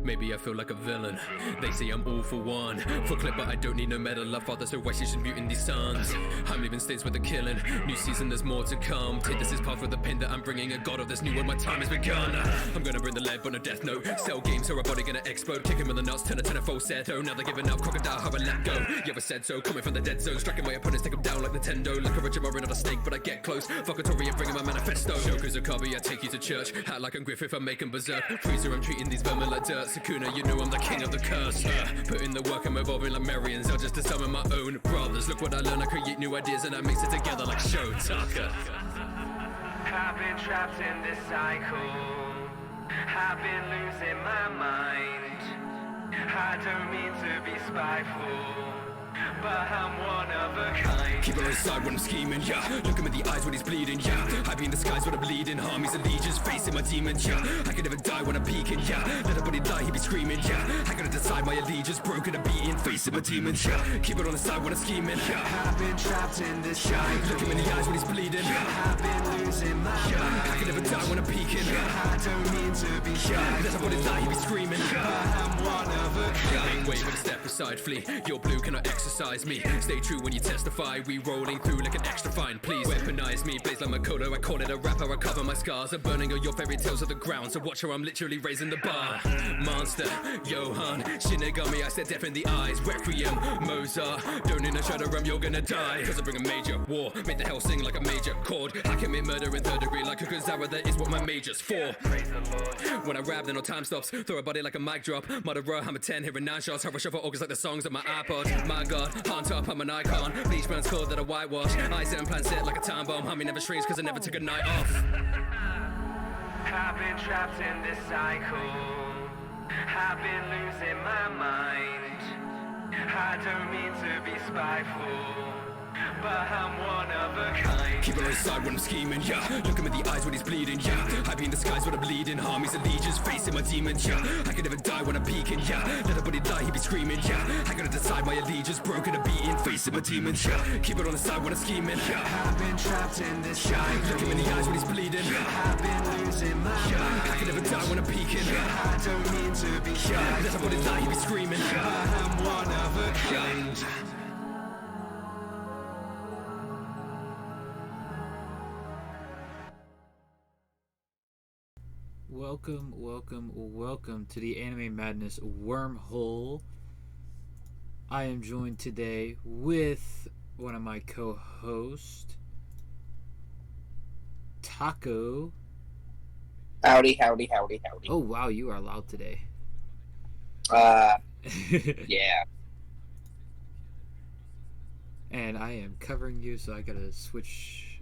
Maybe I feel like a villain. They say I'm all for one. For clip, but I don't need no medal. I father, so why she should mutant these sons? I'm leaving states where they're killing. New season, there's more to come. Take this as part of the pain that I'm bringing. A god of this new world, my time has begun. I'm gonna bring the lead, but no death note. Cell games, so our body gonna explode. Kick him in the nuts, turn a falsetto. Now they're giving up, crocodile, how I let go. You ever said so? Coming from the dead zone, striking my opponents, take them down like Nintendo. Like a Richard Murray, not a snake, but I get close. Fuck a Tory and bring him my manifesto. Joker's a cubby, I take you to church. Act like I'm Griffith, I'm making berserk. Freezer, I'm treating these vermin like dirt. Sakuna, you know I'm the king of the curse. Put in the work, I'm evolving like Marians. I'll just to summon my own brothers. Look what I learn, I create new ideas and I mix it together like show Tacco. I've been trapped in this cycle. I've been losing my mind. I don't mean to be spiteful, but I'm one of a kind. Keep her inside when I'm scheming, yeah. Look him in the eyes when he's bleeding, yeah. I be in disguise when I'm bleeding. Armies and legions facing my demons, yeah. I can never die when I'm peeking, yeah. Let a buddy die, he be screaming, yeah. I gotta decide my allegiance, broken and beating, facing my demons, yeah. Keep it on the side when I'm scheming, yeah. I've been trapped in this cycle. Look him in the eyes when he's bleeding, yeah. I've been losing my mind. I can never die when I'm peeking, I don't mean to be shy. let a buddy die, he be screaming, but I'm one of a kind. Make way for the step aside, flee. Your blue cannot exercise me. Stay true when you testify. We rolling through like an extra fine. Please weaponize me. Blaze like Makoto. I call it a rapper. I cover my scars. I'm burning all your fairy tales to the ground. So watch how I'm literally raising the bar. Monster, Johan, Shinigami. I said death in the eyes. Requiem, Mozart. Don't need a shudder. You're gonna die. Cause I bring a major war. Make the hell sing like a major chord. I commit murder in third degree like a Kuzawa. That is what my major's for. Praise the Lord. When I rap, then no time stops. Throw a body like a mic drop. Murderer, I'm a 10, hearing 9 shots. Hover shuffle August like the songs on my iPod. My god, on top, I'm an icon. Bleach burns cold that I whitewash. I set and plan set like a time bomb. Homie never shrinks cause I never took a night off. I've been trapped in this cycle. I've been losing my mind. I don't mean to be spiteful, but I'm one of a kind. Keep her inside when I'm scheming, yeah. Look him in the eyes when he's bleeding, yeah. I be in disguise when I'm bleeding. Armies and legions facing my demons, yeah. I can never die when I'm peeking, yeah. Let a buddy die, he be screaming, yeah. I gotta decide my allegiance, broken and beating, facing my demons, yeah. Keep it on the side when I'm scheming, yeah. I've been trapped in this cycle. Look him in the eyes when he's bleeding, I've been losing my mind. I can never die when I'm peeking, I don't mean to be shy. Let a buddy die, he be screaming, but I'm one of a kind. Welcome to the Anime Madness Wormhole. I am joined today with one of my co-hosts, Tacco. Howdy. Oh wow, you are loud today. Yeah. And I am covering you, so I gotta switch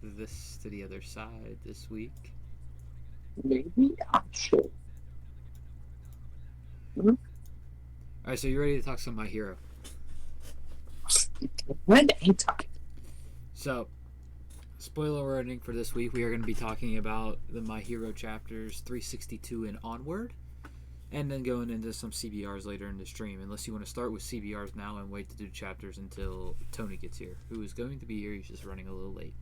this to the other side this week. Maybe I should. Alright, so you ready to talk some My Hero? When ain't talking? So, spoiler warning for this week, we are going to be talking about the My Hero chapters 362 and onward, and then going into some CBRs later in the stream, unless you want to start with CBRs now and wait to do chapters until Tony gets here, who is going to be here. He's just running a little late.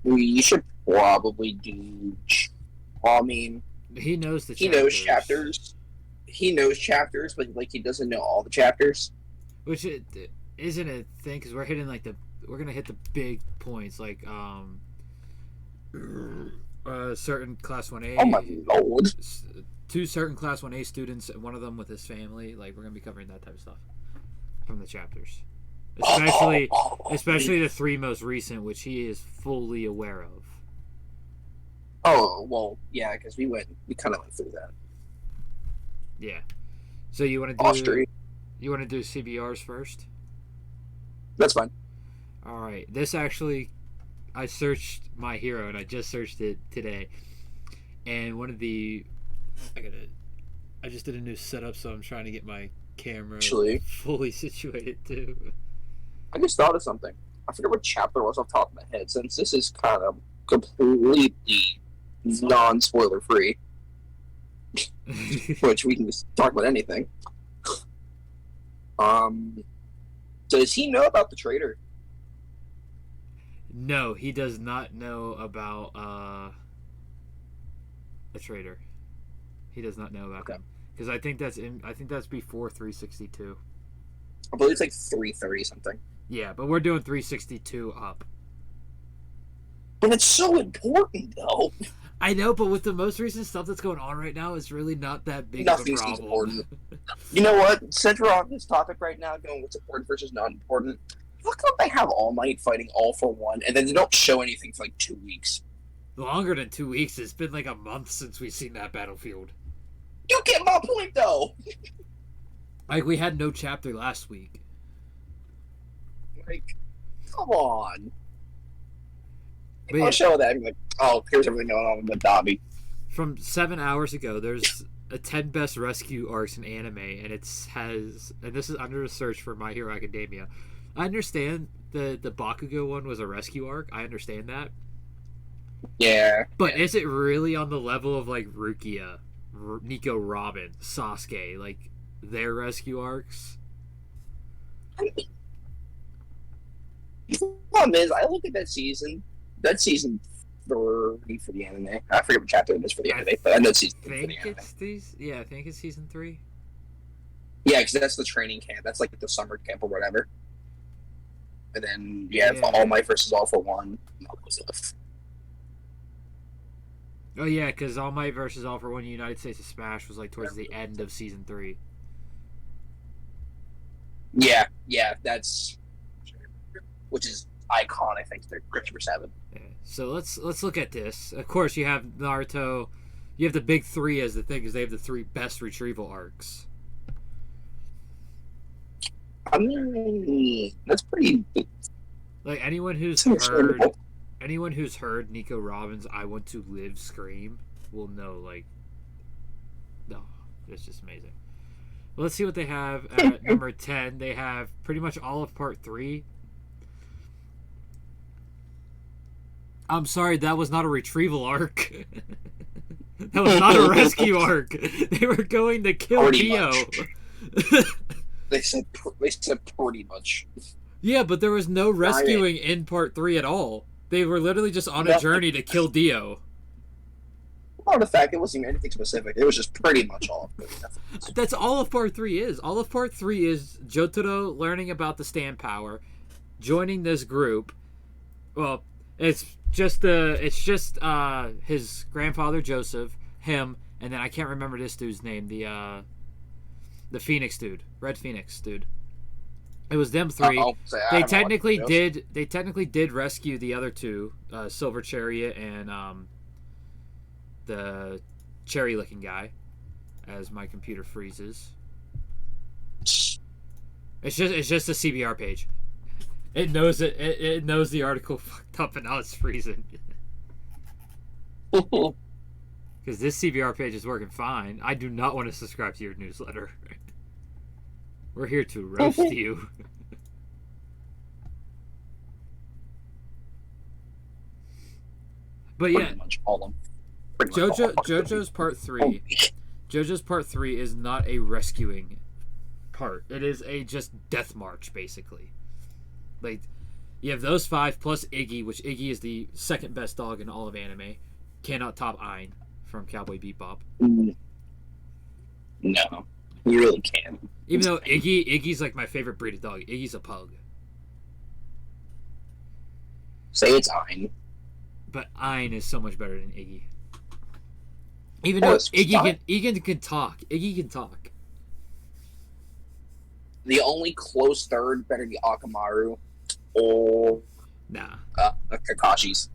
We should probably do. I mean, He knows the he chapters. knows chapters. He knows chapters, but like he doesn't know all the chapters. Which it isn't a thing, because we're hitting like we're gonna hit the big points, like certain class 1A. Oh my lord! 2 certain class 1A students, one of them with his family. Like, we're gonna be covering that type of stuff from the chapters, especially the 3 most recent, which he is fully aware of. Oh well, yeah, because we kind of went through that. Yeah. So you want to do Austria. You want to do CBRs first? That's fine. All right. This actually, I searched My Hero, and I just searched it today. And one of the, I just did a new setup, so I'm trying to get my camera Actually, fully situated too. I just thought of something. I forget what chapter it was off the top of my head, since this is kind of completely non-spoiler free. Which we can just talk about anything. Does he know about the traitor? No, he does not know about a traitor. He does not know about Okay. them because I think that's before 362. I believe it's like 330 something. Yeah, but we're doing 362 up. But it's so important, though. I know, but with the most recent stuff that's going on right now, it's really not that big Nothing's of a problem. important. You know what? Since we're on this topic right now, going what's important versus not important, how come they have All Might fighting All for One, and then they don't show anything for like 2 weeks? Longer than 2 weeks. It's been like a month since we've seen that battlefield. You get my point, though. Like, we had no chapter last week. Like, come on. But I'll yeah, show that. I'm like, oh, here's everything going on with Dobby. from 7 hours ago, there's a 10 best rescue arcs in anime, and and this is under a search for My Hero Academia. I understand the Bakugo one was a rescue arc. I understand that. Yeah. But is it really on the level of like Rukia, Nico Robin, Sasuke, like their rescue arcs? I mean, the problem is, I look at that season. That's season 3 for the anime. I forget what chapter it is for the anime, but I know it's season 3 for the anime. I think it's season 3. Yeah, because that's the training camp. That's like the summer camp or whatever. And then you have Yeah. All Might versus All for One. and all those stuff. Oh yeah, because All Might versus All for One United States of Smash was like towards the end of season 3. Yeah, that's which is iconic. Thanks to Christopher 7. Yeah. So let's look at this. Of course, you have Naruto. You have the big 3 as the thing, because they have the 3 best retrieval arcs. I mean, that's pretty. Like anyone who's That's heard understandable. Nico Robin's "I Want to Live" scream will know. Like, no, it's just amazing. Well, let's see what they have at number 10. They have pretty much all of part 3. I'm sorry, that was not a retrieval arc. That was not a rescue arc. They were going to kill Pretty Dio. much. They said pretty much. Yeah, but there was no rescuing in part 3 at all. They were literally just on a journey to kill Dio. Well, the fact it wasn't even anything specific. It was just pretty much all. That's all of part 3 is. All of part 3 is Jotaro learning about the stand power, joining this group. Well, it's just his grandfather Joseph, him, and then I can't remember this dude's name, the Phoenix dude, Red Phoenix dude. It was them 3. They technically did rescue the other 2, Silver Chariot and the cherry licking guy, as my computer freezes. It's just a CBR page. It knows it. It knows the article fucked up, and now it's freezing. Because this CBR page is working fine. I do not want to subscribe to your newsletter. We're here to roast you. But yeah, Pretty much all of them. Pretty much all of them. JoJo's part 3. JoJo's part 3 is not a rescuing part. It is a just death march, basically. Like, you have those 5 plus Iggy, which Iggy is the second best dog in all of anime. Cannot top Ein from Cowboy Bebop. No, you really can. Even though Iggy's like my favorite breed of dog. Iggy's a pug. Say it's Ein. But Ein is so much better than Iggy. Even though Iggy can talk. Iggy can talk. The only close third better be Akamaru or Nah. Kakashi's.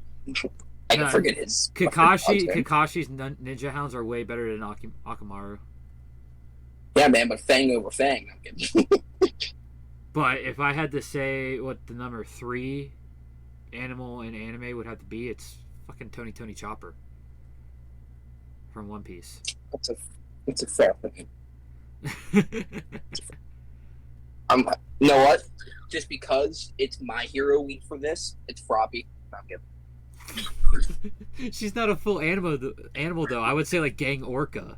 I can forget his. Kakashi's ninja hounds are way better than Akamaru. Yeah, man, but Fang over Fang. I'm kidding. But if I had to say what the number 3 animal in anime would have to be, it's fucking Tony Chopper from One Piece. That's a fair thing. You know what? Just because it's My Hero week for this, it's Froppy. I'm kidding. She's not a full animal though. I would say like Gang Orca,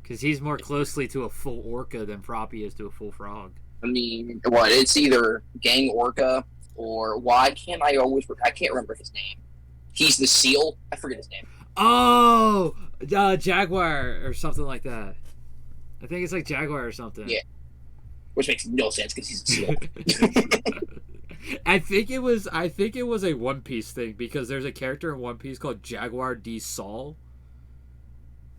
because he's more closely to a full orca than Froppy is to a full frog. I mean, what? It's either Gang Orca or I can't remember his name. He's the seal. I forget his name. Oh, Jaguar or something like that. I think it's like Jaguar or something. Yeah. Which makes no sense because he's a seal. I think it was a One Piece thing because there's a character in One Piece called Jaguar D Sol.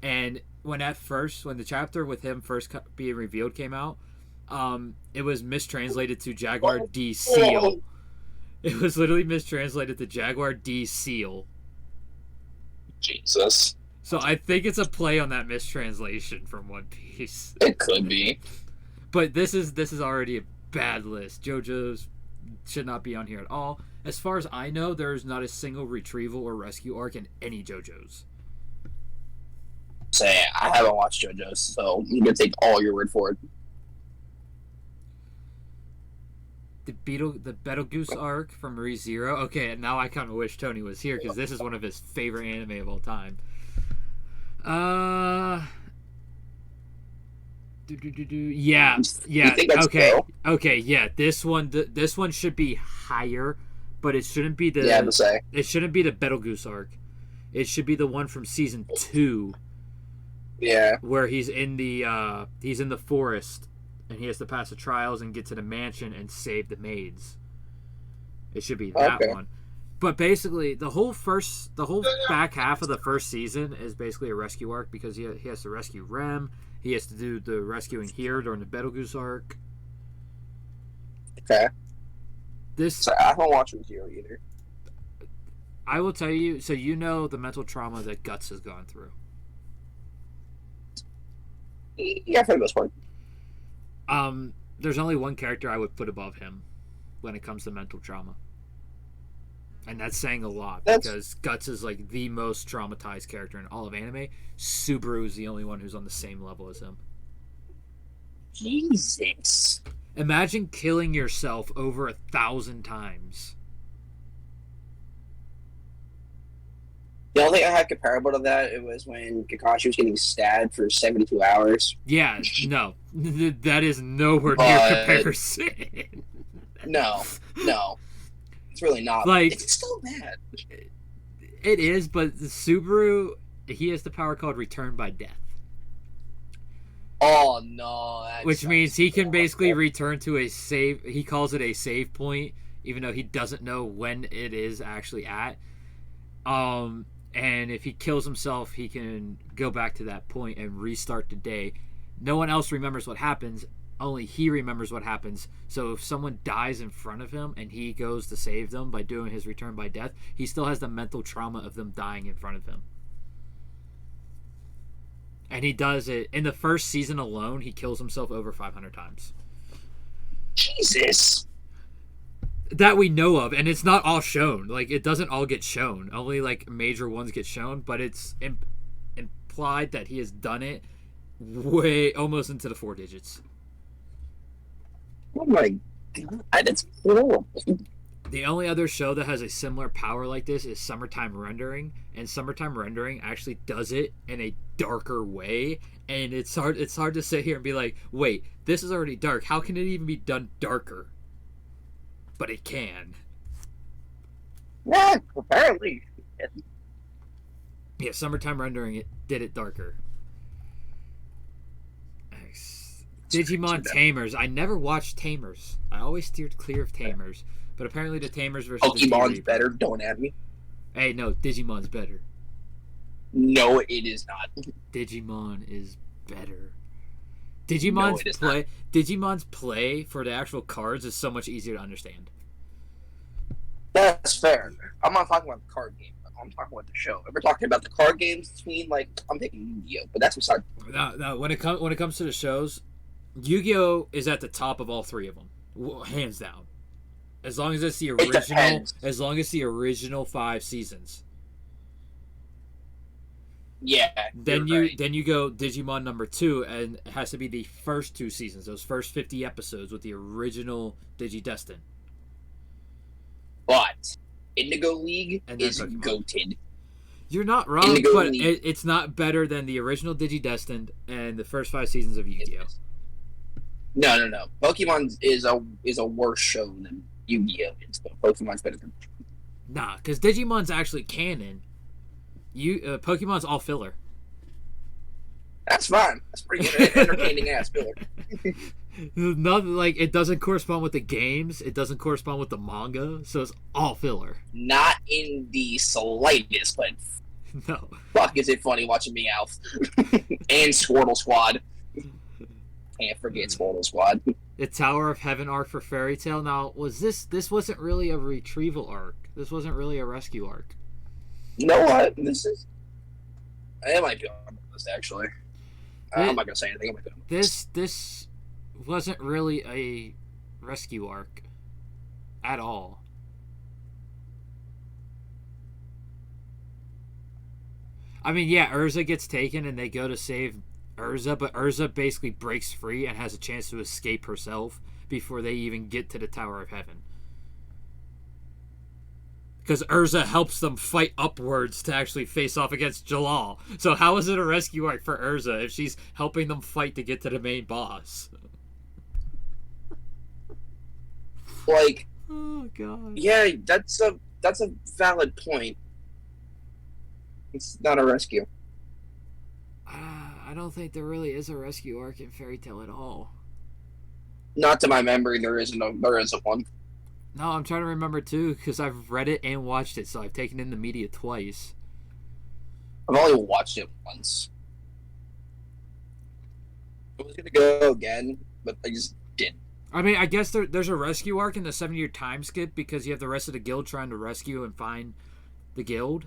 And when the chapter with him first being revealed came out, it was mistranslated to Jaguar D Seal. It was literally mistranslated to Jaguar D Seal. Jesus. So I think it's a play on that mistranslation from One Piece. It could be. But this is already a bad list. JoJo's should not be on here at all. As far as I know, there's not a single retrieval or rescue arc in any JoJo's. Say, I haven't watched JoJo's, so I'm gonna take all your word for it. The Betelgeuse arc from ReZero. Okay, now I kind of wish Tony was here because this is one of his favorite anime of all time. Yeah. Okay, yeah. This one should be higher, but it shouldn't be the. Yeah, to say. It shouldn't be the Betelgeuse arc. It should be the one from season 2. Yeah. Where he's in the forest, and he has to pass the trials and get to the mansion and save the maids. It should be that one. But basically, the whole back half of the first season is basically a rescue arc because he has to rescue Rem. He has to do the rescuing here during the Betelgeuse arc. Okay. So I haven't watched ReZero either. I will tell you. So you know the mental trauma that Guts has gone through. Yeah, for the most part. There's only one character I would put above him when it comes to mental trauma. And that's saying a lot because Guts is like the most traumatized character in all of anime. Subaru is the only one who's on the same level as him. Jesus. Imagine killing yourself over 1,000 times. The only thing I had comparable to that, it was when Kakashi was getting stabbed for 72 hours. Yeah, no. That is nowhere near comparison. No. It's really not. Like, it's still bad. It is, but the Subaru, he has the power called Return by Death. Oh, no. Which means he can basically return to a save. He calls it a save point, even though he doesn't know when it is actually at. And if he kills himself, he can go back to that point and restart the day. No one else remembers what happens. Only he remembers what happens. So if someone dies in front of him and he goes to save them by doing his Return by Death, he still has the mental trauma of them dying in front of him. And he does it. In the first season alone, he kills himself over 500 times. Jesus. That we know of, and it's not all shown. Like, it doesn't all get shown. Only, like, major ones get shown, but it's implied that he has done it way almost into the 4 digits. Oh my god, that's horrible. The only other show that has a similar power like this is Summertime Rendering, and Summertime Rendering actually does it in a darker way, and it's hard to sit here and be like, wait, this is already dark. How can it even be done darker? But it can. Yeah, apparently. Yeah, Summertime Rendering it did it darker. Digimon Tamers. I never watched Tamers. I always steered clear of Tamers. But apparently the Tamers versus Pokemon's better, don't at me. Hey, no, Digimon's better. No, it is not. Digimon is better. Digimon's play for the actual cards is so much easier to understand. That's fair. I'm not talking about the card game. I'm talking about the show. If we're talking about the card games between, like, I'm thinking Yu-Gi-Oh, but that's beside. No, when it comes to the shows, Yu-Gi-Oh is at the top of all 3 of them, hands down. As long as it's the original 5 seasons. Yeah. Then you go Digimon number 2, and it has to be the first 2 seasons, those first 50 episodes with the original Digidestin. But Indigo League is goated. You're not wrong, but it's not better than the original Digidestined and the first 5 seasons of Yu-Gi-Oh. No. Pokemon is a worse show than Yu-Gi-Oh is, but Pokemon's better than. Nah, because Digimon's actually canon. Pokemon's all filler. That's fine. That's pretty entertaining ass filler. Nothing like it doesn't correspond with the games. It doesn't correspond with the manga, so it's all filler. Not in the slightest, but No. fuck, is it funny watching Meowth and Squirtle Squad. Can't forget Squirtle Squad. The Tower of Heaven arc for Fairy Tail. Now, was this wasn't really a retrieval arc. This wasn't really a rescue arc. You know what? This is. It might be on the list actually. I'm not gonna say anything. This wasn't really a rescue arc at all. I mean, yeah, Urza gets taken and they go to save Urza, but Urza basically breaks free and has a chance to escape herself before they even get to the Tower of Heaven. Because Urza helps them fight upwards to actually face off against Jalal. So how is it a rescue arc for Urza if she's helping them fight to get to the main boss? Like, Oh god. yeah, that's a valid point. It's not a rescue. I don't think there really is a rescue arc in Fairy Tail at all. Not to my memory, there isn't one. No, I'm trying to remember too, because I've read it and watched it, so I've taken in the media twice. I've only watched it once. I was gonna go again, but I just didn't. I mean, I guess there's a rescue arc in the 7-year time skip because you have the rest of the guild trying to rescue and find the guild.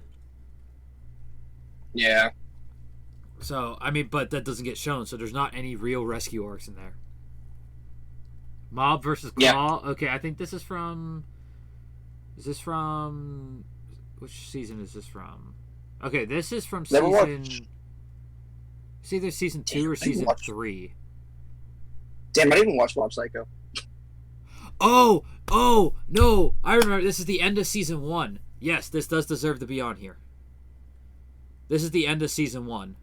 Yeah. So, I mean, but that doesn't get shown, so there's not any real rescue arcs in there. Mob versus Claw. Yeah. Okay, I think this is from... Is this from... Which season is this from? Okay, this is from season... It's either season 2 or season 3. Damn, I didn't even watch Mob Psycho. Oh, no! I remember, this is the end of season 1. Yes, this does deserve to be on here. This is the end of season 1.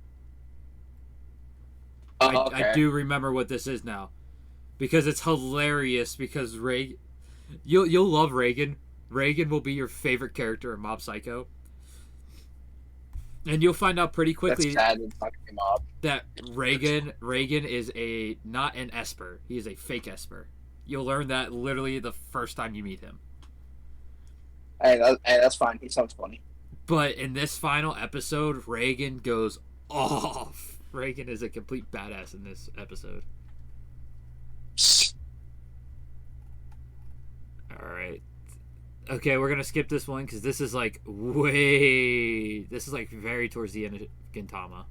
Okay. I do remember what this is now. Because it's hilarious, because you'll love Reagan. Reagan will be your favorite character in Mob Psycho. And you'll find out pretty quickly that Reagan is not an Esper. He is a fake Esper. You'll learn that literally the first time you meet him. Hey, that's fine. He sounds funny. But in this final episode, Reagan goes off. Reagan is a complete badass in this episode. Alright. Okay, we're gonna skip this one because this is like very towards the end of Gintama.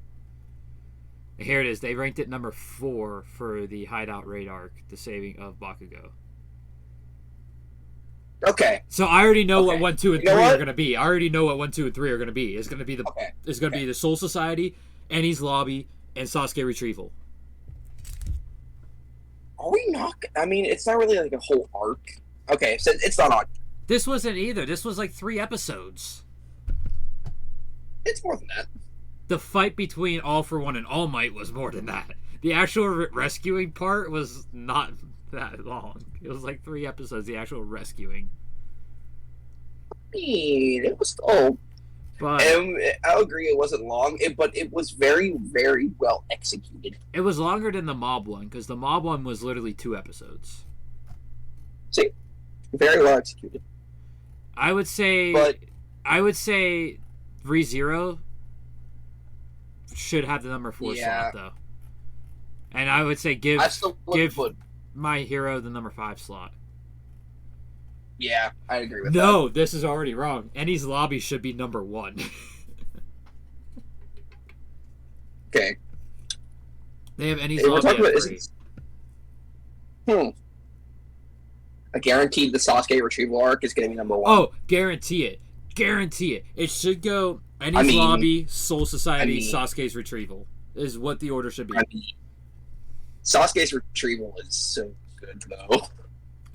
Here it is. They ranked it number 4 for the Hideout Raid arc, the saving of Bakugo. Okay. So I already know what 1, 2, and 3 are gonna be. I already know what 1, 2, and 3 are gonna be. It's gonna be the Soul Society, Eni's Lobby, and Sasuke Retrieval. Are we not? I mean, it's not really like a whole arc. Okay, so it's not on. This wasn't either. This was like 3 episodes. It's more than that. The fight between All For One and All Might was more than that. The actual rescuing part was not that long. It was like 3 episodes, the actual rescuing. I mean, it was still... But I'll agree it wasn't long, but it was very, very well executed. It was longer than the Mob one, because the Mob one was literally 2 episodes. See? Very well executed. I would say ReZero should have the number 4 slot, though. And I would say give My Hero the number 5 slot. Yeah, I agree with that. No, this is already wrong. Eni's Lobby should be number 1. Okay. They have Eni's Lobby at 3. I guaranteed the Sasuke Retrieval arc is going to be number 1. Oh, guarantee it. Guarantee it. It should go Eni's Lobby, Soul Society, Sasuke's Retrieval. Is what the order should be. Sasuke's Retrieval is so good, though.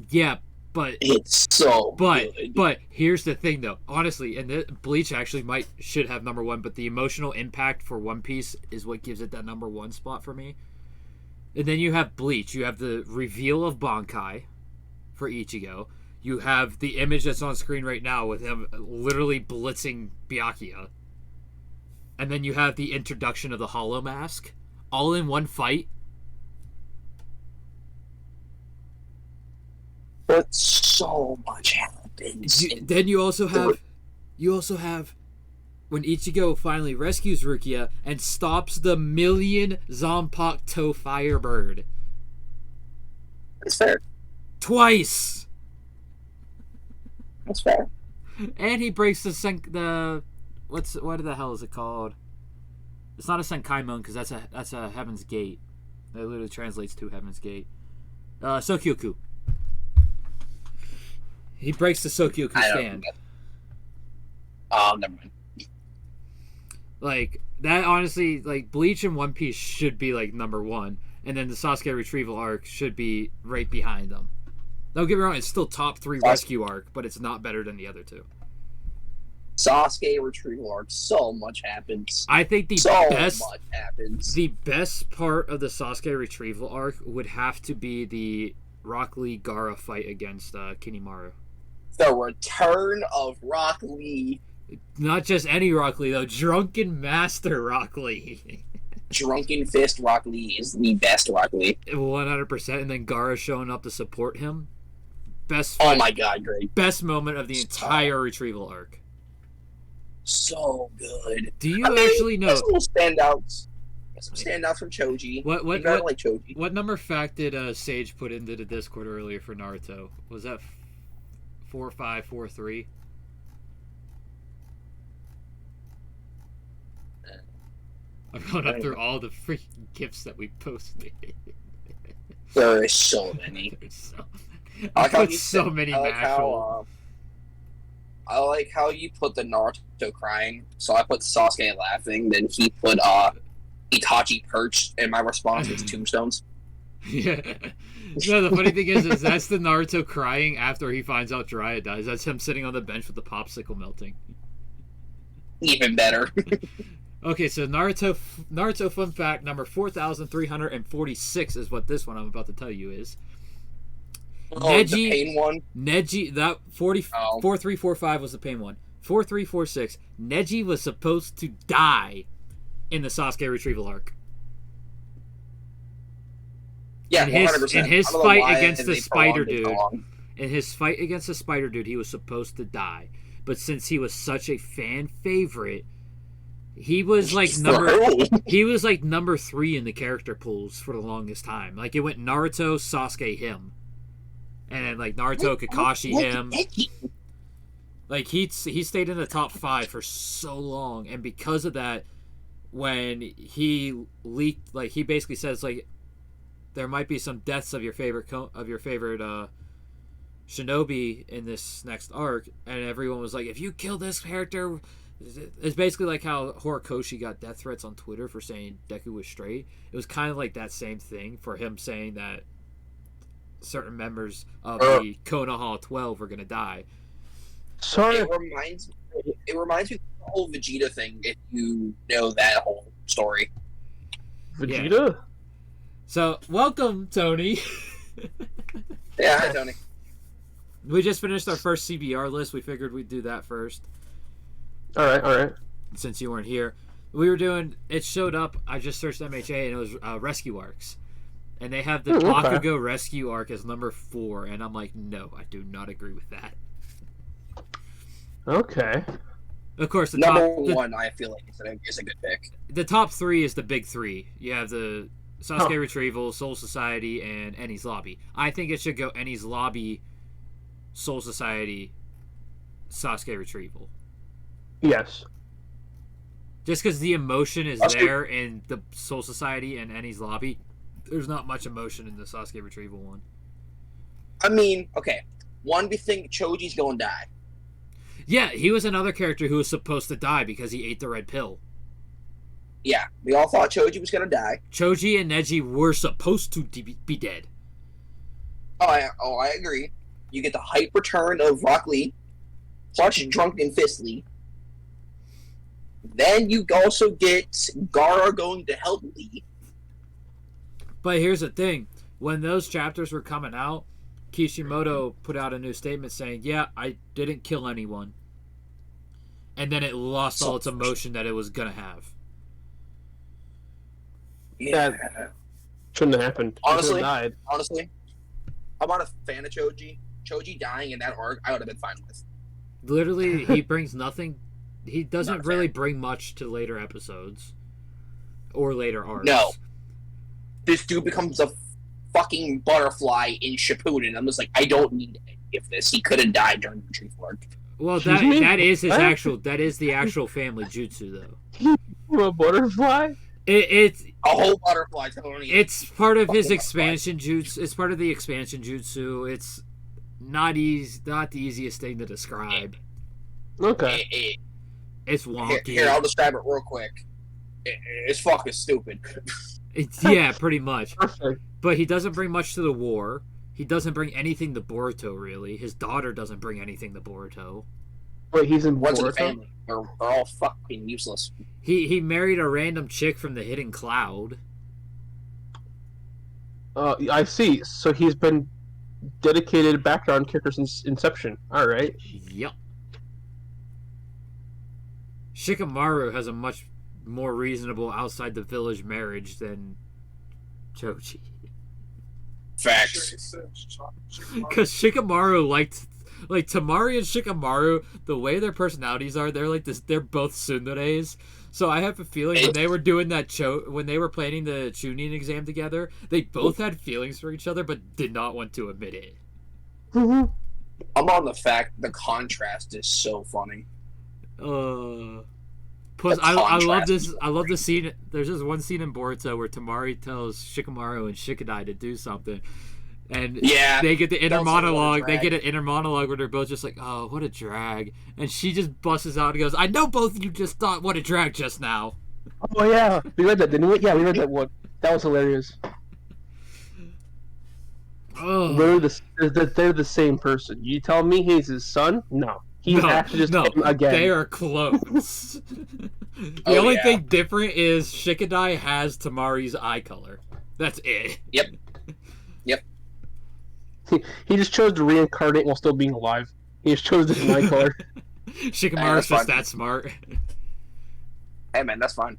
Yeah, but it's so good. But here's the thing, though. Honestly, and Bleach actually should have number 1, but the emotional impact for One Piece is what gives it that number 1 spot for me. And then you have Bleach. You have the reveal of Bankai for Ichigo. You have the image that's on screen right now with him literally blitzing Byakuya. And then you have the introduction of the Hollow Mask. all in one fight. But so much happens. Then you also have when Ichigo finally rescues Rukia and stops the million Zanpakuto Firebird. That's fair. Twice. That's fair. And he breaks the what the hell is it called? It's not a Senkaimon because that's a Heaven's Gate. That literally translates to Heaven's Gate. Sokyoku. He breaks the Sokyoku stand. Oh, never mind. Like, that honestly, like, Bleach and One Piece should be, like, number one. And then the Sasuke retrieval arc should be right behind them. Don't get me wrong, it's still top 3 rescue arc, but it's not better than the other two. Sasuke retrieval arc, so much happens. I think the best part of the Sasuke retrieval arc would have to be the Rock Lee Gaara fight against Kinemaro. The return of Rock Lee. Not just any Rock Lee, though. Drunken Master Rock Lee. Drunken Fist Rock Lee is the best Rock Lee. 100%. And then Gaara showing up to support him. Best fight, oh my god, great. Best moment of the entire retrieval arc. So good. Do you actually know? There's some standouts. Some standouts from Choji. What like Choji. What number fact did Sage put into the Discord earlier for Naruto? Was that 4543? I'm going up through all the freaking gifts that we posted. There is so many. I put so many Mashal. I like how you put the Naruto crying, so I put Sasuke laughing, then he put Itachi perched, and my response was tombstones. Yeah. No, the funny thing is that's the Naruto crying after he finds out Jiraiya dies. That's him sitting on the bench with the popsicle melting. Even better. Okay, so Naruto fun fact number 4,346 is what this one I'm about to tell you is. Neji, the pain one? Neji, that 4345 was the pain one. 4346, Neji was supposed to die in the Sasuke retrieval arc. Yeah, 100%. In his fight against the spider dude. In his fight against the spider dude, he was supposed to die. But since he was such a fan favorite, he was like number 3 in the character pools for the longest time. Like it went Naruto, Sasuke, him. And then like Naruto, Kakashi, him. Like he stayed in the top 5 for so long, and because of that, when he leaked, like he basically says like there might be some deaths of your favorite shinobi in this next arc, and everyone was like, if you kill this character, it's basically like how Horikoshi got death threats on Twitter for saying Deku was straight. It was kind of like that same thing for him saying that certain members of the Konoha 12 were gonna die. Sorry, it reminds me of the whole Vegeta thing. If you know that whole story, Vegeta. Yeah. So welcome, Tony. Yeah, hi, Tony. We just finished our first CBR list. We figured we'd do that first. All right. Since you weren't here, we were doing. It showed up. I just searched MHA and it was rescue arcs. And they have the Bakugo rescue arc as number 4, and I'm like, no, I do not agree with that. Okay. Of course, the number 1, I feel like is a good pick. The top 3 is the big 3. You have the Sasuke Retrieval, Soul Society, and Eni's Lobby. I think it should go Eni's Lobby, Soul Society, Sasuke Retrieval. Yes. Just because the emotion is there in the Soul Society and Eni's Lobby. There's not much emotion in the Sasuke Retrieval one. I mean, okay. One, we think Choji's gonna die. Yeah, he was another character who was supposed to die because he ate the red pill. Yeah, we all thought Choji was gonna die. Choji and Neji were supposed to be dead. I agree. You get the hype return of Rock Lee, plus Drunken Fist Lee. Then you also get Gaara going to help Lee. But here's the thing. When those chapters were coming out, Kishimoto put out a new statement saying, yeah, I didn't kill anyone. And then it lost all its emotion that it was going to have. Yeah. Shouldn't have happened. He Honestly, should've died. I'm not a fan of Choji. Choji dying in that arc, I would have been fine with. Literally, he brings nothing. He Not doesn't a really fan. bring much to later episodes or later arcs. No. This dude becomes a fucking butterfly in Shippuden. I'm just like, I don't need any of this. He could have died during the retrieval arc. Well, Excuse me? that is his What? actual. That is the actual family jutsu, though. You a butterfly? It's A whole butterfly telling it's part of his expansion jutsu. It's part of the expansion jutsu. It's not the easiest thing to describe. Okay. It's wonky. Here, I'll describe it real quick. It's fucking stupid. Yeah, pretty much. Perfect. But he doesn't bring much to the war. He doesn't bring anything to Boruto, really. His daughter doesn't bring anything to Boruto. Wait, he's in One's in the Boruto? family. They're all fucking useless. He married a random chick from the Hidden Cloud. I see. So he's been dedicated background character since Inception. All right. Yup. Shikamaru has a much more reasonable outside the village marriage than Choji. Facts. Because Shikamaru liked, like Tamari and Shikamaru, the way their personalities are, they're like this. They're both tsunderes. So I have a feeling when they were doing that when they were planning the Chunin exam together, they both had feelings for each other, but did not want to admit it. Mm-hmm. I'm on the fact the contrast is so funny. Plus, The I love contrast this. is I love the scene. There's this one scene in Boruto where Tamari tells Shikamaru and Shikadai to do something, and Yeah, they get the inner that was a lot of monologue. They drag. get an inner monologue where they're both just like, "Oh, what a drag," and she just busts out and goes, "I know both of you just thought what a drag just now." Oh yeah, we read that, didn't we? Yeah, we read that one. That was hilarious. Oh, They're the same person. You tell me he's his son? No, he's actually just him again. they are close. The Oh, only yeah. thing different is Shikadai has Tamari's eye color. That's it. Yep. He just chose to reincarnate while still being alive. He just chose different eye color. Shikamaru's that's just fine. that smart. Hey man, that's fine.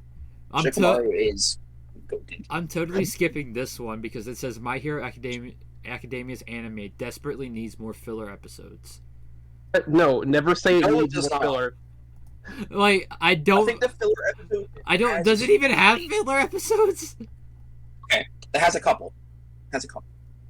I'm Shikamaru is goated. I'm totally skipping this one because it says My Hero Academia's anime desperately needs more filler episodes. No, never say it No, it needs does more not. filler. Like I I don't. think the filler episode. Does it even have filler episodes? It has a couple.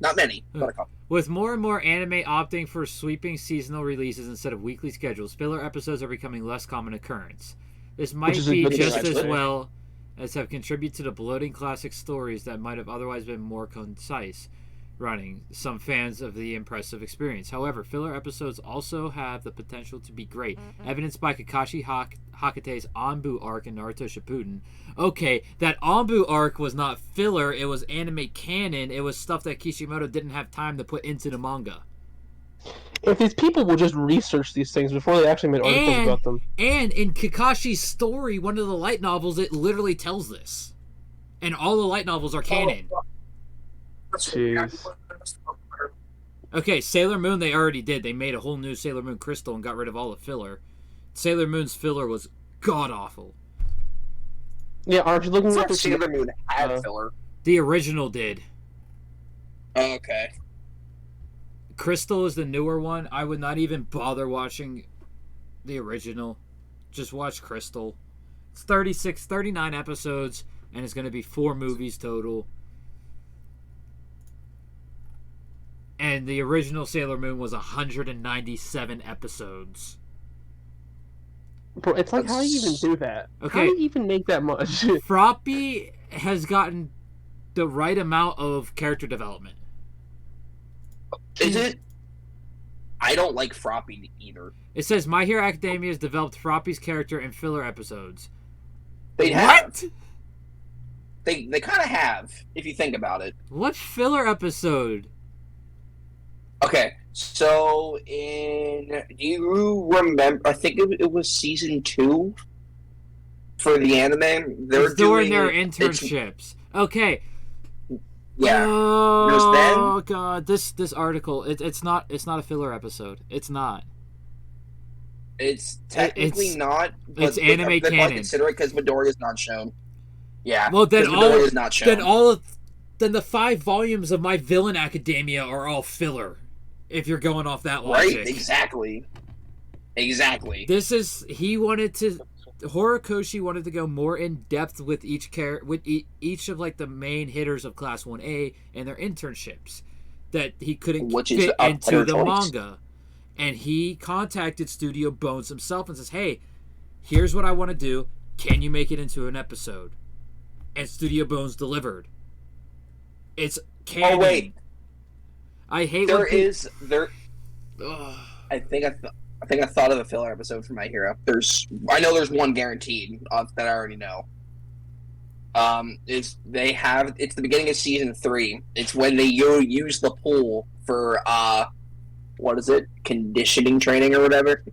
Not many, but a couple. With more and more anime opting for sweeping seasonal releases instead of weekly schedules, filler episodes are becoming less common occurrence. This might is a be good thing, just as actually. well as have contributed to the bloating classic stories that might have otherwise been more concise running some fans of the impressive experience. However, filler episodes also have the potential to be great, evidenced by Kakashi Hakate's Anbu arc in Naruto Shippuden. Okay, that Anbu arc was not filler, it was anime canon, it was stuff that Kishimoto didn't have time to put into the manga. If these people would just research these things before they actually made articles about them. And in Kakashi's story, one of the light novels, it literally tells this. And all the light novels are canon. Jeez. Okay, Sailor Moon they already did. They made a whole new Sailor Moon Crystal and got rid of all the filler. Sailor Moon's filler was god-awful. Yeah, aren't you looking It's at like this? Sailor Moon had filler. The original did. Okay. Crystal is the newer one. I would not even bother watching the original. Just watch Crystal. It's 39 episodes, and it's going to be 4 movies total. And the original Sailor Moon was 197 episodes. Bro, it's like, how do you even do that? Okay. How do you even make that much? Froppy has gotten the right amount of character development. Is it? I don't like Froppy either. It says My Hero Academia has developed Froppy's character in filler episodes. They have. What? They kind of have, if you think about it. What filler episode? Okay, so do you remember? I think it was season 2 for the anime. They're It's during doing their it's- internships. Okay. Yeah, Oh god, this article it's not a filler episode. It's not. it's technically It's- not. But it's anime they canon. might consider it because Midoriya's not shown. Yeah. Well, then 'cause Midori all is not shown. then the 5 volumes of My Villain Academia are all filler. If you're going off that logic, Right? Exactly. This is Horikoshi wanted to go more in depth with each of like the main hitters of Class 1A and their internships that he couldn't Which is fit a into better the choice. manga. And he contacted Studio Bones himself and says, "Hey, here's what I want to do. Can you make it into an episode?" And Studio Bones delivered. It's canon. Oh wait, I hate there when people... is there. I think I thought of a filler episode for My Hero. I know there's one guaranteed that I already know. It's the beginning of season 3. It's when they use the pool for what is it? Conditioning training or whatever.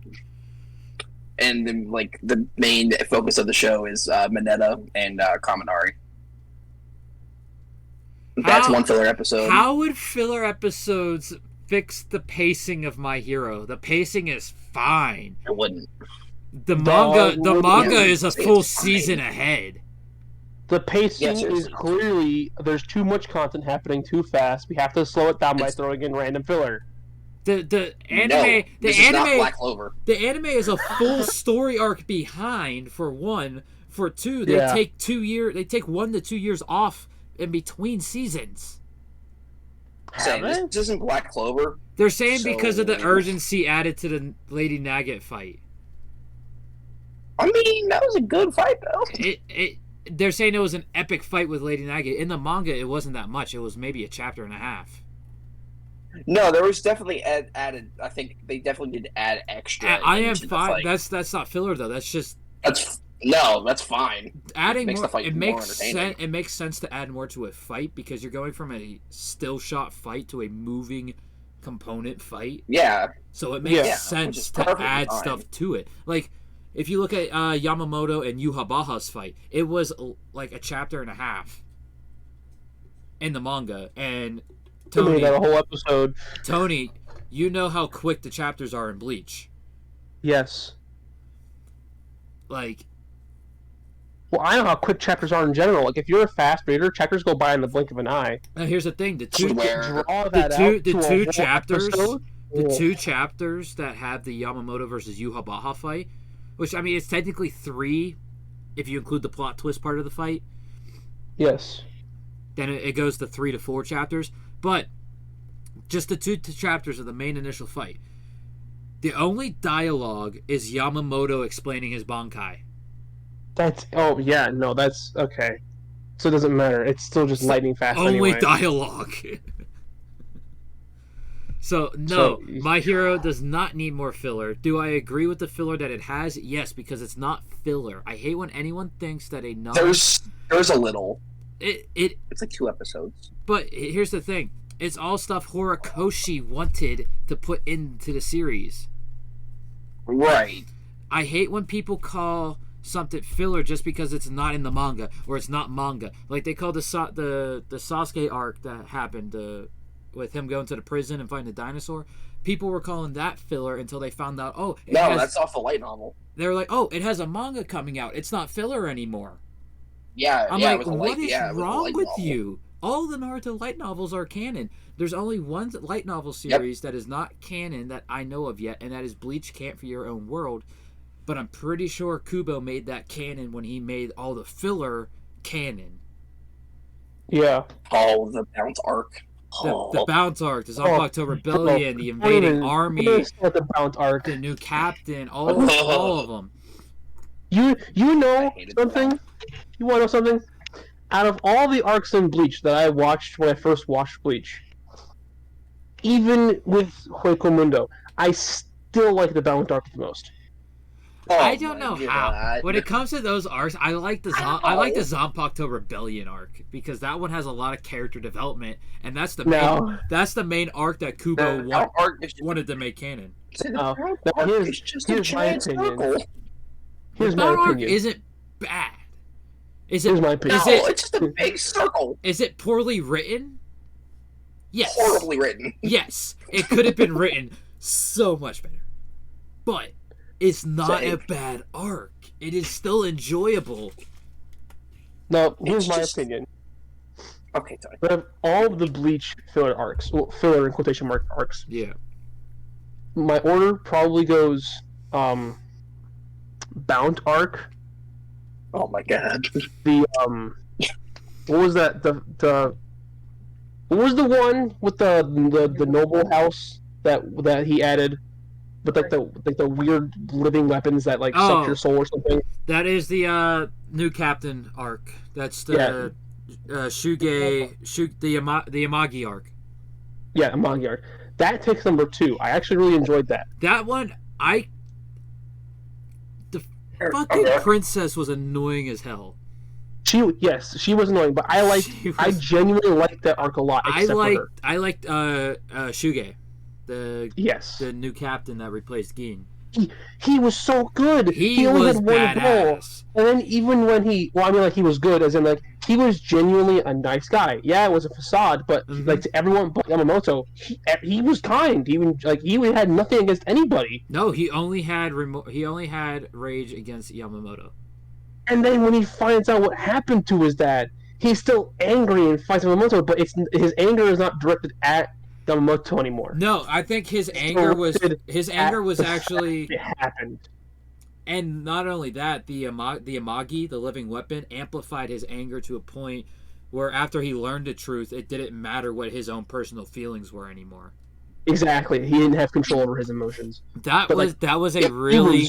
And then like the main focus of the show is Mineta and Kaminari. That's one filler episode. How would filler episodes fix the pacing of My Hero? The pacing is fine. It wouldn't. The manga is a full season ahead. The pacing is clearly there's too much content happening too fast. We have to slow it down by throwing in random filler. The anime this is not Black Clover. The anime is a full story arc behind, for one. For two, they take 2 years. They take 1 to 2 years off in between seasons. This isn't Black Clover. They're saying because of the urgency added to the Lady Nugget fight. I mean, that was a good fight though. They're saying it was an epic fight with Lady Nugget. In the manga, it wasn't that much. It was maybe a chapter and a half. No, there was definitely added. I think they definitely did add extra. I am fine. That's not filler though. That's just that's fine. Adding makes more, the fight it more makes entertaining. it makes sense to add more to a fight because you're going from a still shot fight to a moving component fight. Yeah. So it makes sense to add stuff to it. Like if you look at Yamamoto and Yuhabaha's fight, it was like a chapter and a half in the manga. And Tony, a whole episode. Tony, you know how quick the chapters are in Bleach. Yes. Like, well, I know how quick chapters are in general. Like, if you're a fast reader, chapters go by in the blink of an eye. now here's the thing: the two chapters that have the Yamamoto versus Yuhabaha fight, which I mean, it's technically 3 if you include the plot twist part of the fight. Yes. Then it goes to 3 to 4 chapters, but just the 2 chapters of the main initial fight. The only dialogue is Yamamoto explaining his Bankai. That's okay. So it doesn't matter. It's still just lightning fast. Only anyway. dialogue. So My Hero does not need more filler. Do I agree with the filler that it has? Yes, because it's not filler. I hate when anyone thinks that there's a little. It's like 2 episodes. But here's the thing. It's all stuff Horikoshi wanted to put into the series. Right. I hate when people call something filler just because it's not in the manga or it's not manga. Like they called the Sasuke arc that happened with him going to the prison and finding the dinosaur. People were calling that filler until they found out, that's off the light novel. They were like, it has a manga coming out. It's not filler anymore. Yeah, I'm like, what is wrong with you? All the Naruto light novels are canon. There's only one light novel series that is not canon that I know of yet, and that is Bleach Camp for Your Own World. But I'm pretty sure Kubo made that canon when he made all the filler canon. Yeah. Oh, the bounce arc. The bounce arc, the Zanpakuto Rebellion, the invading army, the bounce arc, the new captain, all of them. You know something? You want to know something? Out of all the arcs in Bleach that I watched when I first watched Bleach, even with Hueco I still like the bounce arc the most. I don't know how. When it comes to those arcs, I like the Zanpakuto Rebellion arc because that one has a lot of character development, and that's the main arc that Kubo wanted to make canon. Here's my opinion. That arc isn't bad. Here's my opinion. It's just a big circle. Is it poorly written? Yes. Horribly written. Yes, it could have been written so much better, but. It's not a bad arc. It is still enjoyable. Now, here's It's my just- opinion. Okay, Tony. But of all the Bleach filler arcs, well, filler in quotation mark arcs, Yeah. my order probably goes Bount arc, Oh my god. the what was that, the what was the one with the noble house that he added with like the weird living weapons that like suck your soul or something? That is the new captain arc. That's the the Amagi arc. Yeah, Amagi arc. That takes number 2. I actually really enjoyed that. That one, the fucking princess was annoying as hell. She was annoying, but I genuinely liked that arc a lot. I liked Shuge, yes, the new captain that replaced Gin. He was so good. He only was had one badass. goal, and then even when he was good, as in like he was genuinely a nice guy. Yeah, it was a facade, but like to everyone but Yamamoto, he was kind. Even like he had nothing against anybody. No, he only had rage against Yamamoto. And then when he finds out what happened to his dad, he's still angry and fights Yamamoto, but his anger is not directed at Yamamoto anymore. No, I think his anger was actually it happened. And not only that, the Amagi, the living weapon, amplified his anger to a point where after he learned the truth, it didn't matter what his own personal feelings were anymore. Exactly, he didn't have control over his emotions. That was a really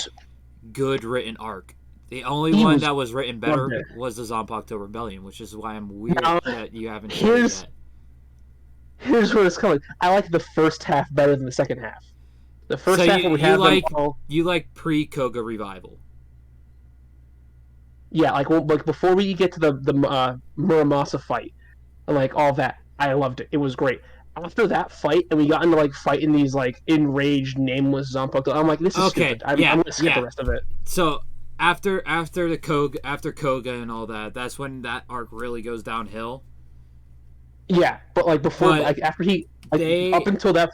good written arc. The only one that was written better was the Zanpakuto Rebellion, which is why I'm weird that you haven't seen it yet. Here's where it's coming. I like the first half better than the second half. The first half where we have you like pre-Koga revival. Yeah, like before we get to the Muramasa fight and like all that, I loved it. It was great. After that fight, and we got into like fighting these like enraged, nameless Zanpakuto, I'm like, this is stupid. I'm gonna skip the rest of it. So after Koga and all that, that's when that arc really goes downhill. Yeah, but like before, like after up until that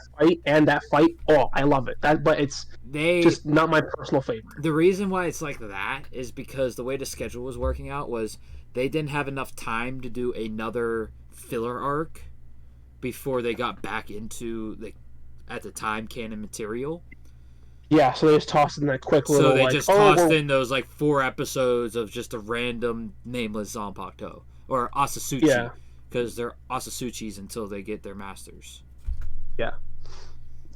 fight, oh, I love it. But it's just not my personal favorite. The reason why it's like that is because the way the schedule was working out was they didn't have enough time to do another filler arc before they got back into at the time canon material. Yeah, so they just tossed in that quick little. So they just tossed in those like 4 episodes of just a random nameless Zanpakuto or Asasuchi. Yeah. Because they're Asasuchis until they get their masters. Yeah.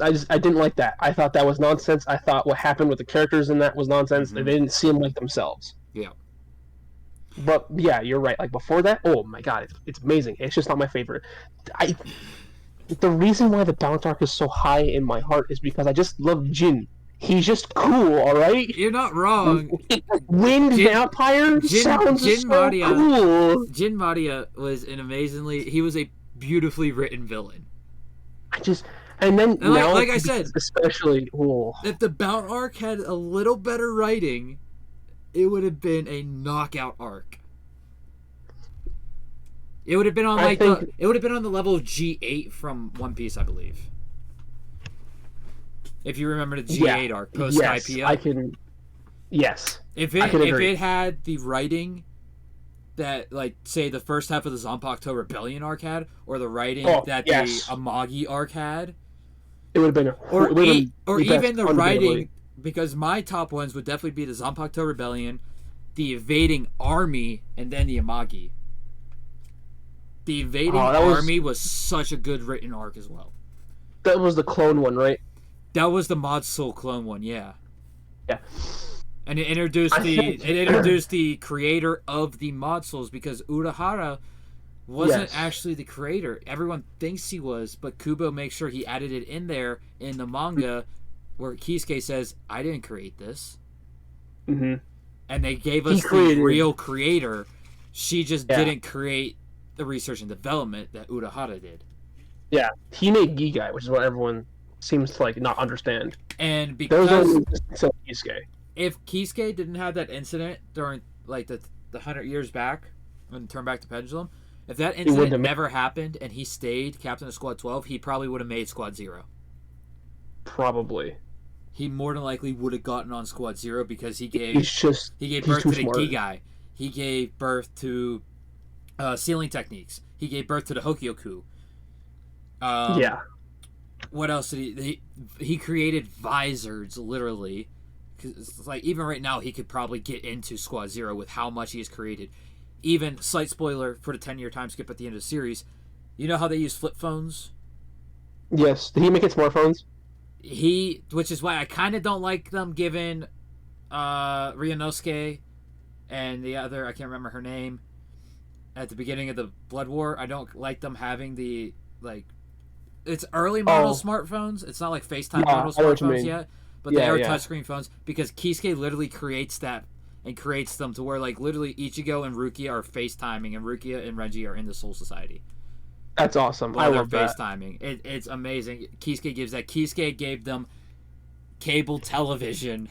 I didn't like that. I thought that was nonsense. I thought what happened with the characters in that was nonsense. They didn't seem like themselves. Yeah. But yeah, you're right. Like before that, oh my god, it's amazing. It's just not my favorite. The reason why the Bount arc is so high in my heart is because I just love Jin. He's just cool, all right. You're not wrong. Wind Vampire sounds so cool. Jin Maria was he was a beautifully written villain. Like I said, especially if the Bount arc had a little better writing, it would have been a knockout arc. It would have been on it would have been on the level of G8 from One Piece, I believe. If you remember the G8 arc post Skypiea. Yes. If it had the writing that, like, say the first half of the Zanpakuto Rebellion arc had, or the writing the Amagi arc had, it would have been or even the writing, because my top ones would definitely be the Zanpakuto Rebellion, the Evading Army, and then the Amagi. The Evading Army was such a good written arc as well. That was the clone one, right? That was the Mod Soul clone one, yeah. Yeah. And it introduced the creator of the Mod Souls, because Urahara wasn't actually the creator. Everyone thinks he was, but Kubo makes sure he added it in there in the manga where Kisuke says, I didn't create this. Mm-hmm. And they gave us the real creator. She just didn't create the research and development that Urahara did. Yeah. He made Gigai, which is what everyone seems to like not understand. And because Kisuke. If Kisuke didn't have that incident during like the 100 years back and Turn Back to Pendulum, if that incident never happened and he stayed captain of Squad 12, he probably would have made Squad 0. Probably. He more than likely would have gotten on Squad 0 because he gave birth to the Gigai. He gave birth to sealing techniques. He gave birth to the Hokyoku. Yeah. What else did he created visors, literally. 'Cause, like, even right now, he could probably get into Squad Zero with how much he has created. Even, slight spoiler for the 10-year time skip at the end of the series, you know how they use flip phones? Yes. Did he make it smartphones? Which is why I kind of don't like them giving Ryunosuke and the other, I can't remember her name, at the beginning of the Blood War. I don't like them having the, like, it's early model smartphones. It's not like FaceTime model smartphones yet, but they are touchscreen phones, because Kisuke literally creates that and creates them to where, like, literally Ichigo and Rukia are FaceTiming, and Rukia and Renji are in the Soul Society. That's awesome. While I love they're that. FaceTiming. It's amazing. Kisuke gives that. Kisuke gave them cable television.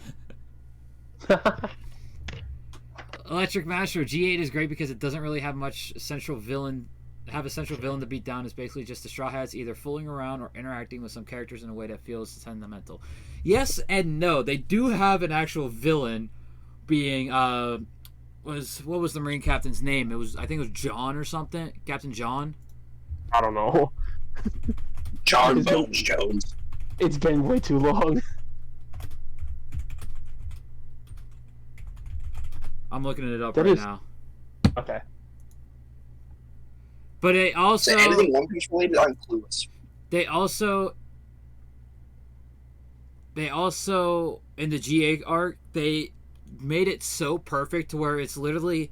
Electric Master G8 is great because it doesn't really have much central villain. Have a central villain to beat down. Is basically just the Straw Hats either fooling around or interacting with some characters in a way that feels sentimental. Yes and no. They do have an actual villain, being what was the Marine captain's name? I think it was John or something. Captain John. I don't know. John Bones Jones. It's been way too long. I'm looking it up That right is- now. Okay. But they also So anything One Piece related, I'm clueless. They also in the GA arc, they made it so perfect to where it's literally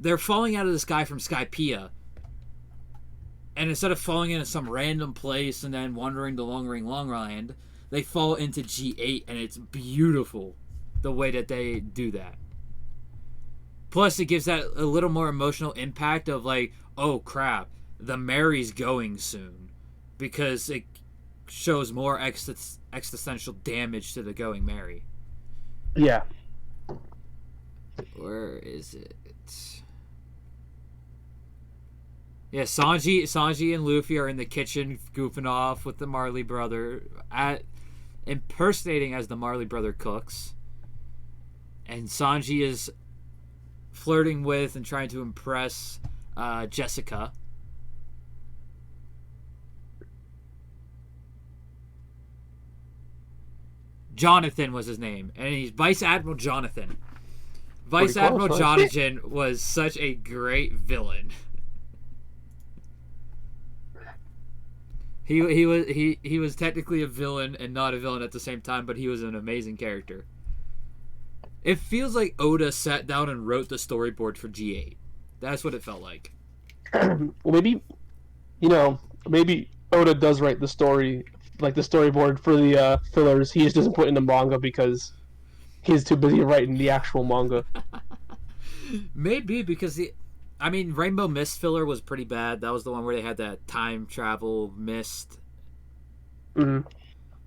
they're falling out of the sky from Skypiea. And instead of falling into some random place and then wandering the Long Land, they fall into G8, and it's beautiful the way that they do that. Plus, it gives that a little more emotional impact of like, oh crap, the Mary's going soon, because it shows more existential damage to the going Mary. Yeah. Where is it? Yeah, Sanji and Luffy are in the kitchen goofing off with the Marley brother, impersonating as the Marley brother cooks. And Sanji is flirting with and trying to impress Jessica. Jonathan was his name, and he's Vice Admiral Jonathan. Vice Admiral Jonathan was such a great villain. He was technically a villain and not a villain at the same time, but he was an amazing character. It feels like Oda sat down and wrote the storyboard for G8. That's what it felt like. Well, maybe Oda does write the story, like the storyboard for the fillers. He just doesn't put it in the manga because he's too busy writing the actual manga. Maybe because Rainbow Mist filler was pretty bad. That was the one where they had that time travel mist. Mm-hmm.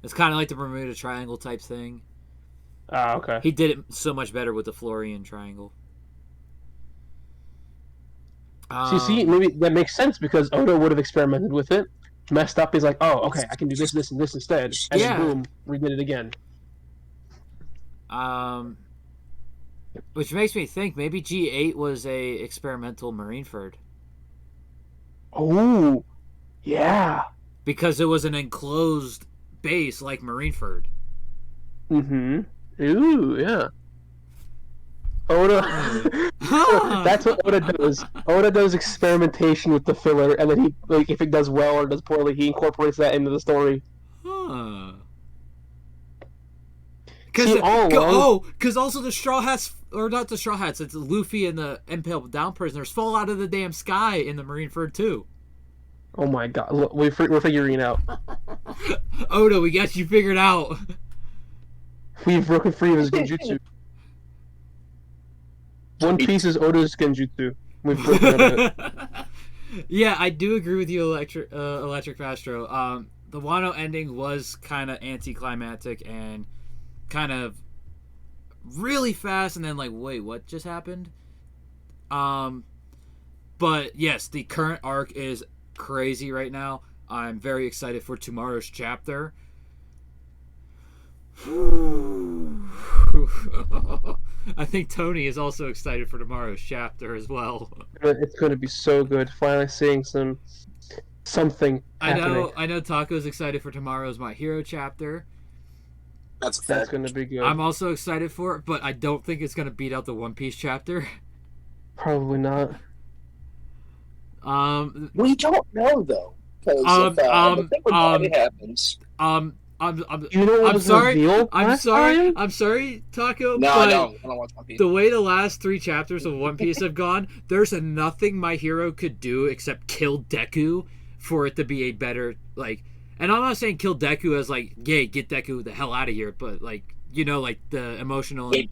It's kind of like the Bermuda Triangle type thing. Ah, okay. He did it so much better with the Florian Triangle. See, maybe that makes sense because Oda would have experimented with it, messed up. He's like, oh, okay, I can do this, this, and this instead, and then boom, redid it again. Which makes me think maybe G8 was a experimental Marineford. Oh, yeah. Because it was an enclosed base like Marineford. Mm-hmm. Ooh, yeah. Oda. That's what Oda does. Oda does experimentation with the filler, and then he, like, if it does well or does poorly, he incorporates that into the story. Huh. Because also the Straw Hats, or not the Straw Hats, it's Luffy and the Impaled Down prisoners fall out of the damn sky in the Marineford too. Oh my god, look, we're figuring it out. Oda, we got you figured out. We've broken free of his genjutsu. One Piece is Oda's genjutsu. We've broken out of it. Yeah, I do agree with you, Electric Mastro. The Wano ending was kind of anticlimactic and kind of really fast, and then like, wait, what just happened? But yes, the current arc is crazy right now. I'm very excited for tomorrow's chapter. I think Tony is also excited for tomorrow's chapter as well. It's going to be so good. Finally seeing something happening. I know Taco's excited for tomorrow's My Hero chapter. That's a fact. That's going to be good. I'm also excited for it, but I don't think it's going to beat out the One Piece chapter. Probably not. We don't know though, because the thing with Bobby happens. You know what I'm was sorry. revealed last time? I'm sorry, Taco. No, but I don't watch One Piece. the way the last 3 chapters of One Piece have gone, there's nothing My Hero could do except kill Deku for it to be a better like. And I'm not saying kill Deku as like, yay, get Deku the hell out of here, but like, you know, like the emotional and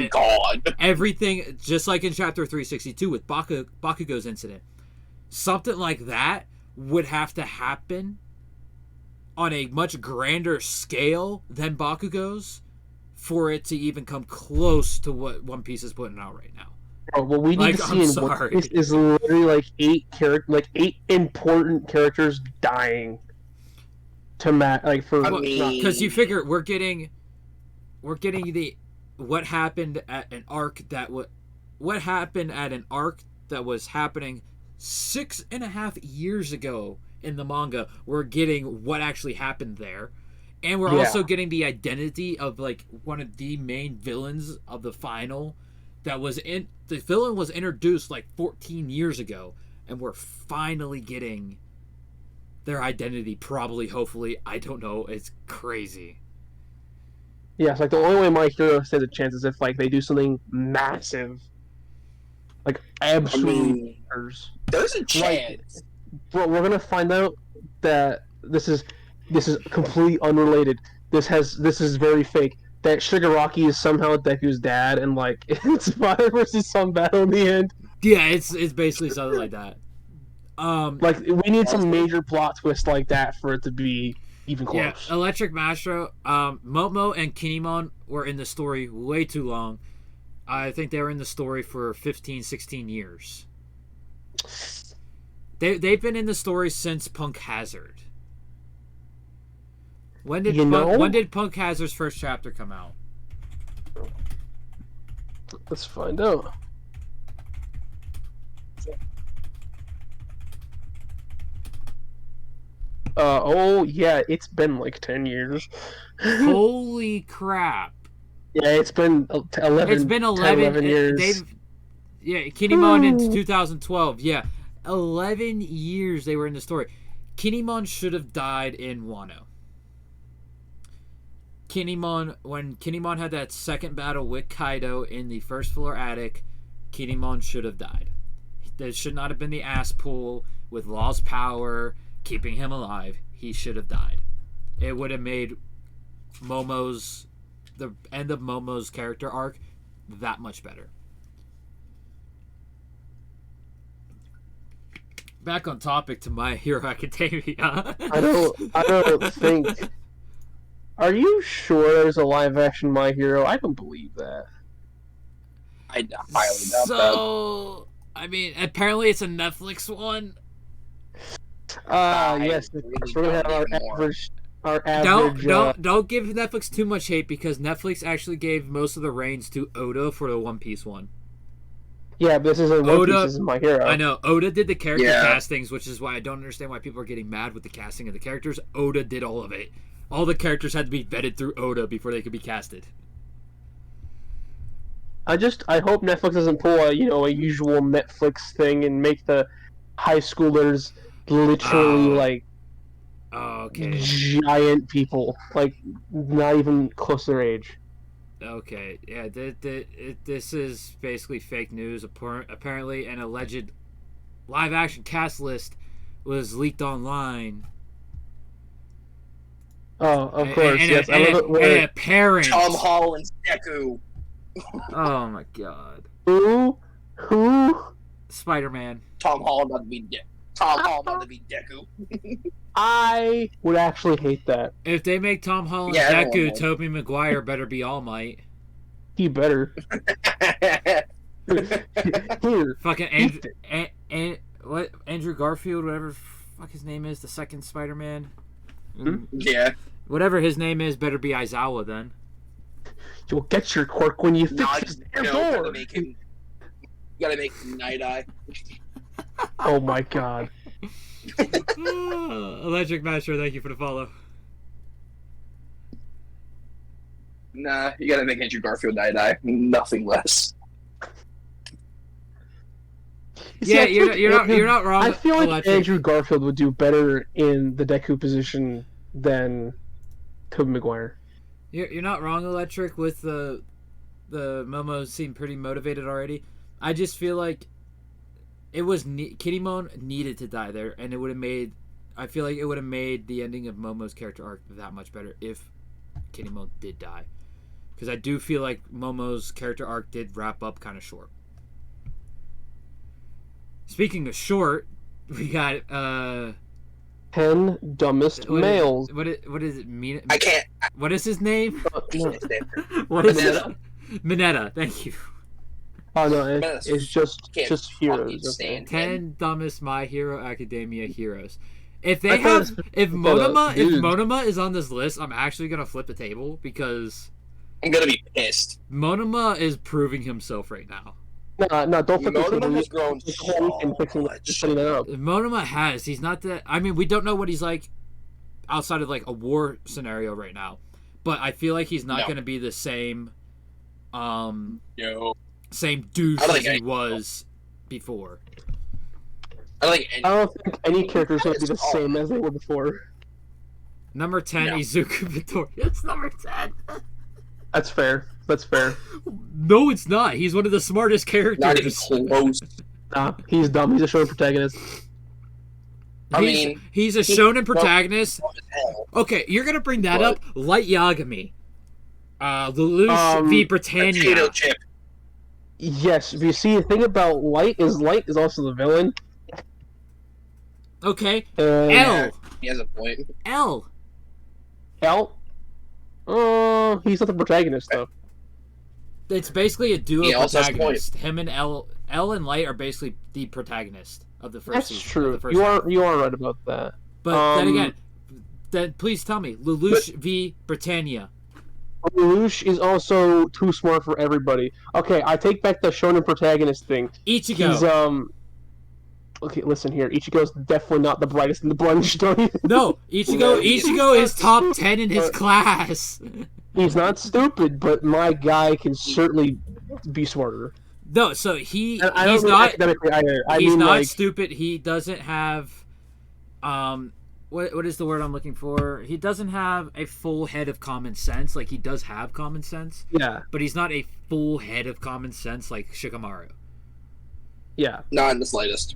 God. everything, just like in chapter 362 with Bakugo's incident. Something like that would have to happen on a much grander scale than Bakugo's for it to even come close to what One Piece is putting out right now. Oh, what we need to see in One Piece is literally like 8 important characters dying to match, like for because you figure we're getting the what happened at an arc that was happening 6.5 years ago in the manga. We're getting what actually happened there, and we're also getting the identity of like one of the main villains of the final. The villain was introduced like 14 years ago, and we're finally getting their identity. Probably, hopefully, I don't know. It's crazy. Yeah, it's like the only way My Hero stands a chance is if like they do something massive, like absolutely. There's a chance. Bro, we're gonna find out that this is completely unrelated. This is very fake. That Shigaraki is somehow Deku's dad, and like it's fire versus some battle in the end. Yeah, it's basically something like that. Like we need some major plot twist like that for it to be even close. Yeah, Electric Maestro, Momo and Kinemon were in the story way too long. I think they were in the story for 15, 16 years. They've been in the story since Punk Hazard. When did Punk Hazard's first chapter come out? Let's find out. Oh yeah, it's been like 10 years. Holy crap! Yeah, it's been 11. It's been 11 years. Kinemon in 2012. Yeah, 11 years they were in the story. Kinemon should have died in Wano. When Kinemon had that second battle with Kaido in the first floor attic, Kinemon should have died. There should not have been the ass pull with Law's power keeping him alive. He should have died. It would have made the end of Momo's character arc that much better. Back on topic to My Hero Academia. I don't think. Are you sure there's a live action My Hero? I don't believe that. I highly doubt that. So, I mean, apparently it's a Netflix one. Yes, really we're gonna have our average. Don't give Netflix too much hate because Netflix actually gave most of the reins to Oda for the One Piece one. Yeah, but this isn't One Piece, this is My Hero. I know. Oda did the character castings, which is why I don't understand why people are getting mad with the casting of the characters. Oda did all of it. All the characters had to be vetted through Oda before they could be casted. I hope Netflix doesn't pull a usual Netflix thing and make the high schoolers literally giant people, like not even close to their age. Okay, yeah, this is basically fake news. Apparently, an alleged live-action cast list was leaked online. Oh, of course, yes. I love it. A parent. Tom Holland's Deku. Oh my god. Who? Spider-Man. Tom Holland about to be Deku. I would actually hate that. If they make Tom Holland Deku, Tobey Maguire better be All Might. He better. Here. Fucking Andrew Garfield, whatever fuck his name is, the second Spider-Man. Yeah. Whatever his name is, better be Aizawa then. You'll get your quirk when you fix No, his no, door. you gotta make him Night Eye. Oh my god. Electric Master, thank you for the follow. Nah, you gotta make Andrew Garfield Night Eye. Nothing less. Yeah, you're not wrong. I feel like Electric. Andrew Garfield would do better in the Deku position than Tobey Maguire. You're not wrong, Electric. With the Momo seem pretty motivated already. I just feel like it was Kinemon needed to die there, and it would have made. I feel like it would have made the ending of Momo's character arc that much better if Kinemon did die, because I do feel like Momo's character arc did wrap up kind of short. Speaking of short, we got 10 dumbest males. What does it mean? I can't. What is his name? No. What is Mineta. it? Mineta. Thank you. Oh no, it's just Can't heroes. fucking stand him. 10 dumbest My Hero Academia heroes. If I they thought have, it's- if dude. Monoma is on this list, I'm actually gonna flip the table because I'm gonna be pissed. Monoma is proving himself right now. No, don't put Monoma has this grown so much. just setting that up. Monoma has. He's not that. I mean, we don't know what he's like outside of like a war scenario right now, but I feel like he's not No. gonna be the same, Yo. same douche I don't as think he was before. I like. I don't think any character's going to be the Oh. same as they were before. Number 10, No. Izuku Victorious. Number 10. That's fair. No, it's not. He's one of the smartest characters. Not even close. Nah, he's dumb. He's a shonen protagonist. I mean, he's a shonen protagonist. dumb as hell. Okay, you're gonna bring that What? up. Light Yagami. Lelouch v Britannia. Potato chip. Yes, but you see, the thing about Light is also the villain. Okay. And L. He has a point. L. L? He's not the protagonist, though. It's basically a duo He also has protagonist. Him and L and Light are basically the protagonist of the first That's season. true. Of the first You season. are right about that. But then again, then please tell me, Lelouch v Britannia. Lelouch is also too smart for everybody. Okay, I take back the shonen protagonist thing. Ichigo. He's Okay, listen here. Ichigo's definitely not the brightest in the bunch. Don't even... No, Ichigo is top 10 in his class. He's not stupid, but my guy can certainly be smarter. No, so he's And I don't mean not academically either. I he's mean, not like, stupid. He doesn't have what is the word I'm looking for? He doesn't have a full head of common sense. Like, he does have common sense, yeah, but he's not a full head of common sense like Shikamaru. yeah. Not in the slightest.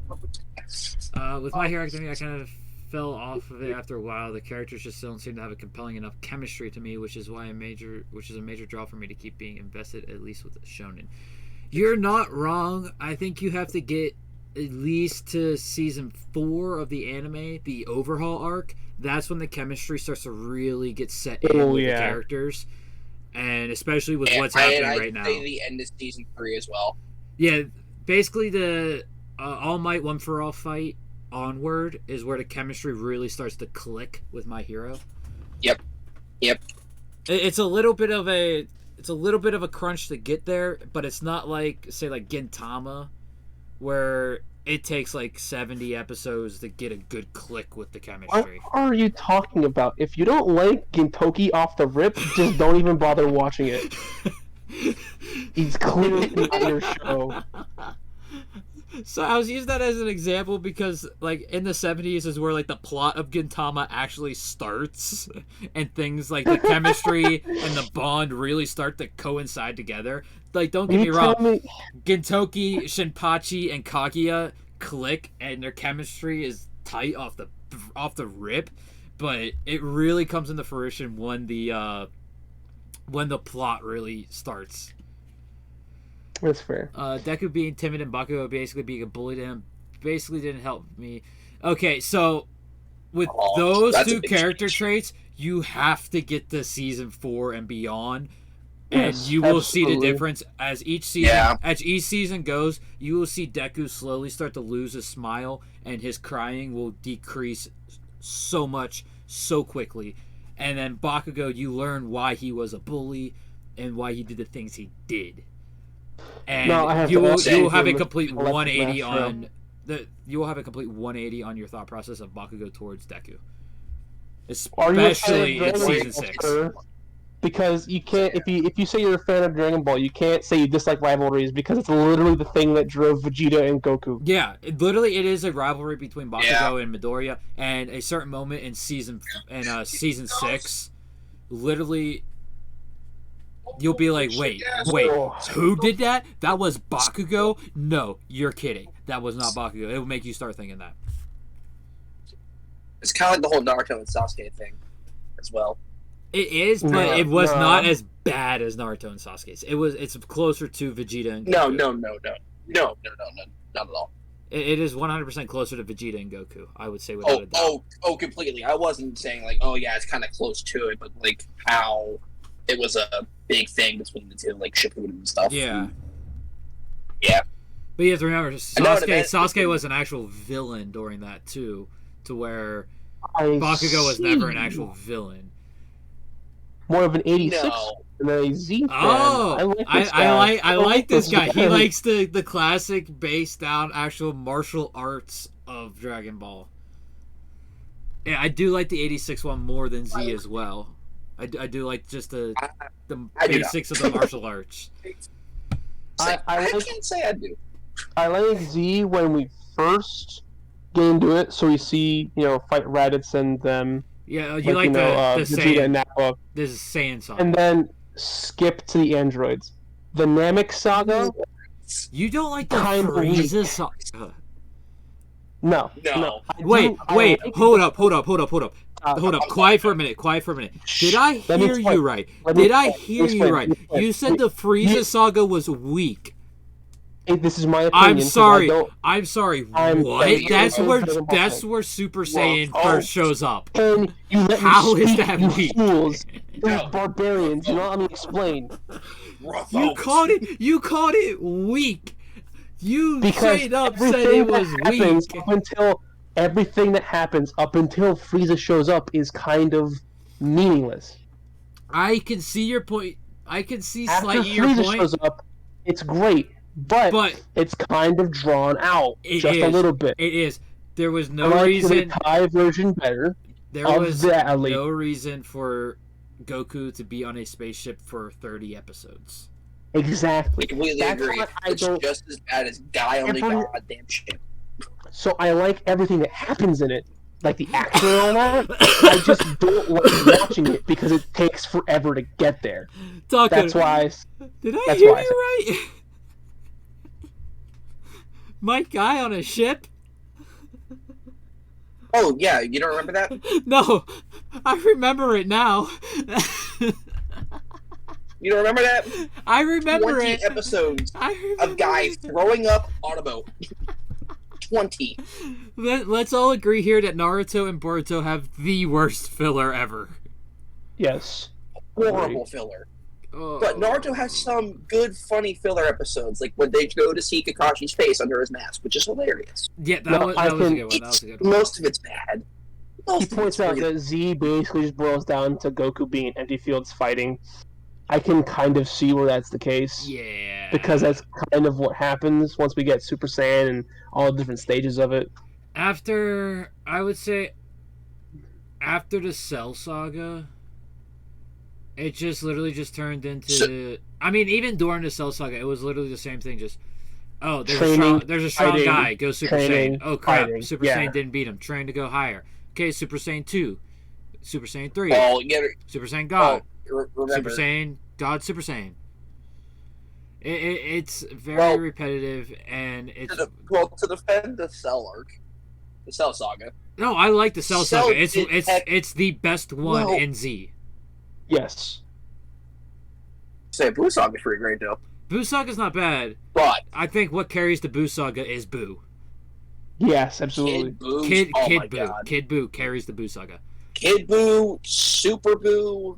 With My Hero Academia, I kind of fell off of it after a while. The characters just don't seem to have a compelling enough chemistry to me, which is a major draw for me to keep being invested, at least with the shonen. You're not wrong. I think you have to get at least to season 4 of the anime, the overhaul arc. That's when the chemistry starts to really get set in with the characters, and especially with what's happening right now. I'd say the end of season 3 as well. Yeah, basically the All Might One for All fight onward is where the chemistry really starts to click with My Hero. Yep. It's a little bit of a crunch to get there, but it's not like, say, like Gintama, where it takes like 70 episodes to get a good click with the What chemistry. are you talking about? If you don't like Gintoki off the rip, just don't even bother watching it. He's clearly not your show. So I was using that as an example because, like, in the 70s is where, like, the plot of Gintama actually starts, and things like the chemistry and the bond really start to coincide together. Like, don't get me wrong, Gintoki, Shinpachi, and Kaguya click, and their chemistry is tight off the rip, but it really comes into fruition when the plot really starts. That's fair. Deku being timid and Bakugo basically being a bully to him basically didn't help me. Okay, so with those that's a two big character change. traits, you have to get to season 4 and beyond, and Yes, you will see the absolutely. difference as each season. Yeah. As each season goes, you will see Deku slowly start to lose his smile, and his crying will decrease so much so quickly. And then Bakugo, you learn why he was a bully. and why he did the things he did. And No, I have you to will also have a give complete Electric 180 Master. on you will have a complete 180 on your thought process of Bakugo towards Deku, Are you a fan of especially in Dragon season Ball, 6. sir? Because you can't, if you say you're a fan of Dragon Ball, you can't say you dislike rivalries because it's literally the thing that drove Vegeta and Goku. Yeah, it is a rivalry between Bakugo Yeah. and Midoriya, and a certain moment in season 6, literally, you'll be like, wait, who did that? That was Bakugo? No, you're kidding. That was not Bakugo. It will make you start thinking that. It's kind of like the whole Naruto and Sasuke thing, as well. It is, but No, it was no. not as bad as Naruto and Sasuke's. It's closer to Vegeta and No, Goku. not at all. It is 100% closer to Vegeta and Goku, I would say without a doubt. Completely. I wasn't saying like, oh yeah, it's kind of close to it, but like how it was a big thing between the two, like Shippuden and stuff. Yeah. Yeah. But you have to remember, know what it meant. Sasuke was an actual villain during that too, to where I Bakugo was never an see. actual villain. More of an 86 No. than a Z fan. Oh, I like this guy. He guy. likes the classic based down actual martial arts of Dragon Ball. Yeah, I do like the 86 one more than Z as well. I do like just the I do basics of the martial arts. I I like- can't say I do. I like Z when we first get into it, so we see, fight Raditz and them. Yeah, you like, like the Vegeta and Saiyan. Nappa. This is Saiyan song. And then skip to the androids. The Namek Saga? You don't like the Kind of Frieza weak. song. No. No. I Wait, do- I like- hold up. uh, Quiet for a minute. Did I Let me hear explain. you right? Let me Did I explain. hear Let me you explain. right? Let me explain. You said the Frieza saga was weak. This is my opinion. I'm 'cause sorry. I don't- I'm sorry. I'm What? sorry. That's I'm where sorry. Super Saiyan Whoa. first shows up. And you let How me is speak, that you weak? fools. Those No. barbarians. You know, let me explain. You called it weak. You Because straight up said everything it was that happens weak. up until everything that happens up until Frieza shows up is kind of meaningless. I can see your point. I can see After slightly your Frieza point. shows up, it's great, but But it's kind of drawn out It just a is. little bit. It is. There was I no like reason. the Kai version better. There of was that, at least. no reason for Goku to be on a spaceship for 30 episodes. Exactly. Completely That's agree. why I It's don't. just as bad as Guy on the Every- goddamn ship. So I like everything that happens in it, like the action and all that. I just don't like watching it because it takes forever to get there. Tacco, That's why. Did I that's hear why I you right? My guy on a ship? Oh yeah, you don't remember that? No, I remember it now. You don't remember that? I remember 20 it. episodes I remember of Guy it. throwing up on a boat. 20. Let's all agree here that Naruto and Boruto have the worst filler ever. Yes. Horrible filler. Oh. But Naruto has some good, funny filler episodes, like when they go to see Kakashi's face under his mask, which is hilarious. Yeah, that No, was I a can- good one. That was a good one. Most of it's bad. He Most of points it's out really- that Z basically just boils down to Goku being in empty fields fighting. I can kind of see where that's the case. Yeah. Because that's kind of what happens once we get Super Saiyan and all the different stages of it. After, I would say, after the Cell Saga, it just literally just turned into. I mean, even during the Cell Saga, it was literally the same thing. Just, oh, Training, there's a strong fighting, guy. Go Super training, Saiyan. Oh crap, fighting, Super yeah. Saiyan didn't beat him. Train to go higher. Okay, Super Saiyan 2, Super Saiyan 3, Oh, yeah, Super Saiyan God, remember. Super Saiyan God, Super Saiyan. It's very Well, repetitive, and it's to defend the Cell arc, the Cell Saga. no. I like the Cell Cell Saga. It's did it's the best one Well- in Z. Yes. Say Blue Saga's pretty great though. Boo Saga's not bad. But I think what carries the Boo Saga is Boo. Yes, absolutely. Kid Boo, Kid oh Kid my Boo. god, Kid Boo carries the Boo Saga. Kid Boo, Super Boo,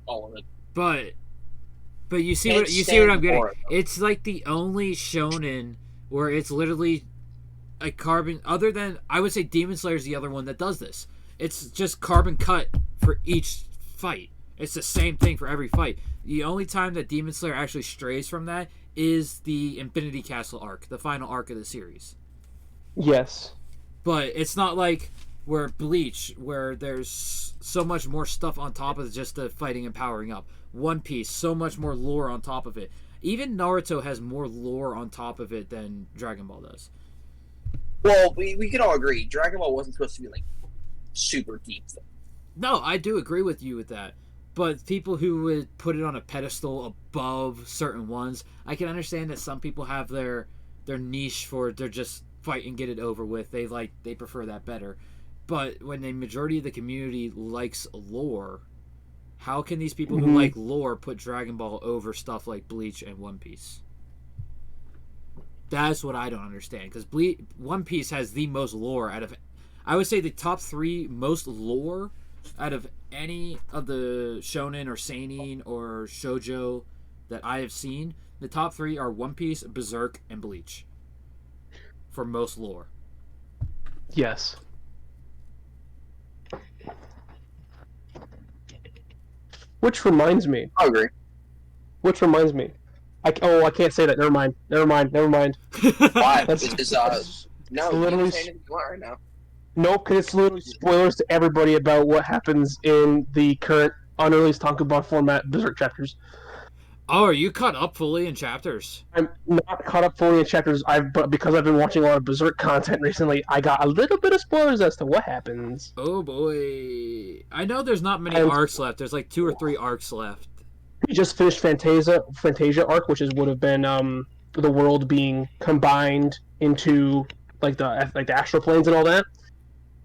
all of it. But you see Can't what you see what I'm stand getting. Boruto. It's like the only shonen where it's literally a carbon. Other than I would say Demon Slayer is the other one that does this. It's just carbon cut for each fight. It's the same thing for every fight. The only time that Demon Slayer actually strays from that is the Infinity Castle arc, the final arc of the series. Yes. But it's not like where Bleach, where there's so much more stuff on top of just the fighting and powering up. One Piece, so much more lore on top of it. Even Naruto has more lore on top of it than Dragon Ball does. Well, we can all agree, Dragon Ball wasn't supposed to be, like, super deep. No, I do agree with you with that. But people who would put it on a pedestal above certain ones, I can understand that some people have their niche for they're just fight and get it over with. They prefer that better. But when the majority of the community likes lore, how can these people who like lore put Dragon Ball over stuff like Bleach and One Piece? That's what I don't understand. Because One Piece has the most lore out of... I would say the top 3 most lore out of any of the shonen or seinen or shoujo that I have seen. The top 3 are One Piece, Berserk, and Bleach. For most lore. Yes. Which reminds me. I agree. I can't say that. Never mind. Why? That's no, literally you can say anything you want right now. Nope, because it's literally spoilers to everybody about what happens in the current unreleased Tankobon format Berserk chapters. Oh, are you caught up fully in chapters? I'm not caught up fully in chapters, but because I've been watching a lot of Berserk content recently, I got a little bit of spoilers as to what happens. Oh boy. I know there's not many arcs left. There's like 2 or 3 arcs left. We just finished Fantasia arc, which would have been the world being combined into like the astral planes and all that.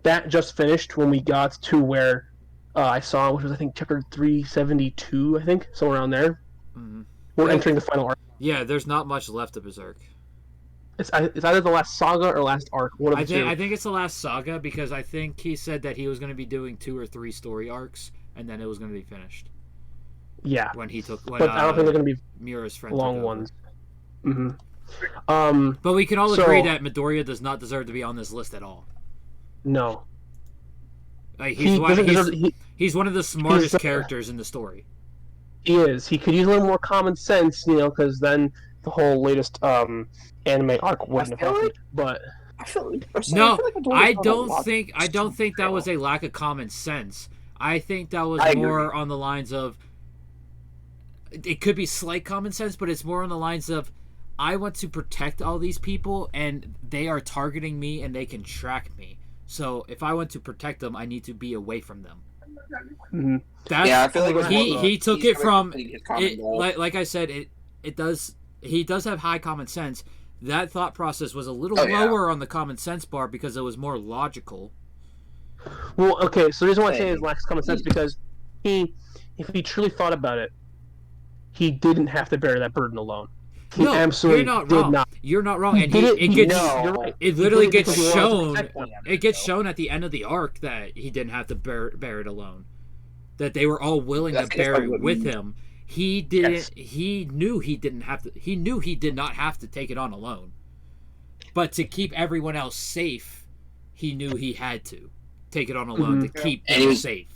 That just finished when we got to where I saw, which was I think chapter 372, I think, somewhere around there. Mm-hmm. We're entering the final arc. Yeah, there's not much left of Berserk. It's either the last saga or last arc. I think it's the last saga because I think he said that he was going to be doing 2 or 3 story arcs and then it was going to be finished. Yeah. But I don't think they're going to be Miura's friend long ones. Mm-hmm. But we can all agree that Midoriya does not deserve to be on this list at all. No. He's one of the smartest characters in the story. He is. He could use a little more common sense, because then the whole latest anime arc wouldn't have happened. But I don't think that was a lack of common sense. I think that was more on the lines of it could be slight common sense, but it's more on the lines of I want to protect all these people and they are targeting me and they can track me. So if I want to protect them, I need to be away from them. Mm-hmm. I feel like he took it from like I said, it does. He does have high common sense. That thought process was a little lower on the common sense bar because it was more logical. Well, okay, so the reason why I say it lacks common sense because if he truly thought about it, he didn't have to bear that burden alone. He absolutely did not. You're not wrong. And it literally gets shown. It gets shown at the end of the arc that he didn't have to bear it alone. That they were all willing to bear it with him. He didn't. Yes. He knew he didn't have to. He knew he did not have to take it on alone. But to keep everyone else safe, he knew he had to take it on alone to keep them safe.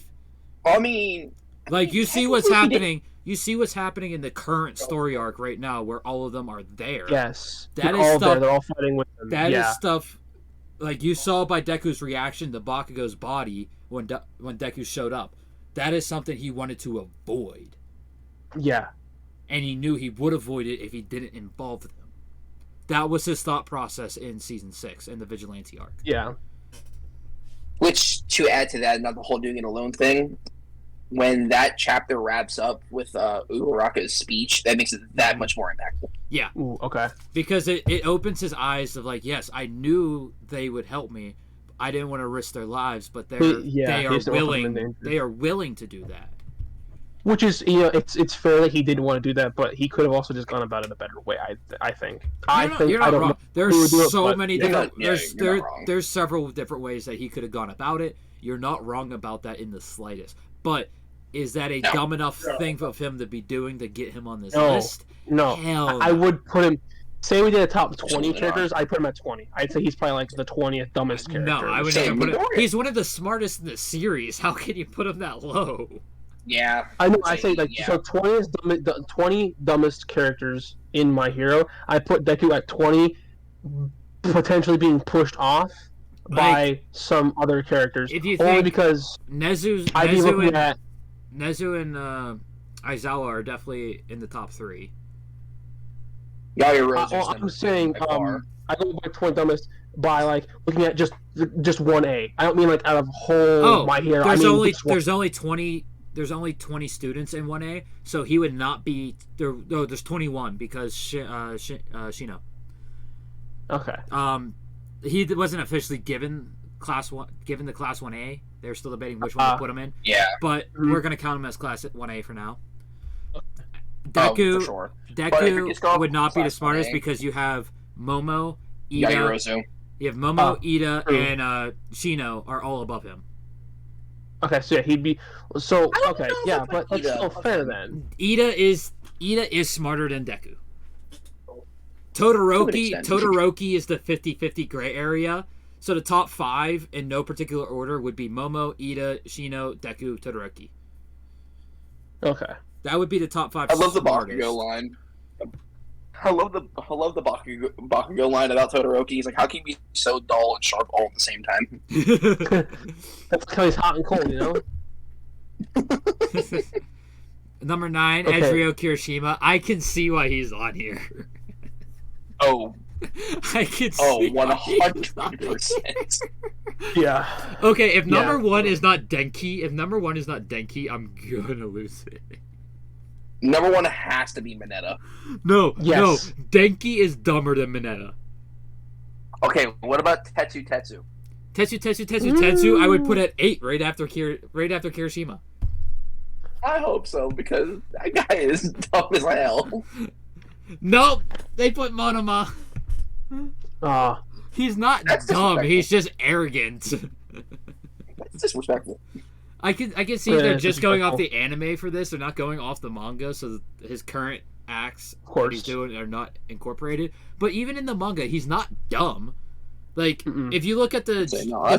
I mean, like you see what's happening. You see what's happening in the current story arc right now, where all of them are there. Yes, that is stuff. There. They're all fighting with them. That is stuff. Like you saw by Deku's reaction to Bakugo's body when Deku showed up. That is something he wanted to avoid. Yeah. And he knew he would avoid it if he didn't involve them. That was his thought process in Season 6 in the Vigilante arc. Yeah. Which, to add to that, not the whole doing it alone thing, when that chapter wraps up with Uraraka's speech, that makes it that much more impactful. Yeah. Ooh, okay. Because it opens his eyes of like, yes, I knew they would help me. I didn't want to risk their lives, but they are willing to do that. Which is, it's fair that he didn't want to do that, but he could have also just gone about it a better way. I think. You're not wrong. There's so many different. There's several different ways that he could have gone about it. You're not wrong about that in the slightest. But is that a dumb enough thing of him to be doing to get him on this list? No. Hell, I would put him. Say we did a top 20 characters, I'd put him at 20. I'd say he's probably like the 20th dumbest character. No, I would never put him. He's one of the smartest in the series. How can you put him that low? Yeah. I know. I say yeah. so. 20 dumbest characters in My Hero. I put Deku at 20, potentially being pushed off by some other characters. If you Only think because Nezu I'd be looking at. and Aizawa are definitely in the top 3. Yaoyorozu's I'm saying by far. I go by 20 dumbest by like looking at just 1A. I don't mean like out of whole Oh, My Hero. there's I mean only just one. there's only 20 students in 1A, so he would not be there. No, there's 21 because Shino. Okay. He wasn't officially given the class 1A. They're still debating which one to put him in. Yeah. But we're gonna count him as class 1A for now. For Deku, sure. Deku would not be the smartest because you have Momo, Ida. Yaoyorozu. You have Momo, Ida, and Shino are all above him. Okay, so yeah, he'd be so okay, know yeah, if I but put that's Ida still fair then. Ida is smarter than Deku. Todoroki is the 50-50 gray area. So the top 5 in no particular order would be Momo, Ida, Shino, Deku, Todoroki. Okay. That would be the top 5. I love the smartest. Bakugo line. I love the Bakugo line about Todoroki. He's like, how can you be so dull and sharp all at the same time? That's because he's hot and cold, you know? Number 9, Okay. Ezreal Kirishima. I can see why he's on here. Oh, I can see. 100%. Yeah. Okay, if number Yeah. 1 is not Denki, I'm gonna lose it. Number 1 has to be Mineta. No, Yes. Denki is dumber than Mineta. Okay, what about Tetsu? Tetsu, I would put at 8 right after Kirishima. I hope so, because that guy is dumb as hell. Nope, they put Monoma. He's not That's dumb. disrespectful. He's just arrogant. That's disrespectful. I can see Yeah, they're it's just going off disrespectful. the anime for this. They're not going off the manga, so his current acts course. that he's doing are not incorporated. But even in the manga, he's not dumb. Like if you look at the that's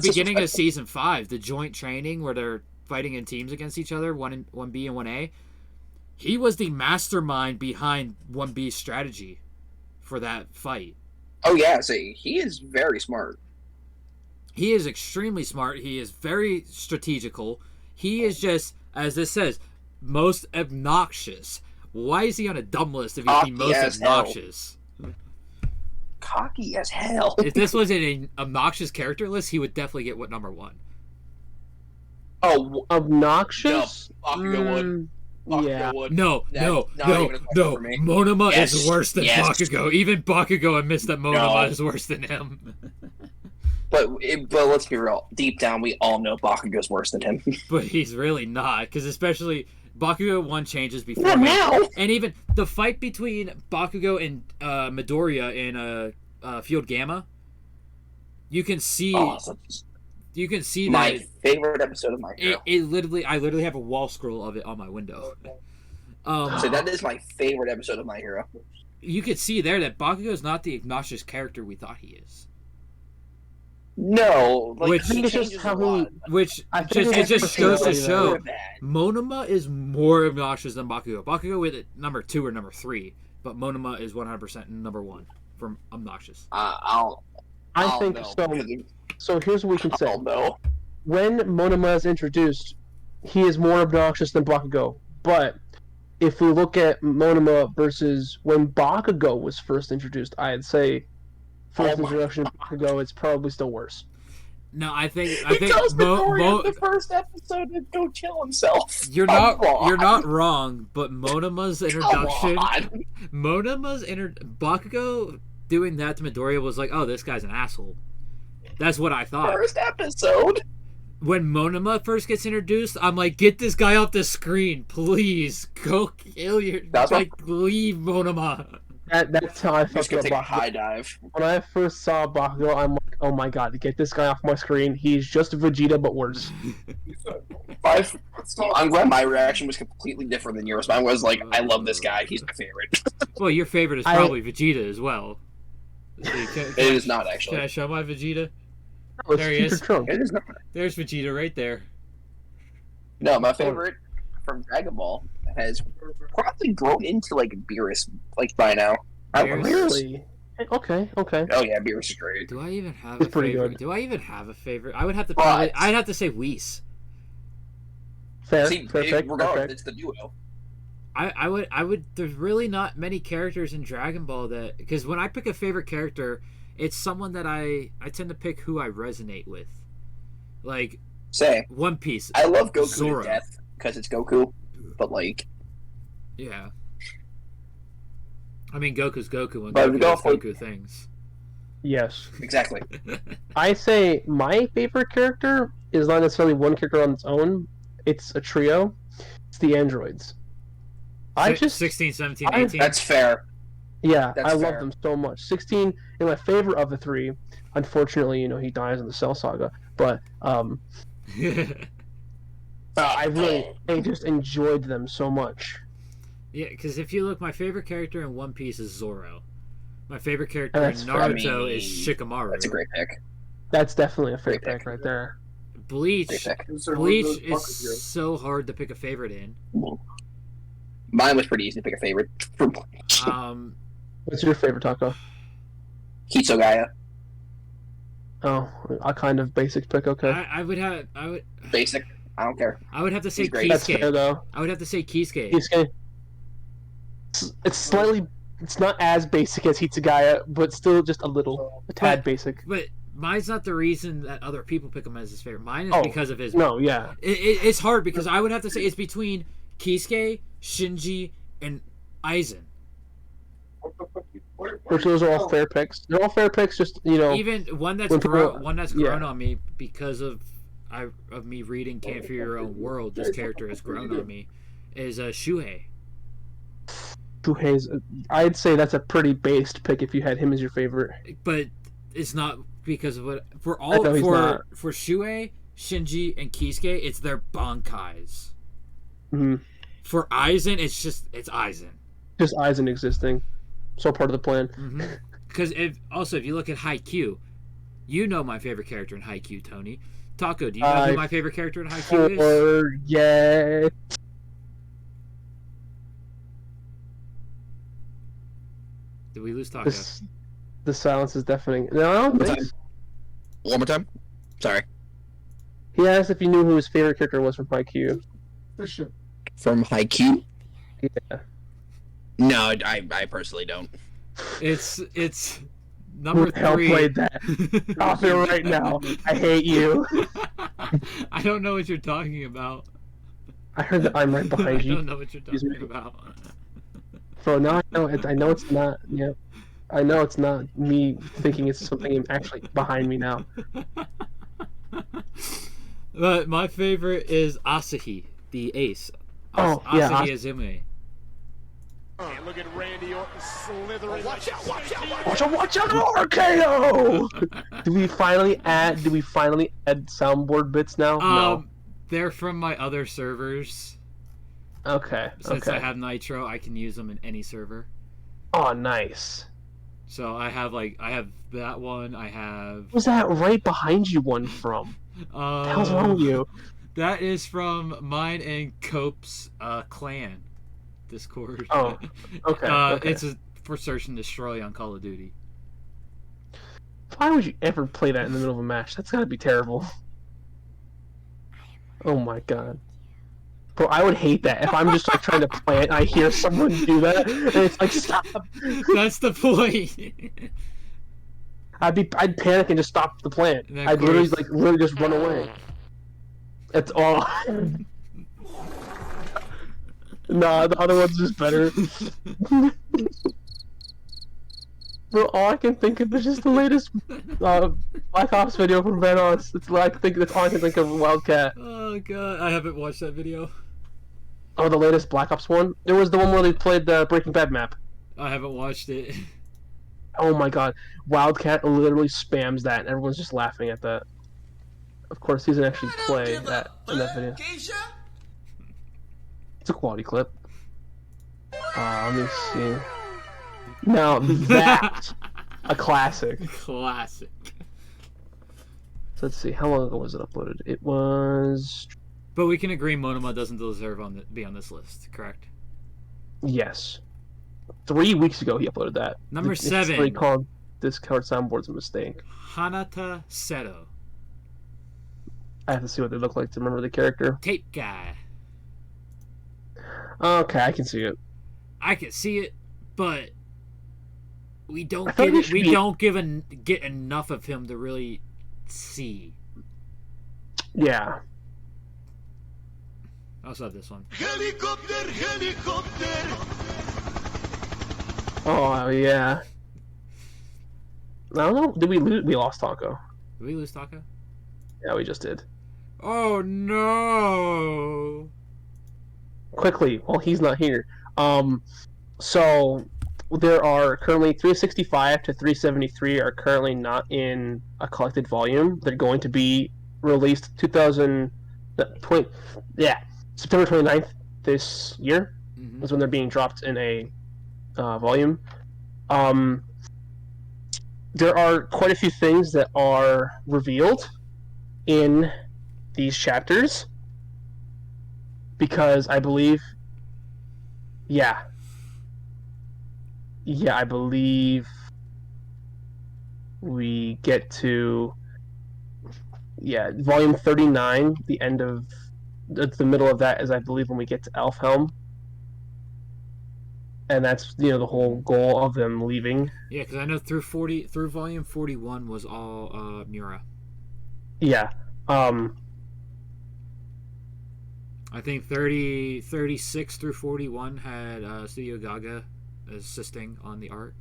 beginning of disrespectful. season 5, the joint training where they're fighting in teams against each other, 1B and 1A. He was the mastermind behind 1B's strategy for that fight. Oh yeah, see, he is very smart. He is extremely smart. He is very strategical. He is just, as this says, most obnoxious. Why is he on a dumb list if he's the Cocky most as hell. obnoxious? Cocky as hell. If this was an obnoxious character list, he would definitely get number 1. Oh, Obnoxious? Bakugo would. Yeah. Bakugo would. No. Not even a question for me. Monoma Yes, is worse than yes. Bakugo. Even Bakugo admits that Monoma No. is worse than him. But let's be real. Deep down, we all know Bakugo's worse than him. But he's really not, because especially Bakugo 1 changes before Not him. now. And even the fight between Bakugo and Midoriya in Field Gamma, you can see My that favorite episode of My Hero. I literally have a wall scroll of it on my window. So that is my favorite episode of My Hero. You could see there that Bakugo is not the obnoxious character we thought he is. No, like, Which- he It's just changes how a lot. Which I think it just goes to personality show Before that, Monoma is more obnoxious than Bakugo. Bakugo with number 2 or number 3, but Monoma is 100% number 1 for obnoxious. I think know, so. because So here's what we can say. I'll know. When Monoma is introduced, he is more obnoxious than Bakugo. But if we look at Monoma versus when Bakugo was first introduced, I'd say first Oh my introduction of Bakugo is probably still worse. No, I think He tells Midoriya in the first episode to go kill himself. you're Come on. you're not wrong, but Monoma's introduction, Come Bakugo doing that to Midoriya was like, oh, this guy's an asshole. That's what I thought. First episode. When Monoma first gets introduced, I'm like, get this guy off the screen, please. Go kill your That's like leave Monoma. That's how I I'm just felt gonna take a about Bakugo. high dive. When I first saw Bakugo, I'm like, oh my god, get this guy off my screen. He's just Vegeta, but worse. I'm glad my reaction was completely different than yours. Mine was like, I love this guy. He's my favorite. Well, your favorite is I- probably Vegeta as well. It is not Can I actually. show my Vegeta? It's There he Future is. Trunks. It is not. There's Vegeta right there. No, my favorite from Dragon Ball has probably grown into like Beerus like by now. Beerus? Really? Okay. Oh yeah, Beerus is great. Do I even have It's a pretty favorite? good. Do I even have a favorite? I would have to But- probably. I'd have to say Whis. Fair. See, fair pick. regardless, Fair pick. it's the duo. I would. There's really not many characters in Dragon Ball that, because when I pick a favorite character, it's someone that I tend to pick who I resonate with, like Say, One Piece. I love Goku Zoro. to death because it's Goku, but like, Yeah. I mean, Goku's Goku and But Goku we go does for- Goku things. Yes. exactly. I say my favorite character is not necessarily one character on its own. It's a trio. It's the androids. I just 16, 17, I- 18. That's fair. Yeah, That's I love fair. them so much. 16 is my favorite of the three. Unfortunately, he dies in the Cell Saga. But I just enjoyed them so much. Yeah, because if you look, my favorite character in One Piece is Zoro. My favorite character That's in fair. Naruto is Shikamaru. That's a great pick. That's definitely a favorite Great pick right there. Bleach. Great pick. Bleach is so hard to pick a favorite in. Mine was pretty easy to pick a favorite. What's your favorite taco? Hitsugaya. Oh, a kind of basic pick. Okay, I would have Basic. I don't care. I would have to say He's great. that's fair Kisuke. though. I would have to say Kisuke. Kisuke. It's slightly. It's not as basic as Hitsugaya, but still just a tad basic. But mine's not the reason that other people pick him as his favorite. Mine is Oh, because of his. No, yeah. It's hard because I would have to say it's between Kisuke, Shinji, and Aizen. Which those are all fair picks. They're all fair picks. Just Even one that's when people- grown yeah. on me because of me reading Can't Fear Your Own World. This character has grown on me. Is Shuhei. Shuhei's. I'd say that's a pretty based pick if you had him as your favorite. But it's not because of what for I all know he's not. for Shuhei, Shinji, and Kisuke. It's their bankais. hmm For Aizen, it's Aizen. Just Aizen existing, so part of the plan. Because if you look at Haikyuu, you know my favorite character in Haikyuu, Tony. Tacco, do you know who my favorite character in Haikyuu is? Forget. Did we lose Tacco? The silence is deafening. No, I don't think so. One more time. Sorry. He asked if you knew who his favorite character was from Haikyuu. From Haikyuu? Yeah. No, I personally don't. It's Who number the hell 3. played that? Stop it right now. I hate you. I don't know what you're talking about. I heard that I'm right I behind you. don't know what you're Excuse talking me. about. So now I know it. I know it's not. Yeah. I know it's not me thinking it's something actually behind me now. But my favorite is Asahi, the ace. Oh, yeah, Asahi Azumi. And look at Randy Orton slithering. Watch out! Watch out! RKO! Do we finally add soundboard bits now? No. They're from my other servers. Okay. Since Okay. I have Nitro, I can use them in any server. Oh, nice. So I have that one. I have. Where's that right behind you one from? What the hell's wrong with you? That is from mine and Cope's clan Discord. Oh, okay, okay. It's for search and destroy on Call of Duty. Why would you ever play that in the middle of a match? That's gotta be terrible. Oh my god. Bro, I would hate that. If I'm just like trying to play it, I hear someone do that, and it's like, stop! That's the point. I'd panic and just stop the plant. And of I'd literally course- just run away. That's all. Nah, the other one's just better. Bro, all I can think of is just the latest Black Ops video from Venos. That's all I can think of Wildcat. Oh god, I haven't watched that video. Oh, the latest Black Ops one? It was the one where they played the Breaking Bad map. I haven't watched it. Oh my god. Wildcat literally spams that, and everyone's just laughing at that. Of course, he doesn't actually play that in that video. It's a quality clip. Let me see. Now that's a classic. Classic. So let's see, how long ago was it uploaded? It was... But we can agree Monoma doesn't deserve be on this list, correct? Yes. 3 weeks ago he uploaded that. Number 7. Somebody called Discord soundboard's a mistake. Hanata Seto. I have to see what they look like to remember the character. Tape guy. Okay, I can see it. I can see it, but we don't thought get he it. should We be- don't get enough of him to really see. Yeah. I also have this one. Oh, yeah. I don't know. Did we lose? We lost Tacco. Did we lose Tacco? Yeah, we just did. Oh no! Quickly, while he's not here. So there are currently 365 to 373 are currently not in a collected volume. They're going to be released September 29th this year. Mm-hmm. That's when they're being dropped in a volume. There are quite a few things that are revealed in these chapters because I believe, I believe we get to volume 39. The end of the middle of that is, I believe, when we get to Elfhelm. And that's the whole goal of them leaving. Yeah, because I know through volume 41 was all Mura. Yeah. I think 36 through 41 had Studio Gaga assisting on the art,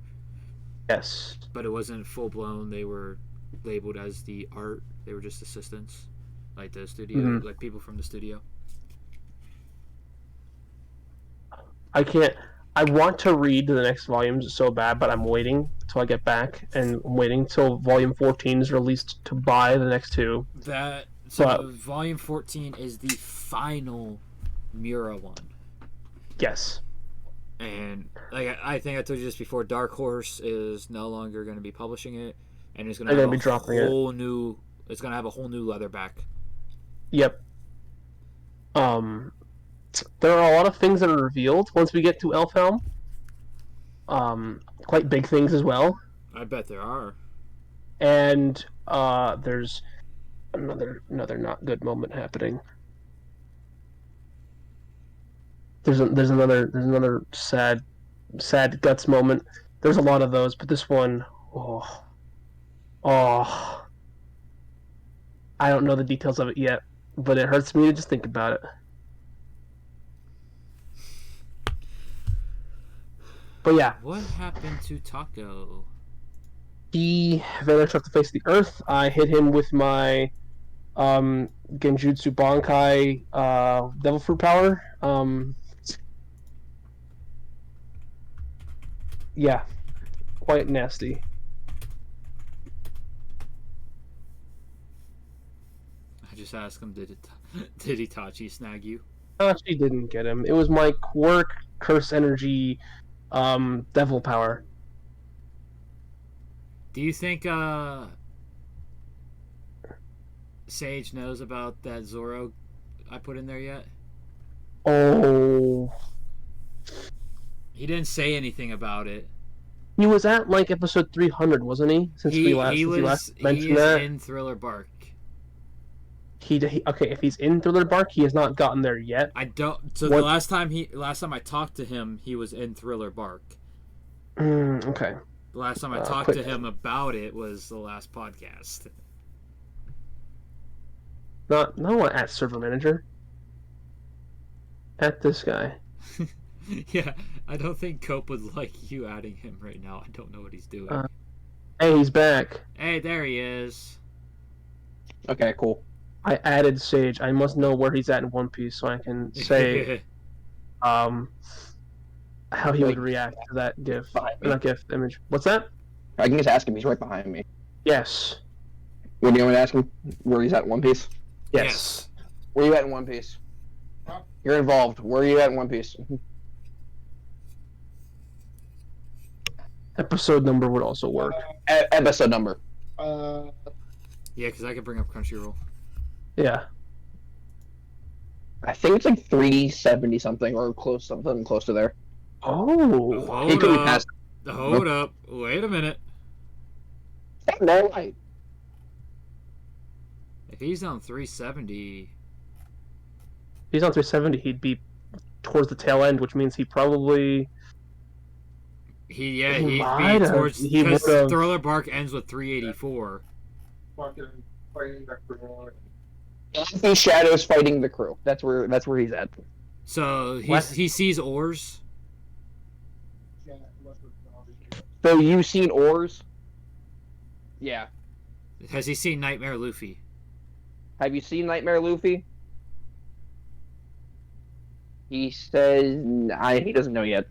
Yes. but it wasn't full blown. They were labeled as the art. They were just assistants, like the studio, Mhm. like people from the studio. I want to read the next volumes so bad, but I'm waiting till I get back, and I'm waiting till volume 14 is released to buy the next two. Volume 14 is the final Mura one. Yes. And like I think I told you this before, Dark Horse is no longer going to be publishing it, and it's going to They're have gonna be dropping it. It's going to have a whole new leatherback. Yep. There are a lot of things that are revealed once we get to Elfhelm. Quite big things as well. I bet there are. And there's another not good moment happening. There's another sad guts moment. There's a lot of those, but this one, I don't know the details of it yet, but it hurts me to just think about it. But yeah, What happened to Tacco? he vanished off the face of the earth. I hit him with my Genjutsu Bankai Devil Fruit Power. Yeah, quite nasty. I just asked him, did Itachi snag you? She didn't get him. It was my Quirk Curse Energy Devil Power. Do you think Sage knows about that Zoro I put in there yet? Oh, He didn't say anything about it. he was at like episode 300, wasn't he? Since we last mentioned that. In Thriller Bark. Okay, if he's in Thriller Bark, he has not gotten there yet. I don't. So the last time I talked to him, he was in Thriller Bark. Okay. The last time I talked to him about it was the last podcast. Not at server manager. At this guy. Yeah, I don't think Cope would like you adding him right now. I don't know what he's doing. Hey, he's back. Hey, there he is. Okay, cool. I added Sage. I must know where he's at in One Piece so I can say how he would react to that GIF. Not GIF, image. What's that? I can just ask him. He's right behind me. Yes. What do you want me to ask him? Where he's at in One Piece? Yes. Where you at in One Piece? You're involved. Where are you at in One Piece? Episode number would also work. Episode number. Yeah, because I could bring up Crunchyroll. Yeah. I think it's like 370 something or something close to there. Oh, Hold could be up. past- Hold up. Wait a minute. No, I, If he's on 370, he's on 370. He'd be towards the tail end, which means he probably. he'd might be have. towards He because would've- Thriller Bark ends with 384. Anthony Shadow's fighting the crew. That's where he's at. So What? he sees ores. So you've seen Oars? Yeah. Has he seen Nightmare Luffy? Have you seen Nightmare Luffy? He says he doesn't know yet.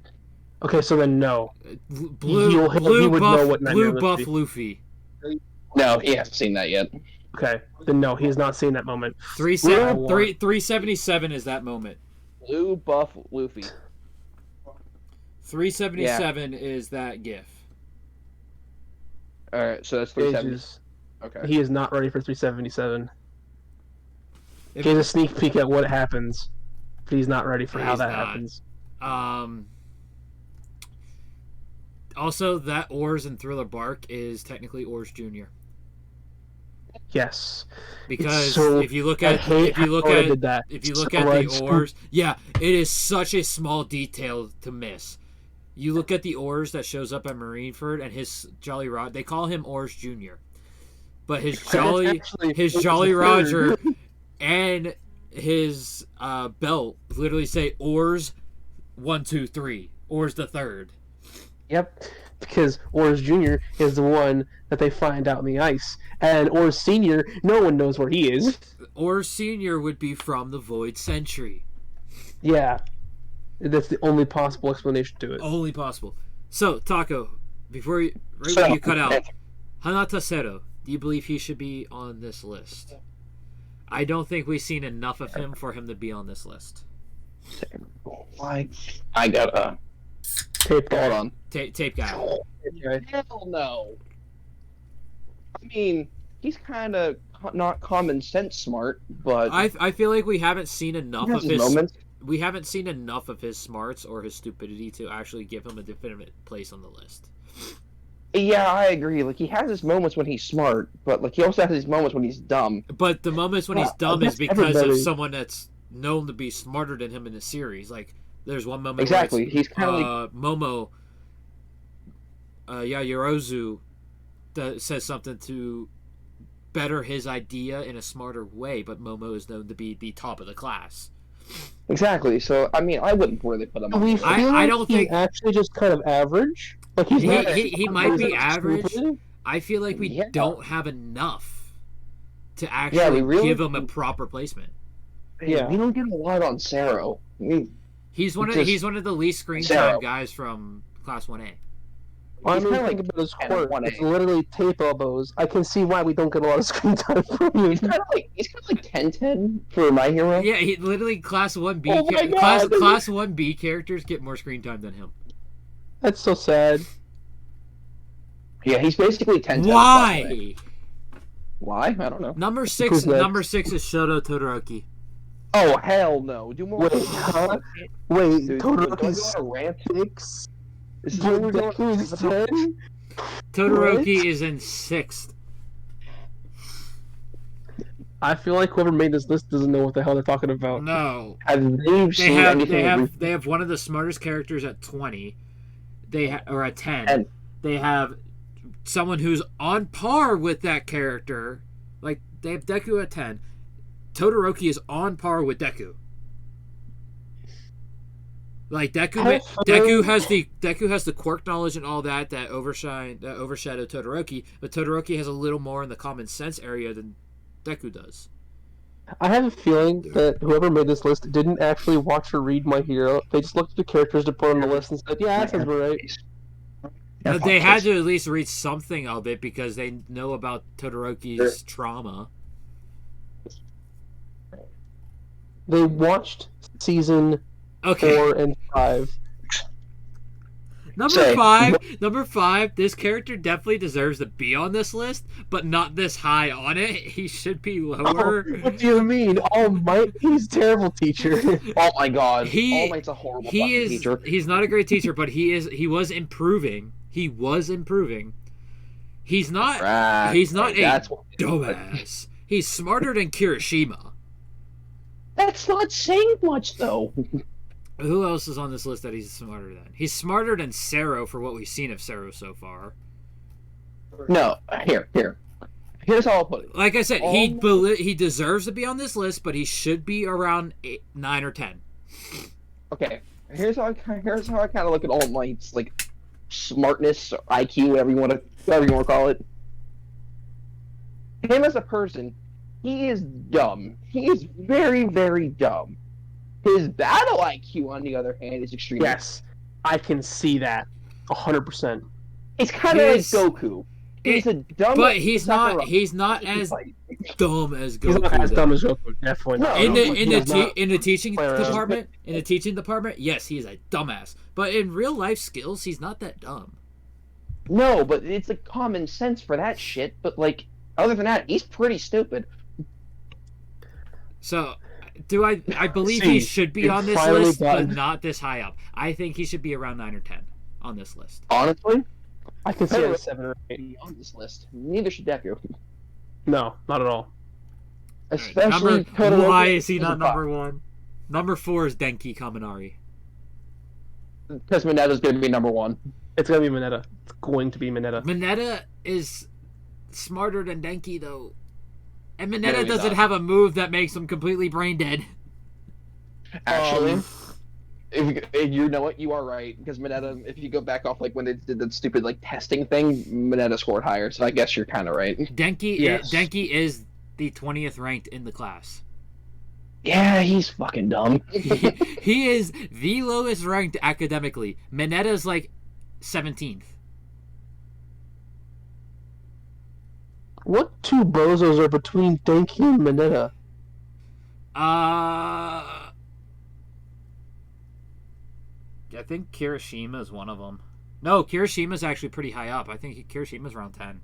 Okay, so then no. Blue He would buff know what Nightmare blue buff Luffy. Luffy. No, he hasn't seen that yet. Okay, then no, he has not seen that moment. 377 is that moment. Blue buff Luffy. 377 is that gif. All right, so that's 370. Ages. Okay. He is not ready for 377. If- He has a sneak peek at what happens, but he's not ready for how He's that not. happens. Also, that Ors in Thriller Bark is technically Ors Junior. Yes, Because so- if you look I at hate if you look how Oda at did that. if you look So at the much. ores, yeah, it is such a small detail to miss. You look at the ores that shows up at Marineford and his Jolly Rod. They call him Ors Junior, but his Jolly Actually, Jolly third. Roger and his belt literally say Ors 1, 2, 3. Ors the third. Yep, because Ors Jr. is the one that they find out in the ice, and Ors Senior, no one knows where he is. Ors Senior would be from the Void Century. Yeah, that's the only possible explanation to it. Only possible. So, Tacco, before you, right So- when you cut out, Hanata Seto, do you believe he should be on this list? I don't think we've seen enough of him for him to be on this list. Why? I gotta Tape guy. hold on. Tape guy. Hell no. I mean, he's kind of not common sense smart, but I feel like we haven't seen enough he of has his his. moments. We haven't seen enough of his smarts or his stupidity to actually give him a definitive place on the list. Yeah, I agree. Like he has his moments when he's smart, but like he also has his moments when he's dumb. But the moments when he's Yeah, dumb is that's because of everybody. someone that's known to be smarter than him in the series. Like there's one moment Exactly. where it's, He's kind of like Momo Yorozu that says something to better his idea in a smarter way, but Momo is known to be the top of the class. exactly. So I mean, I wouldn't really put him. We on feel I like don't he's think- actually just kind of average. Like he's not. He might be average. stupid. I feel like we Yeah. don't have enough to we actually really- give him a proper placement. Yeah. we don't get a lot on Saro. He's one Just- of the least screen Zero. time guys from Class 1A. I He's mean, kinda think like about his kind of quirk. 1A. It's literally tape elbows. I can see why we don't get a lot of screen time from him. He's kind of like 10-10 for My Hero. Yeah, he literally Class 1B Oh my class God. Class 1B characters get more screen time than him. That's so sad. Yeah, he's basically 10-10. Why? Why? I don't know. Number Who's 6 next? number 6 is Shoto Todoroki. Oh hell no! Do more. Wait, huh? Wait, Dude, Todoroki's don't go on a rant. 6. This is what we're going. Deku is 10. Todoroki is in 6th. I feel like whoever made this list doesn't know what the hell they're talking about. No. Have you seen anything? They have one of the smartest characters at 20. Or at 10. 10. They have someone who's on par with that character. Like they have Deku at 10. Todoroki is on par with Deku. Like Deku has the quirk knowledge and all that overshadow Todoroki, but Todoroki has a little more in the common sense area than Deku does. I have a feeling that whoever made this list didn't actually watch or read My Hero. They just looked at the characters to put on the list and said, yeah, that sounds about right. They had to at least read something of it because they know about Todoroki's trauma. They watched season Okay. 4 and 5. Number five. This character definitely deserves to be on this list, but not this high on it. He should be lower. Oh, what do you mean? All Might? He's a terrible teacher. Oh my god. He- All Might's a horrible He fucking is. teacher. He's not a great teacher, but he was improving. He was improving. He's not. Right. He's not a That's what- dumbass. He's smarter than Kirishima. That's not saying much though. Who else is on this list that he's smarter than? He's smarter than Sero for what we've seen of Sero so far. No, here. Here's how I'll put it. Like I said, he deserves to be on this list, but he should be around 9 or 10. Okay, here's how I kind of look at All Might's like smartness, or IQ, whatever you want to call it. Him as a person, he is dumb. He is very, very dumb. His battle IQ, on the other hand, is extremely. Yes, I can see that 100%. He's kind of like His- Goku. He's a dumb. But he's not Sakura. as dumb as Goku. He's not as though. dumb as Goku, definitely not. In the teaching play around. department, yes, he's a dumbass. But in real life skills, he's not that dumb. No, but it's like common sense for that shit. But like, other than that, he's pretty stupid. So, I believe See, he should be it on this finally list, but got- not this high up. I think he should be around 9 or 10 on this list. Honestly, I can see it as 7 or 8. be on this list. Neither should Deku. No, not at all. Especially Why is he not number 1? Number 4 is Denki Kaminari. Because Minetta's gonna be number 1. It's gonna be Mineta. It's going to be Mineta. Mineta is smarter than Denki, though. And No, Mineta he's doesn't not. have a move that makes him completely brain dead. Actually, if you know what, you are right. Because Minetta, if you go back off like when they did that stupid like testing thing, Minetta scored higher. So I guess you're kind of right. Yes. Denki is the 20th ranked in the class. Yeah, he's fucking dumb. He is the lowest ranked academically. Mineta's like 17th. What two bozos are between Denki and Mineta? I think Kirishima is one of them. No, Kirishima's actually pretty high up. I think Kirishima's around 10.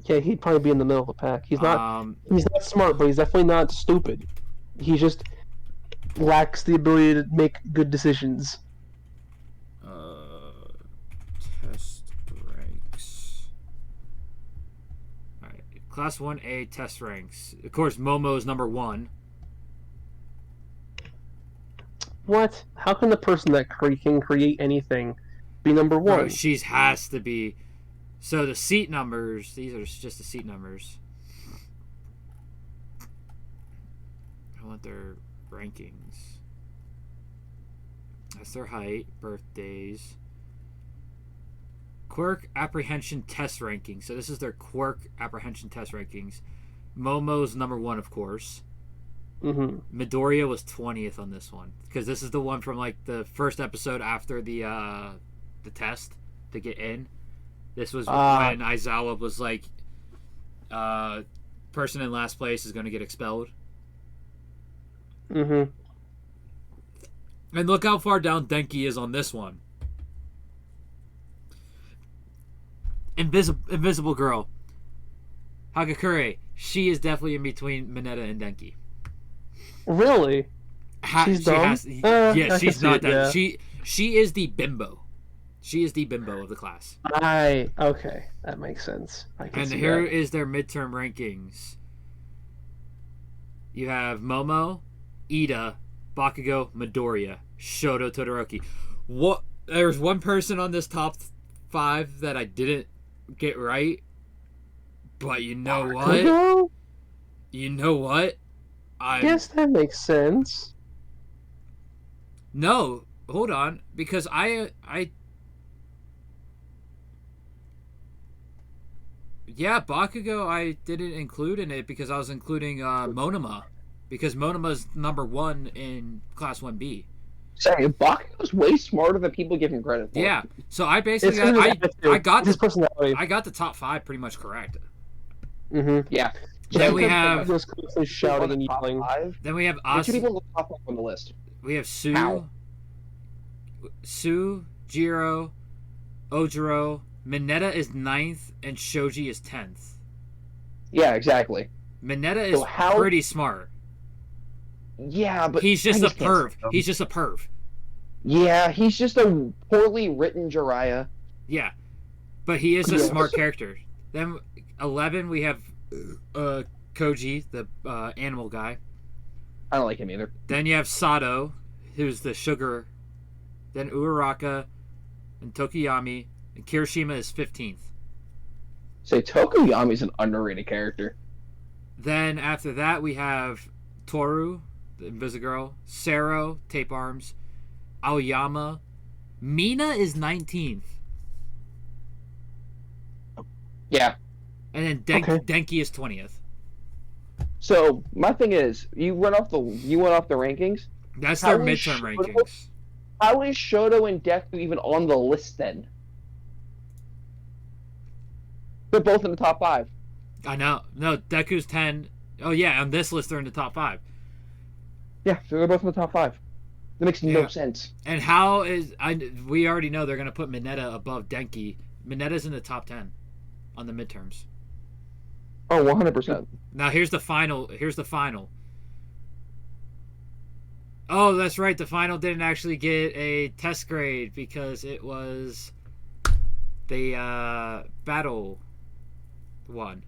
Yeah, he'd probably be in the middle of the pack. He's not smart, but he's definitely not stupid. He just lacks the ability to make good decisions. Test ranks. Alright, Class 1A test ranks. Of course, Momo is number 1. What? How can the person that can create anything be number 1? Bro, she has to be. So the seat numbers, these are just the seat numbers. I want their rankings. That's their height, birthdays. Quirk apprehension test rankings. So this is their quirk apprehension test rankings. Momo's number 1, of course. Mm-hmm. Midoriya was 20th on this one because this is the one from like the first episode after the test to get in. This was when Aizawa was like, person in last place is going to get expelled. Mm-hmm. And look how far down Denki is on this one. Invisible Girl. Hagakure. She is definitely in between Mineta and Denki. Really? She's dumb? I she's can see not it, that. yeah. She is the bimbo. She is the bimbo of the class. Okay, that makes sense. I can And see here that. is their midterm rankings. You have Momo, Ida, Bakugo, Midoriya, Shoto, Todoroki. What? There's one person on this top 5 that I didn't get right. But you know what? Bakugo? You know what? I guess that makes sense. No, hold on, because yeah, Bakugo I didn't include in it because I was including Monoma, because Monoma's number 1 in Class 1B. Sorry, Bakugo's way smarter than people give him credit for. Yeah, so I basically I got his personality. I got the top 5 pretty much correct. Mm-hmm. Yeah. Then we have just shouting and yelling. Then we have Which people in the top 5 on the list? We have Sue, Ow. Jiro, Ojiro, Mineta is 9th, and Shoji is 10th. Yeah, exactly. Mineta is pretty smart. Yeah, but he's just I a can't perv. stand him. He's just a perv. Yeah, he's just a poorly written Jiraiya. Yeah, but he is a Yes. smart character. Then 11, we have Koji, the animal guy. I don't like him either. Then you have Sato, who's the sugar. Then Uraraka and Tokiyami. And Kirishima is 15th. Say Tokoyami's an underrated character. Then after that, we have Toru, the Invisigirl. Sero, Tape Arms. Aoyama. Mina is 19th. Yeah. And then Okay. Denki is 20th. So my thing is, you went off the rankings. That's How their is midterm Shoto- rankings. How is Shoto and Deku even on the list then? They're both in the top 5. I know. No, Deku's 10. Oh, yeah, on this list, they're in the top 5. Yeah, so they're both in the top 5. That makes no sense. And how is... we already know they're going to put Mineta above Denki. Mineta's in the top 10 on the midterms. Oh, 100%. Now, here's the final. Oh, that's right. The final didn't actually get a test grade because it was the battle one.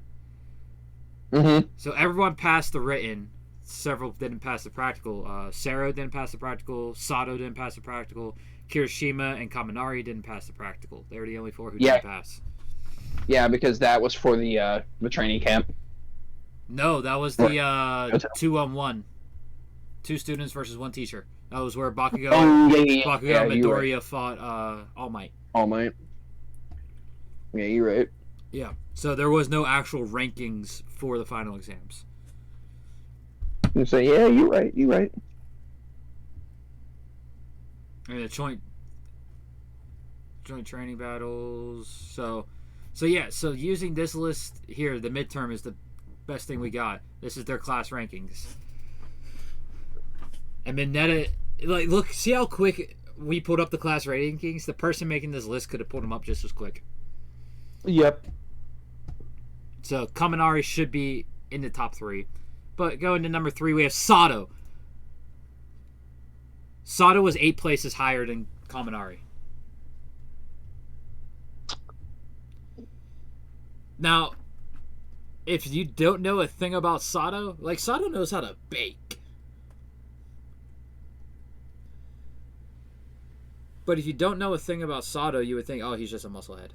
Mm-hmm. So everyone passed the written. Several didn't pass the practical. Sero didn't pass the practical. Sato didn't pass the practical. Kirishima and Kaminari didn't pass the practical. They were the only 4 who didn't pass. Yeah, because that was for the training camp. No, that was the 2-on-1. 2 students versus 1 teacher. That was where Bakugo, Bakugo and Midoriya fought All Might. All Might. Yeah, you're right. Yeah. So there was no actual rankings for the final exams. You say, yeah, you're right. You're right. And the joint training battles. So yeah. So using this list here, the midterm is the best thing we got. This is their class rankings. And Mineta, like, look, see how quick we pulled up the class rankings? The person making this list could have pulled them up just as quick. Yep. So Kaminari should be in the top 3. But going to number 3, we have Sato. Sato was 8 places higher than Kaminari. Now, if you don't know a thing about Sato, like, Sato knows how to bake. But if you don't know a thing about Sato, you would think, oh, he's just a musclehead.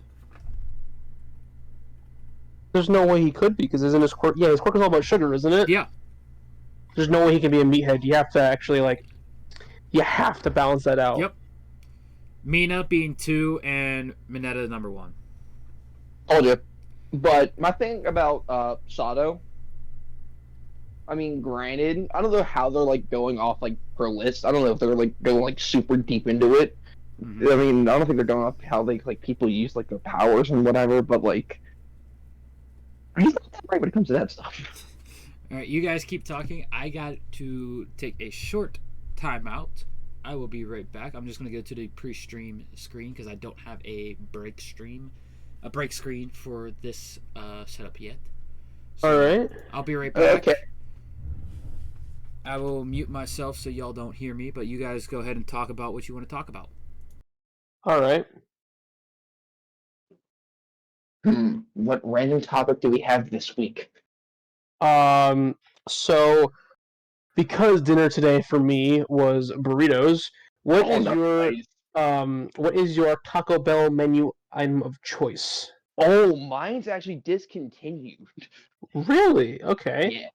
There's no way he could be, because isn't his quirk? Yeah, his quirk is all about sugar, isn't it? Yeah. There's no way he can be a meathead. You have to actually, you have to balance that out. Yep. Mina being 2 and Mineta number 1. Told you. But my thing about Sato, I mean, granted, I don't know how they're going off per list. I don't know if they're going super deep into it. Mm-hmm. I mean, I don't think they're going off how they people use their powers and whatever. But he's not that right when it comes to that stuff. All right, you guys keep talking. I got to take a short timeout. I will be right back. I'm just going to go to the pre-stream screen because I don't have a break screen for this setup yet. So All right. I'll be right back. Okay. I will mute myself so y'all don't hear me, but you guys go ahead and talk about what you want to talk about. All right. What random topic do we have this week? So because dinner today for me was burritos, what is your Taco Bell menu item of choice? Oh, mine's actually discontinued. Really? Okay. Yeah.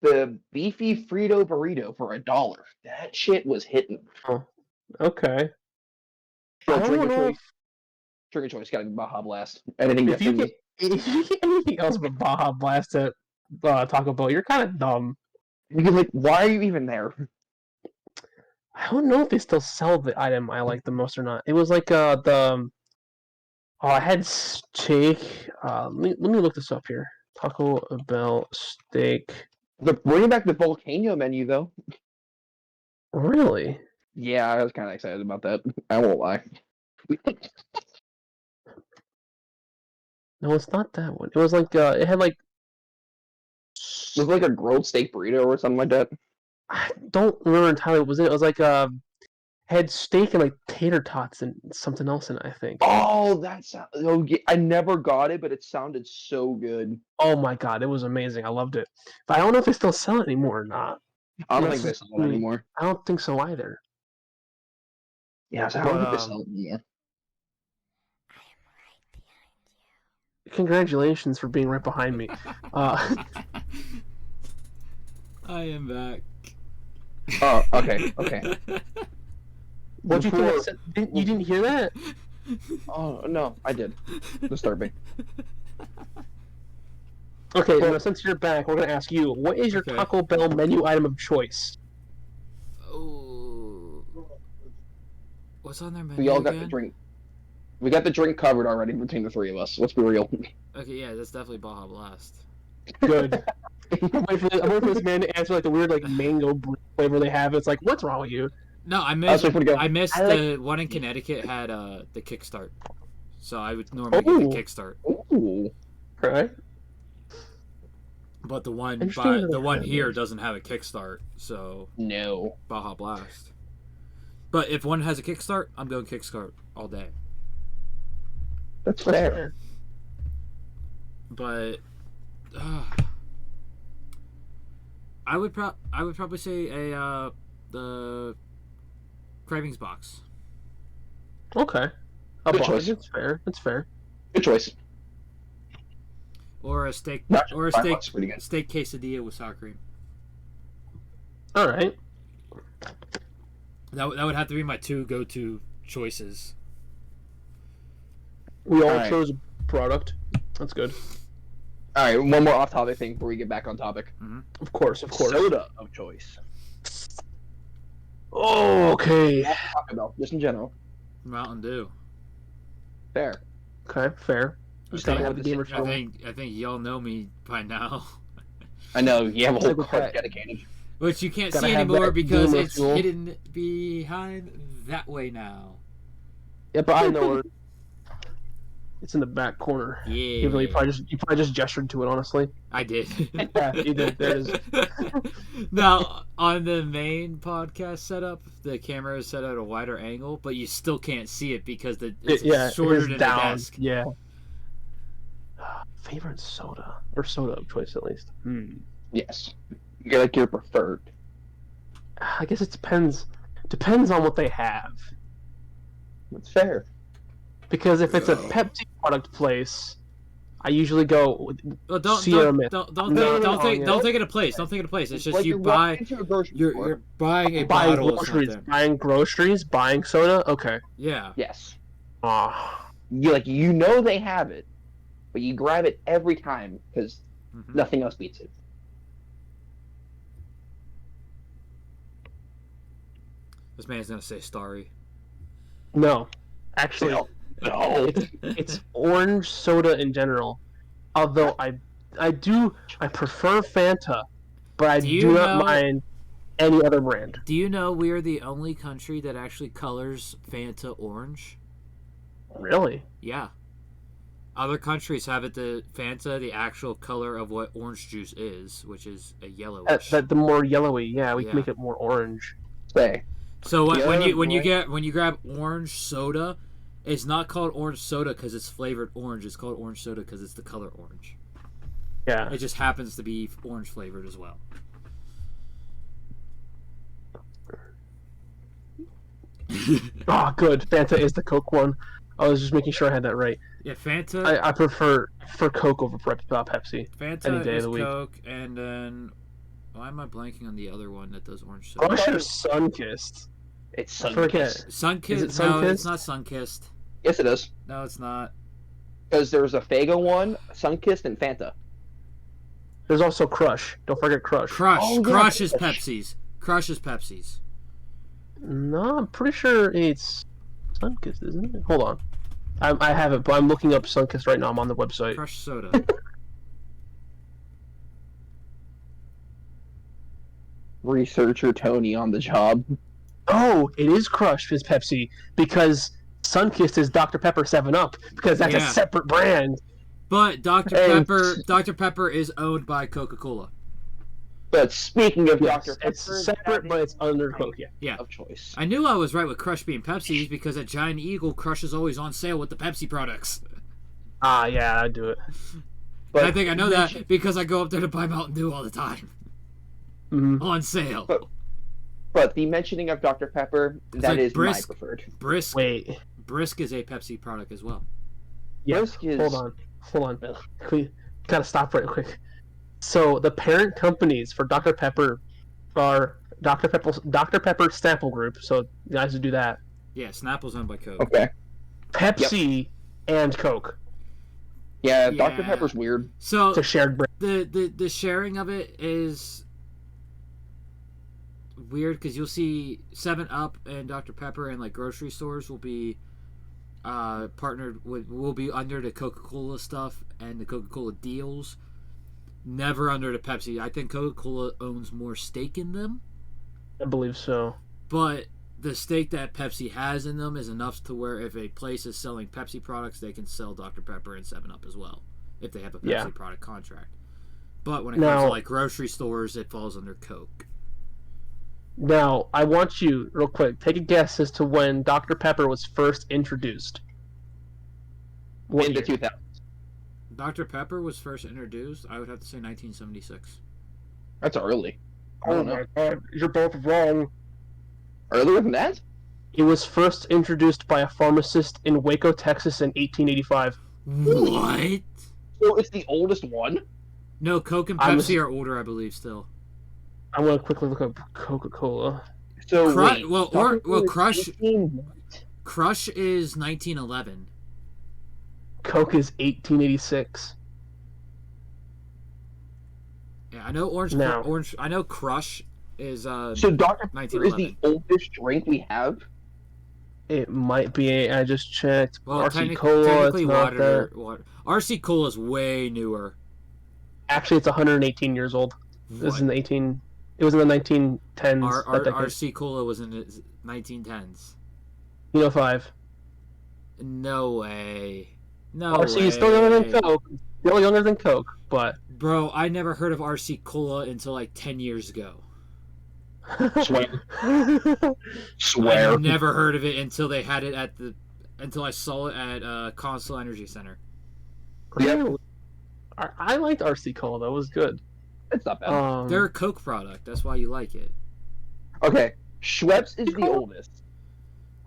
The beefy Frito burrito for $1. That shit was hitting. Oh, okay. Trigger choice gotta be Baja Blast. Anything if you get anything else but Baja Blast at Taco Bell, you're kind of dumb. Because why are you even there? I don't know if they still sell the item I like the most or not. It was I had steak. Let me look this up here. Taco Bell steak. They're bringing back the volcano menu though. Really? Yeah, I was kind of excited about that. I won't lie. No, it's not that one. It was like it had like It was like a grilled steak burrito or something like that. I don't remember entirely what was in it. It was like had steak and like tater tots and something else in it, I think. Oh, that's I never got it, but it sounded so good. Oh my god, it was amazing. I loved it. But I don't know if they still sell it anymore or not. I don't think they sell it anymore. I don't think so either. Yeah, so I don't think they sell it anymore. Congratulations for being right behind me. I am back. Oh, okay. What do you think I said? You didn't hear that? Oh no, I did. Disturb me. Okay, now since you're back, we're gonna ask you: what is your Taco Bell menu item of choice? Oh, what's on their menu? We all got the drink. We got the drink covered already between the three of us. Let's be real. Okay, yeah, that's definitely Baja Blast. Good. I'm waiting for this man to answer like the weird like mango flavor they have. It's like, what's wrong with you? No, I missed. I missed I like- the one in Connecticut had the kickstart, so I would normally get the kickstart. Ooh. Right. But the one Interesting the one that here is. doesn't have a kickstart, so No. Baja Blast. But if one has a kickstart, I'm going kickstart all day. That's fair. But I would probably say the cravings box. Okay. Good choice. That's fair. That's fair. Good choice. Or a steak Not or a $5 steak pretty good. steak quesadilla with sour cream. All right. That would have to be my two go-to choices. We all Alright. chose a product. That's good. All right, one more off-topic thing before we get back on topic. Of course. Soda of choice. Oh, okay. Taco Bell, just in general. Mountain Dew. Fair. Okay, fair. You just gotta have the gamer I feel. think y'all know me by now. I know you have a whole Like with cart that. dedicated. Which you can't Gotta see have anymore that because gamer it's fuel. hidden behind that way now. Yeah, but I know where it's in the back corner. Yeah. Even though you probably just gestured to it, honestly. I did. Yeah, you did. There it is. Now, on the main podcast setup, the camera is set at a wider angle, but you still can't see it because it's shorter it is than down. the desk. Yeah. Favorite soda or soda of choice at least. Yes. You're like your preferred. I guess it depends. Depends on what they have. That's fair. Because if it's a Pepsi product place, I usually go with Well, don't Sierra don't Mist. don't No, don't, no, don't no, take no. don't take it a place. Don't take it a place. It's just Like you you're walking buy. into a grocery You're store. you're buying a buying bottle or groceries, something. buying groceries, buying soda. Okay. Yeah. Yes. Ah, You know they have it, but you grab it every time because Mhm. nothing else beats it. This man's gonna say Starry. no, actually, No. it's orange soda in general. Although I prefer Fanta, but I Do you do not know- mind any other brand. Do you know we are the only country that actually colors Fanta orange? Really? Yeah. Other countries have it the Fanta the actual color of what orange juice is, which is a yellowish. That the more yellowy, yeah, we Yeah. can make it more orange. Say. So when Yeah, you grab orange soda, it's not called orange soda because it's flavored orange. It's called orange soda because it's the color orange. Yeah. It just happens to be orange flavored as well. Oh, good. Fanta is the Coke one. I was just making sure I had that right. Yeah, Fanta. I prefer Coke over Pepsi. Fanta any day of is the week. Coke, and then why am I blanking on the other one that does orange soda? Crusher Sunkissed. It's I forget. Sunkissed. Sunkissed? Is it No, Sunkissed? it's not Sunkissed. Yes, it is. No, it's not. Because there's a Faygo one, Sunkissed, and Fanta. There's also Crush. Don't forget Crush. Crush. Oh, yeah. Crush is Pepsi's. Crush is Pepsi's. No, I'm pretty sure it's Sunkissed, isn't it? Hold on. I have it, but I'm looking up Sunkissed right now. I'm on the website. Crush soda. Researcher Tony on the job. Oh, it is Crush is Pepsi because Sunkist is Dr. Pepper 7-Up because that's a separate brand. But Dr. Pepper is owned by Coca-Cola. But speaking of Yes, Dr. Pepper, it's separate, but it's under Coke. Yeah. Of choice. I knew I was right with Crush being Pepsi because at Giant Eagle, Crush is always on sale with the Pepsi products. Yeah, I do it. But I think I know that because I go up there to buy Mountain Dew all the time. Mm-hmm. On sale. But the mentioning of Dr. Pepper, that is my preferred. Brisk. Wait. Brisk is a Pepsi product as well. Yeah. Brisk is... Hold on. We gotta stop right quick. So the parent companies for Dr. Pepper are Dr. Pepper Snapple Group. So you guys would do that. Yeah, Snapple's owned by Coke. Okay. Pepsi and Coke. Yeah, Dr. Pepper's weird. So it's a shared brand. The sharing of it is weird because you'll see 7-Up and Dr. Pepper in like grocery stores will be partnered with, will be under the Coca-Cola stuff and the Coca-Cola deals, never under the Pepsi. I think Coca-Cola owns more stake in them. I believe so. But the stake that Pepsi has in them is enough to where if a place is selling Pepsi products, they can sell Dr. Pepper and 7-Up as well if they have a Pepsi product contract. But when it comes to like grocery stores, it falls under Coke. Now, I want you, real quick, take a guess as to when Dr. Pepper was first introduced. In the 2000s. Dr. Pepper was first introduced, I would have to say 1976. That's early. Oh my god, you're both wrong. Earlier than that? It was first introduced by a pharmacist in Waco, Texas in 1885. What? So it's the oldest one? No, Coke and Pepsi are older, I believe, still. I'm going to quickly look up Coca-Cola. So Crush is 1911. Coke is 1886. Yeah, I know I know Crush is so Dr. Pepper is the oldest drink we have? It might be. I just checked. Well, RC Cola, it's not water. RC Cola is way newer. Actually, it's 118 years old. This is in the 18. It was in the 1910s. RC Cola was in the 1910s. 5. No way. No RC way. is still younger than Coke. Still younger than Coke, but... Bro, I never heard of RC Cola until like 10 years ago. Swear. I never heard of it until they had it until I saw it at Console Energy Center. Really? I liked RC Cola, though. It was good. It's not bad. They're a Coke product. That's why you like it. Okay. Schweppes is the oldest.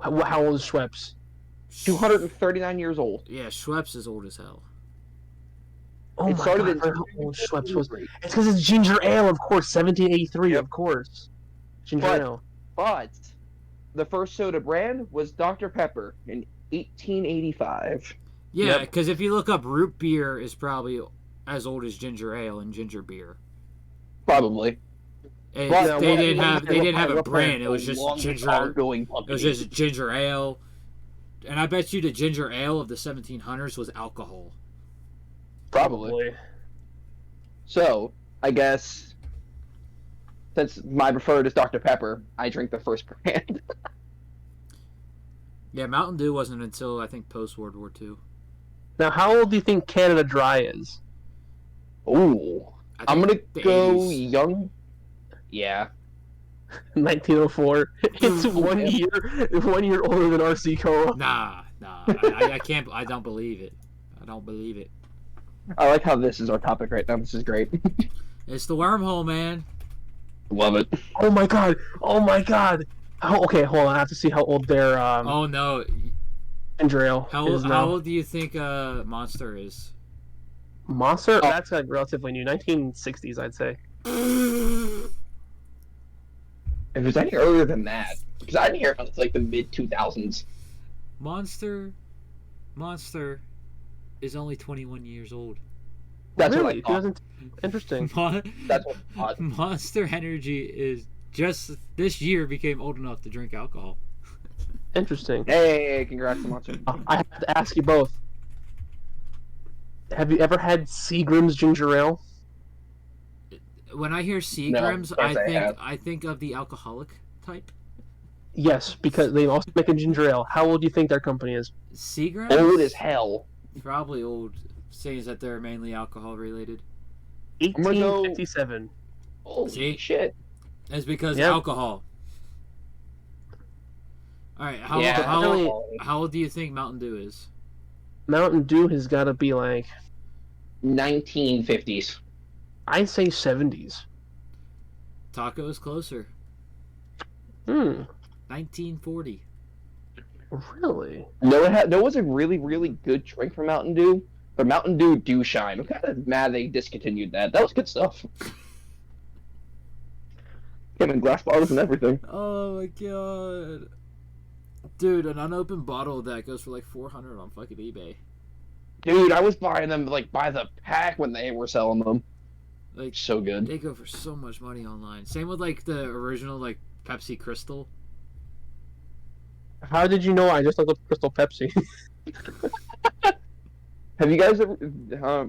How old is Schweppes? 239 years old. Yeah, Schweppes is old as hell. Oh my god, I heard how old Schweppes was. It's because it's ginger ale, of course. 1783, of course. Ginger ale. But the first soda brand was Dr. Pepper in 1885. Yeah, because if you look up, root beer is probably as old as ginger ale and ginger beer. Probably. They didn't have a brand. It was just ginger. It was just ginger ale, and I bet you the ginger ale of the 1700s was alcohol. Probably. So I guess since my preferred is Dr. Pepper, I drink the first brand. Yeah, Mountain Dew wasn't until I think post World War II. Now, how old do you think Canada Dry is? Ooh, I'm gonna go 80s. young. Yeah. 1904. It's 1 year older than RC Cola. Nah. I can't. I don't believe it. I like how this is our topic right now. This is great. It's the Wormhole, man. Love it. Oh my god. Oh, okay, hold on. I have to see how old their Oh no. ginger ale is now. How old do you think Monster is? Monster? Oh. That's like relatively new. 1960s, I'd say. If it's any earlier than that, because I didn't hear it until like the mid 2000s. Monster is only 21 years old. That's really? what I thought. Interesting. That's what I thought. Monster Energy is just this year became old enough to drink alcohol. Interesting. Hey, congrats to Monster. I have to ask you both. Have you ever had Seagram's ginger ale? When I hear Seagram's, No, I think of the alcoholic type. Yes, because they also make a ginger ale. How old do you think their company is? Seagrass? Old as hell. Probably old, seeing as that they're mainly alcohol related. gonna go- 1857. Holy See? shit. It's because Yep. alcohol. Alright, Yeah. how old do you think Mountain Dew is? Mountain Dew has got to be like, 1950s. I'd say 70s. Tacco is closer. 1940. Really? No, was a really, really good drink from Mountain Dew, but Mountain Dew do shine. I'm kind of mad they discontinued that. That was good stuff. Came in glass bottles and everything. Oh my god. Dude, an unopened bottle of that goes for like $400 on fucking eBay. Dude, I was buying them like by the pack when they were selling them. Like, So good. they go for so much money online. Same with like the original like Pepsi Crystal. How did you know I just looked up Crystal Pepsi? Have you guys ever?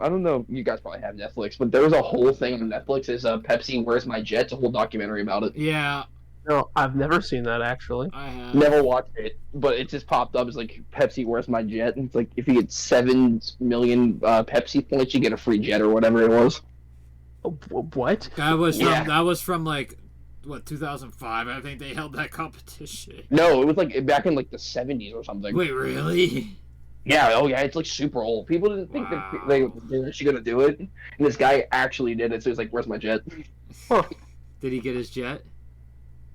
I don't know. You guys probably have Netflix, but there was a whole thing on Netflix. Is Pepsi Where's My Jet? It's a whole documentary about it. Yeah, No, I've never seen that actually. I have. Never watched it, but it just popped up as like Pepsi Where's My Jet? And it's like if you get 7 million Pepsi points, you get a free jet or whatever it was. What? That Yeah. was from like what 2005. I think they held that competition. No, it was like back in like the 70s or something. Wait, really? Yeah, oh yeah, it's like super old. People didn't think Wow. that they were actually gonna do it, and this guy actually did it. So he's like, "Where's my jet?" Did he get his jet?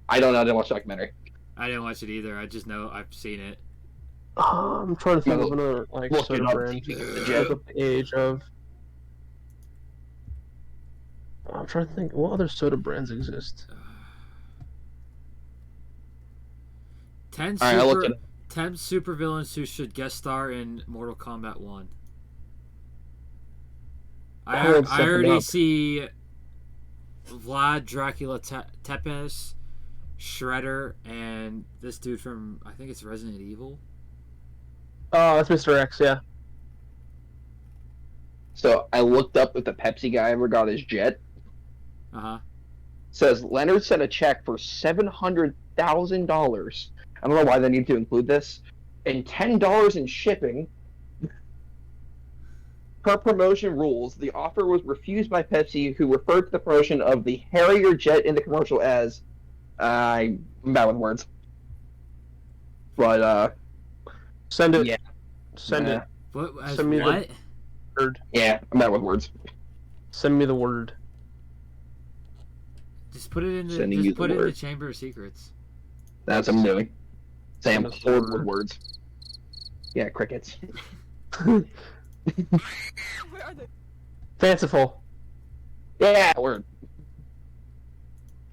I don't know. I didn't watch the documentary. I didn't watch it either. I just know I've seen it. I'm trying to think No, of another like look soda it up. brand. The jet. Of the age of. I'm trying to think. What other soda brands exist? 10 All right, I looked super it up. 10 supervillains who should guest star in Mortal Kombat 1. I looked something already up. see Vlad Dracula Tepes, Shredder, and this dude from I think it's Resident Evil. Oh, that's Mr. X. Yeah. So I looked up if the Pepsi guy ever got his jet. Uh-huh. Says Leonard sent a check for $700,000. I don't know why they need to include this, and $10 in shipping. Per promotion rules, the offer was refused by Pepsi, who referred to the promotion of the Harrier jet in the commercial as, I'm bad with words, but Send it. yeah, Send it. What? As Send me the- what? Word. yeah, I'm bad with words. Send me the word. Just put it in the Sending you just the put it in the word. Chamber of Secrets. That's what I'm doing. Sam, Send us the bored with word. words. Yeah, crickets. Fanciful. Yeah, word.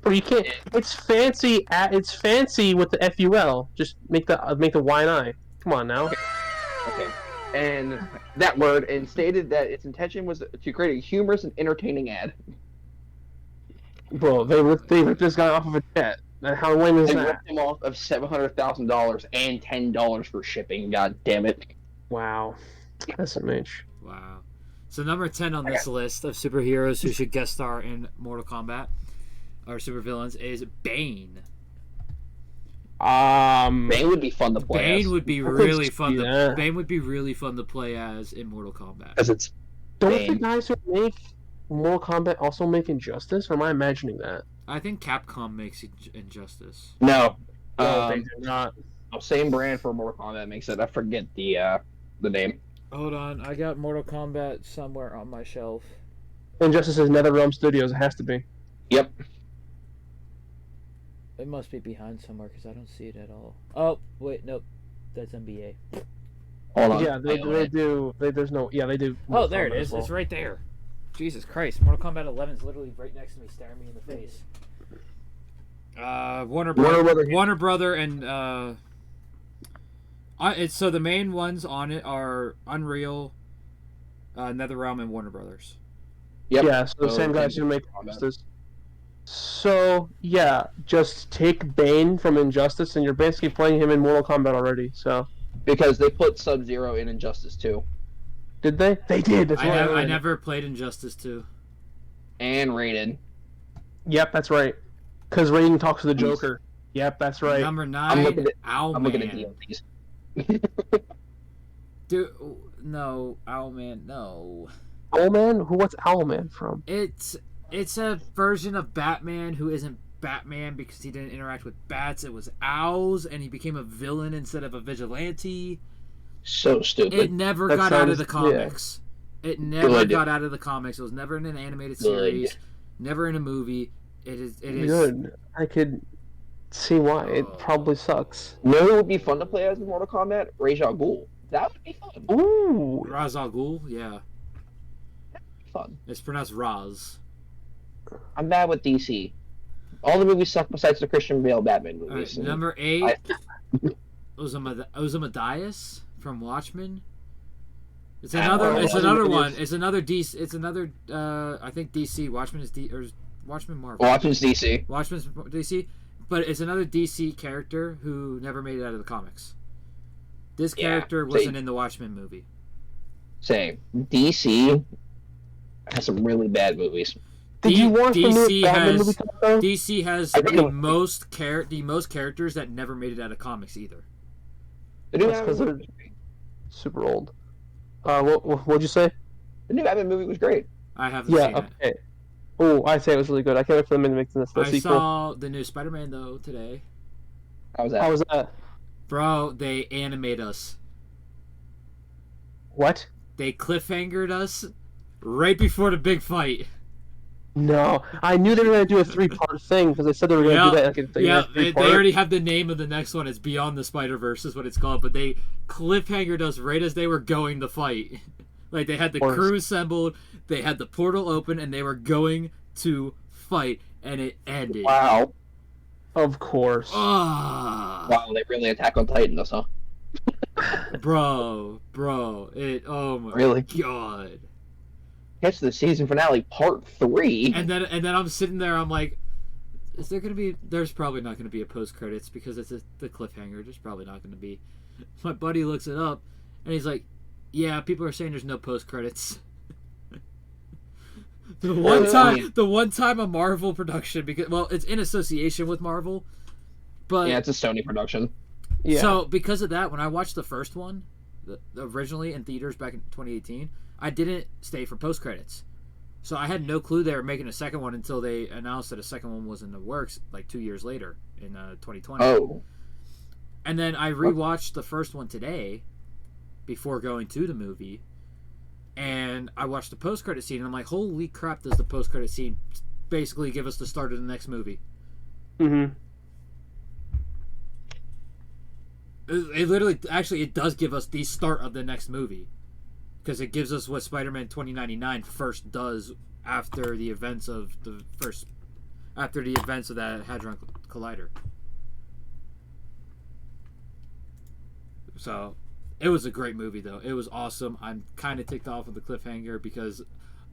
But you can't. It's fancy. It's fancy with the FUL. Just make the Y and I. Come on now. Okay. And that word, and stated that its intention was to create a humorous and entertaining ad. Bro, they ripped this guy off of a jet. And how lame is They that? ripped him off of $700,000 and $10 for shipping. God damn it! Wow. SMH. Wow. So number 10 on this list of superheroes who should guest star in Mortal Kombat or supervillains is Bane. Bane would be fun to play. Bane would be I could really see fun to that. Bane would be really fun to play as in Mortal Kombat. because it's Don't Bane. the guys who make Mortal Kombat also make Injustice? Or am I imagining that? I think Capcom makes Injustice. no. They do not. Same brand for Mortal Kombat makes it. I forget the name. Hold on, I got Mortal Kombat somewhere on my shelf. Injustice is NetherRealm Studios. It has to be. Yep. It must be behind somewhere because I don't see it at all. Oh, wait, nope. That's NBA. Hold on. Yeah, I they own it. do. There's no. Yeah, they do. Oh, there it Mortal Kombat is. as well. It's right there. Jesus Christ. Mortal Kombat 11 is literally right next to me, staring me in the face. Warner Brother and it's so the main ones on it are Unreal, NetherRealm, and Warner Brothers. Yep. Yeah, so the So, same guys who make Kombat. Injustice. So yeah, just take Bane from Injustice, and you're basically playing him in Mortal Kombat already. So Because they put Sub-Zero in Injustice 2. did they? They did. That's right. I never played Injustice 2. And Raiden. Yep, that's right. Because Raiden talks to the Joker. Yep, that's right. Number I'm 9, looking at Owlman. DLCs. Dude, no, Owlman, no. Owlman? What's Owlman from? It's a version of Batman who isn't Batman because he didn't interact with bats. It was owls, and he became a villain instead of a vigilante. So stupid. It never That got out of sounds- the comics. It never Good. got out of the comics. It was never in an animated series, never in a movie. It is Good. I could see why. It probably sucks. You know who would be fun to play as in Mortal Kombat? Ra's al Ghul. That would be fun. Ooh. Ra's al Ghul. Yeah, Fun. it's pronounced Raz. I'm bad with DC. All the movies suck besides the Christian Bale Batman All right, movies. number 8, Ozymandias from Watchmen. It's another. It's another one. It's another DC. It's another. I think DC. Watchmen is D or is Watchmen Marvel. Watchmen's DC. Watchmen's DC, but it's another DC character who never made it out of the comics. This Yeah, character same. wasn't in the Watchmen movie. Same. DC has some really bad movies. Did you watch the DC new Batman has- movie coming out? DC has I think the it- most characters that never made it out of comics either. The new That's 'cause Batman they're movie- super old. What'd you say? the new Batman movie was great. I haven't Yeah, seen it. okay. Oh, I say it was really good. I can't wait for them to make this the I sequel. saw the new Spider-Man though today. How was that? How was that? Bro, they animate us. What? They cliffhangered us right before the big fight. No, I knew they were gonna do a 3-part thing because they said they were gonna do that. Like, Yeah, they 3-part. already have the name of the next one. It's Beyond the Spider-Verse is what it's called. But they cliffhangered us right as they were going to fight. Like, they had the course. crew assembled, they had the portal open, and they were going to fight. And it ended. Wow. Of course. Ah, Wow, they really Attack on Titan us, huh? bro, oh my Really? god. Catch the season finale, part 3. And then I'm sitting there, I'm like, is there gonna be? There's probably not gonna be a post credits because it's the cliffhanger. There's probably not gonna be. My buddy looks it up, and he's like, yeah, people are saying there's no post credits. The one time a Marvel production, because it's in association with Marvel, but Yeah, it's a Sony production. Yeah. so because of that, when I watched the first one, originally in theaters back in 2018, I didn't stay for post credits. So I had no clue they were making a second one until they announced that a second one was in the works, like 2 years later in 2020. Oh. And then I rewatched the first one today, before going to the movie, and I watched the post credit scene, and I'm like, holy crap! Does the post credit scene basically give us the start of the next movie? Mm-hmm. It literally, actually, it does give us the start of the next movie. Because it gives us what Spider-Man 2099 first does after the events of that Hadron Collider. So, it was a great movie though. It was awesome. I'm kind of ticked off with the cliffhanger because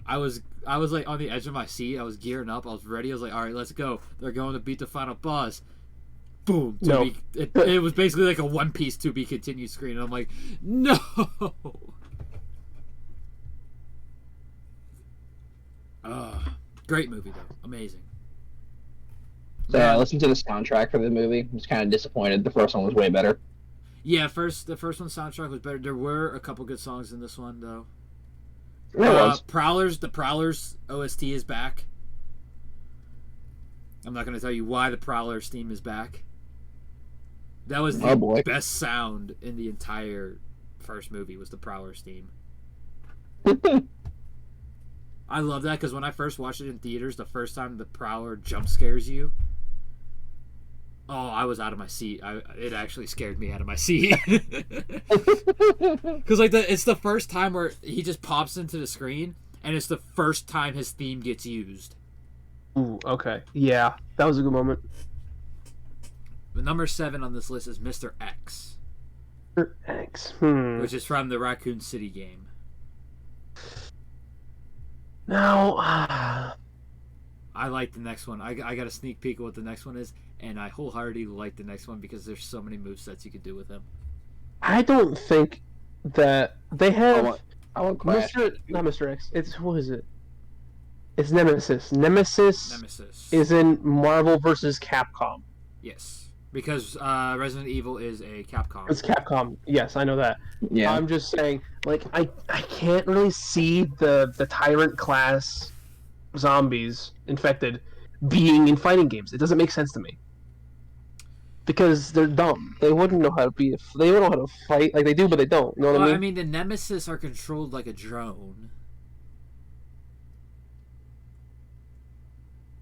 I was like on the edge of my seat. I was gearing up. I was ready. I was like, all right, let's go. They're going to beat the final boss. Boom. No. It was basically like a One Piece to be continued screen. And I'm like, no. Great movie though. Amazing. So I listened to the soundtrack for the movie. I was kind of disappointed. The first one was way better. Yeah, the first one soundtrack was better. There were a couple good songs in this one though. There was. The Prowlers OST is back. I'm not going to tell you why the Prowlers theme is back. That was the boy. best sound in the entire first movie was the Prowlers theme. I love that because when I first watched it in theaters, the first time the Prowler jump scares you, oh, I was out of my seat. It actually scared me out of my seat. Because it's the first time where he just pops into the screen, and it's the first time his theme gets used. Ooh, okay. Yeah, that was a good moment. The number 7 on this list is Mr. X, X. which is from the Raccoon City game. Now, I like the next one. I got a sneak peek of what the next one is, and I wholeheartedly like the next one because there's so many movesets you could do with him. I don't think that they have I want Clash. not Mr. X. It's what is it? It's Nemesis. Nemesis Nemesis. is in Marvel vs. Capcom. Yes. Because Resident Evil is a Capcom. It's Capcom. Yes, I know that. Yeah. I'm just saying, like, I can't really see the tyrant class zombies infected being in fighting games. It doesn't make sense to me. Because they're dumb. They wouldn't know how to be. They don't know how to fight like they do, but they don't. You know what Well, I I mean? mean, the Nemesis are controlled like a drone.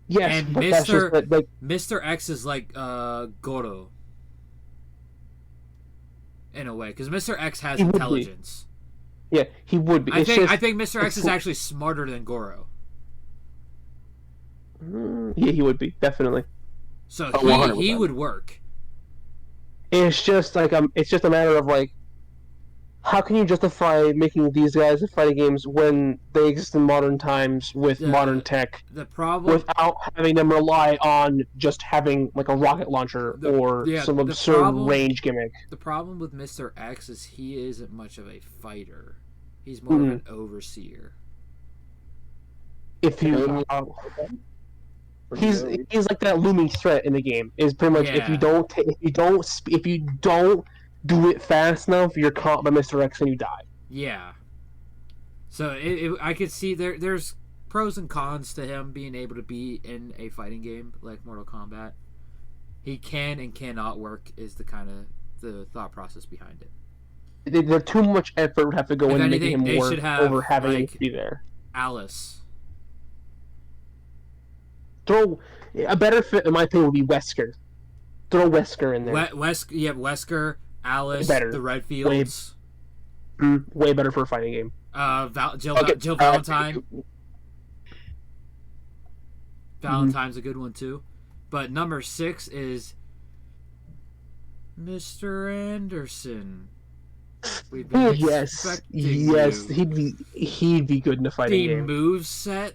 Yes, And but that's just like Mr. X is like Goro. In a way, because Mr. X has He would be. intelligence. yeah, he would be. I It's think just, Mr. X is it's- actually smarter than Goro. Yeah, he would be definitely. So Oh, he 100%. would work. It's just like it's just a matter of like, how can you justify making these guys in fighting games when they exist in modern times with The- modern tech The problem without having them rely on just having like a rocket launcher or some the absurd problem- range gimmick? The problem with Mr. X is he isn't much of a fighter. He's more of an overseer. If you, he's like that looming threat in the game. Is pretty much if you Yeah. don't do it fast enough, you're caught by Mr. X and you die. Yeah. So I could see there's pros and cons to him being able to be in a fighting game like Mortal Kombat. He can and cannot work is the thought process behind it. They're too much effort would have to go If into anything, making they him work should have, over having him like, to be there. Alice. Throw a better fit, in my opinion, would be Wesker. Throw Wesker in there. Wesker, Alice, Better. the Redfields, Way better for a fighting game. Jill Valentine. Valentine's a good one too, but number 6 is Mr. Anderson. We've been Yes, expecting yes, you. he'd be good in a fighting The game. move set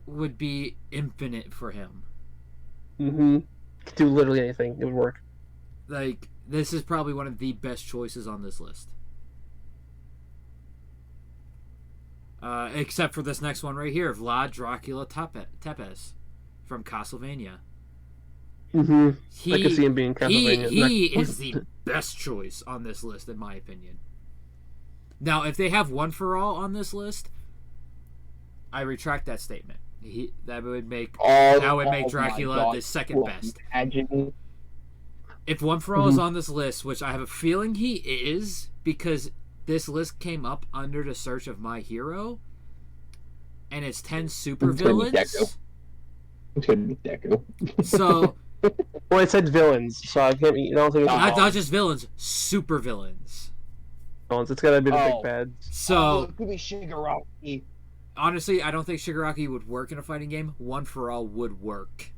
would be infinite for him. Could do literally anything. It would work. Like, this is probably one of the best choices on this list. Except for this next one right here, Vlad Dracula Tepes from Castlevania. I could see him being Castlevania. He is the best choice on this list, in my opinion. Now, if they have One for All on this list, I retract that statement. That would make Dracula the second best. Imagine. If One for All is on this list, which I have a feeling he is, because this list came up under the search of My Hero, and it's 10 supervillains. It's gonna be Deku. So, Well, it said villains, so I can't. I don't think it's not just villains, supervillains. villains. It's gotta be the Oh. big bads. So, it could be Shigaraki. honestly, I don't think Shigaraki would work in a fighting game. One for All would work.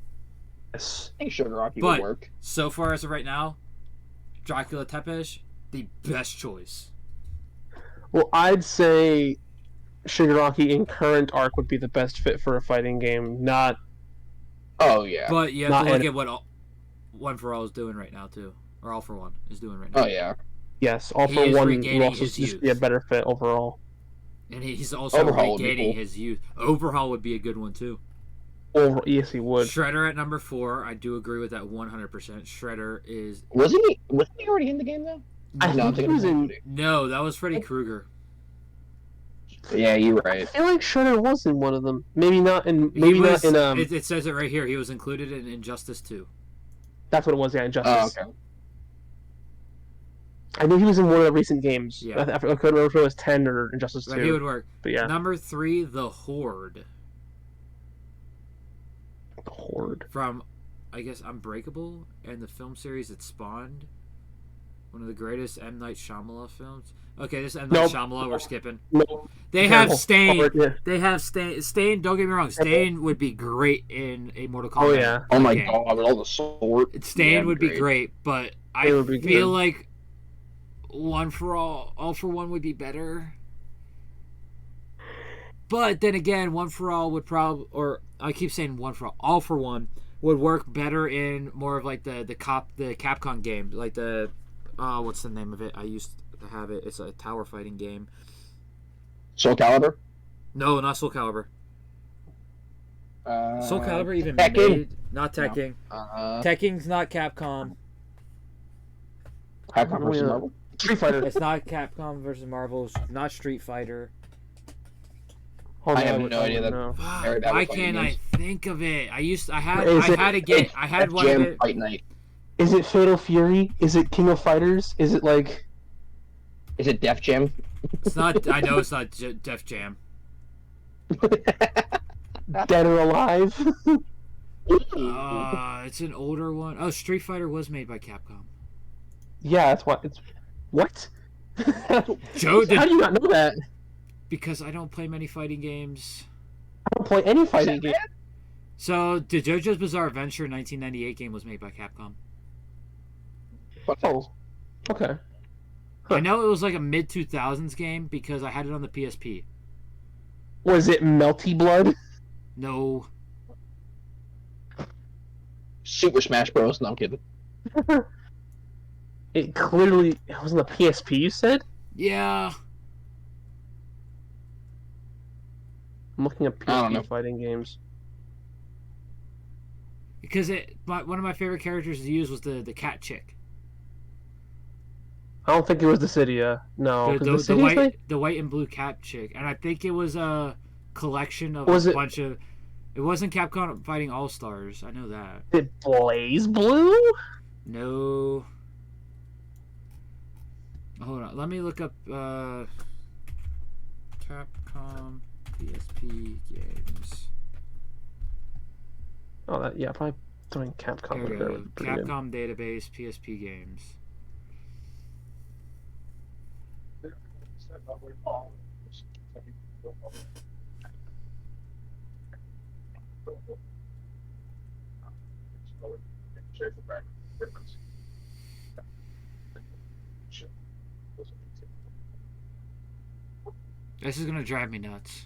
Yes. I think Shigaraki But would work. so far as of right now, Dracula Tepes, the best choice. Well, I'd say Shigaraki in current arc would be the best fit for a fighting game. Not Oh yeah. But you have Not to look in- at what One for All is doing right now too, or All for One is doing right now. Oh yeah. yes, all He for is one regaining would also his just youth. be a better fit overall. And he's also Overhaul would be regaining cool. his youth. Overhaul would be a good one too. Yes, he would. Shredder at number 4, I do agree with that 100%. Shredder is Wasn't he already in the game though? I No, I'm think he thinking was of in. Cody. no, that was Freddy Krueger. Yeah, you're I right. feel like Shredder was in one of them. Maybe not in. Maybe not in. It says it right here. He was included in Injustice 2. That's what it was. Yeah, Oh, Injustice. okay. I knew he was in one of the recent games. Yeah. I couldn't remember if it was 10 or Injustice Right, 2. he would work. But yeah, Number 3, The Horde the Horde. from, I guess, Unbreakable and the film series it spawned. One of the greatest M. Night Shyamalan films. Okay, this is M. Night Nope. Shyamalan we're skipping. No, They terrible. have Stain. Horde, yeah. They have Stain. Stain, don't get me wrong. Stain would be great in a Mortal Kombat. Oh yeah. Oh my game. god, with all the sword. Stain Yeah, would be great, but I It would be feel good. like One for All for One would be better. But then again, One for All would probably, or I keep saying One for All for One would work better in more of like the Capcom game, like the what's the name of it? I used to have it. It's a tower fighting game. Soul Calibur. No, not Soul Calibur. Soul Calibur even Tekken. made not Tekken. Tekken's not Capcom. Capcom versus Marvel. Street Fighter. It's not Capcom versus Marvel. It's not Street Fighter. Oh, I have no idea that. No. Very bad Why with fighting can't I games. think of it? I Is it- had one of Jam it. Fight Night. Is it Fatal Fury? Is it King of Fighters? Is it like? Is it Def Jam? It's not. I know it's not Def Jam. Dead or Alive? It's an older one. Oh, Street Fighter was made by Capcom. Yeah, that's what. It's what? Joe, How do you not know that? because I don't play many fighting games. I don't play any fighting game. So, the JoJo's Bizarre Adventure 1998 game was made by Capcom. Oh, okay. I know it was like a mid 2000s game because I had it on the PSP. Was it Melty Blood? No, Super Smash Bros. No, I'm kidding. It clearly it was on the PSP. You said? yeah, I'm looking at I don't know. PSP fighting games. because one of my favorite characters to use was the cat chick. I don't think it was Dissidia. No, 'cause Dissidia's The white and blue cat chick, and I think it was a collection of Was a it- bunch of. It wasn't Capcom Fighting All Stars. I know that. it Blaze Blue? No. Hold on. Let me look up Capcom PSP games. Oh, that yeah, probably doing Capcom. There we would go. be pretty good. Capcom database PSP games. This is gonna drive me nuts.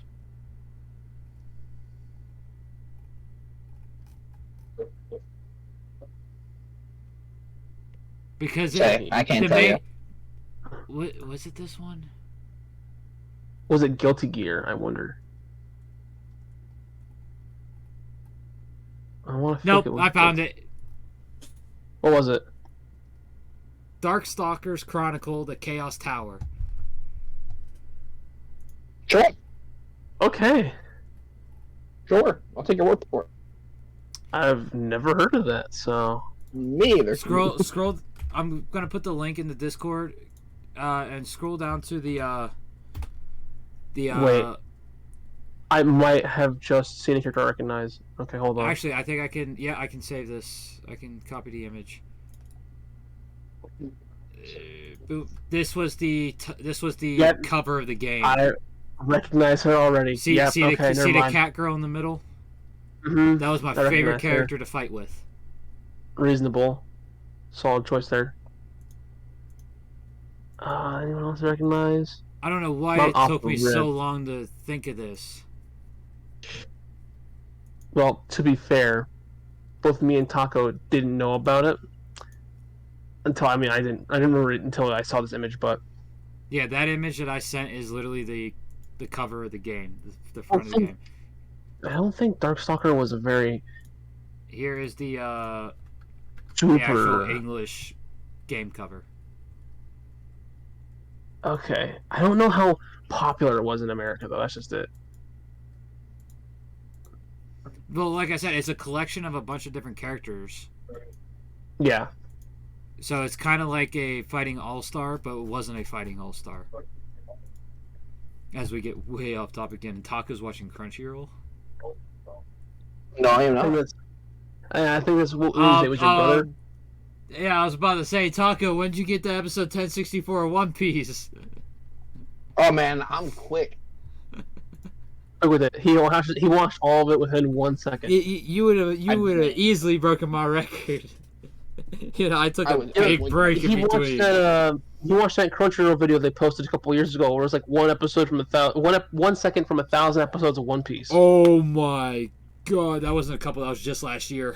Because I can't the tell you. was it this one? Was it Guilty Gear? I wonder. I want to. Nope, I found it. What was it? Darkstalkers Chronicle: The Chaos Tower. Sure. Okay, Sure. I'll take your word for it. I've never heard of that. So Me either. Scroll. I'm gonna put the link in the Discord, and scroll down to the. Wait. I might have just seen a character I recognize. Okay, hold on. Actually, I think I can. Yeah, I can save this. I can copy the image. This was the Yep. cover of the game. I recognize her already. See Yep, the okay, never mind. cat girl in the middle. Mhm. That was my I recognize favorite her. character to fight with. Reasonable, solid choice there. Anyone else recognize? I don't know why Not it off took the me rip. so long to think of this. Well, to be fair, both me and Tacco didn't know about it until I didn't remember it until I saw this image. But Yeah, that image that I sent is literally the cover of the game, the front of the game. I don't think Darkstalker was a very Here is the actual super. English game cover. Okay, I don't know how popular it was in America though. That's just it. Well, like I said, it's a collection of a bunch of different characters. Yeah. So it's kind of like a fighting all-star, but it wasn't a fighting all-star. As we get way off topic again, Tacco's watching Crunchyroll. No, I am I think not. that's. I think that's what was it? Was your brother? Yeah, I was about to say, Tacco, when did you get to episode 1064 of One Piece? Oh man, I'm quick. With it, he watched all of it within 1 second. You would have easily broken my record. I took a big break in He between. watched that Crunchyroll video they posted a couple years ago, where it was like one episode from 1 second from 1,000 episodes of One Piece. Oh my god, that wasn't a couple. That was just last year.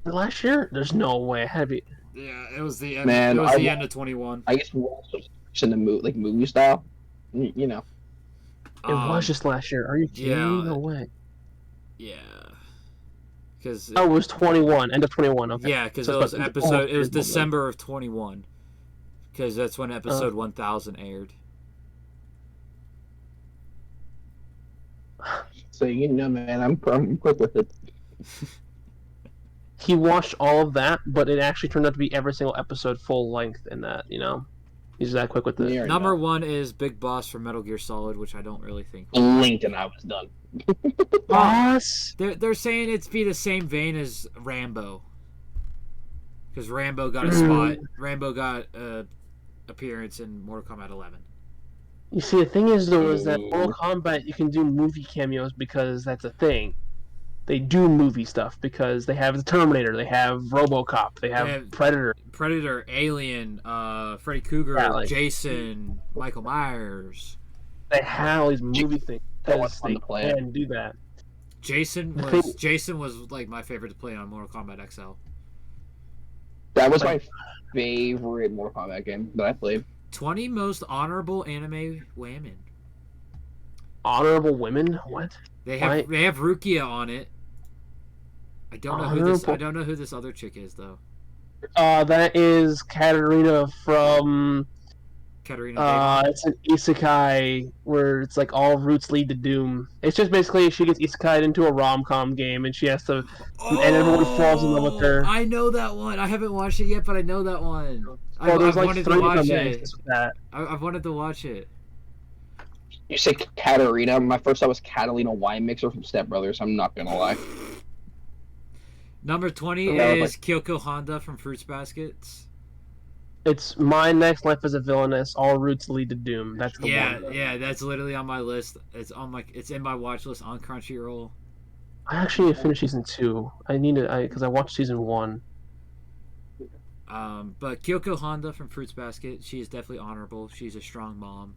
Last year? There's no way. It had to be. Yeah, it was the end. Man, it was the end of 21. I guess we're also in the movie style. You know. It was just last year. Are you kidding yeah. me? No way. Yeah, because Oh, it was 21. End of 21. Okay. yeah, because So it was it's- episode. It was oh, December of 21. because that's when episode 1000 aired. So man, I'm quick with it. He watched all of that, but it actually turned out to be every single episode full length in that. He's that quick with it. Yeah. Number 1 is Big Boss from Metal Gear Solid, which I don't really think. Blinked and I was done. Boss. They're saying it's be the same vein as Rambo, because Rambo got a spot. Rambo got a appearance in Mortal Kombat 11. You see, the thing is though, is that Mortal Kombat you can do movie cameos because that's a thing. They do movie stuff because they have the Terminator, they have RoboCop, they have Predator, Alien, Freddy Krueger, Jason, Michael Myers. They have all these movie things because they can do that. Jason was like my favorite to play on Mortal Kombat XL. That was my favorite Mortal Kombat game that I played. 20 most honorable anime women. Honorable women? What? They have Rukia on it. I don't know who this other chick is though. That is Katarina from. It's an isekai where it's like all routes lead to doom. It's just basically she gets isekai'd into a rom-com game and she has to, and everyone falls in love with her. I know that one. I haven't watched it yet, but I know that one. There's like wanted 3 to watch of them it. with that. I've wanted to watch it. You say Katarina? My first thought was Catalina Wine Mixer from Step Brothers. I'm not gonna lie. Number 20 is Kyoko Honda from Fruits Baskets. It's My Next Life as a Villainess. All routes lead to doom. That's the one. Yeah, that's literally on my list. It's in my watch list on Crunchyroll. I actually need to finish season 2. Because I watched season 1. But Kyoko Honda from Fruits Basket, she is definitely honorable. She's a strong mom.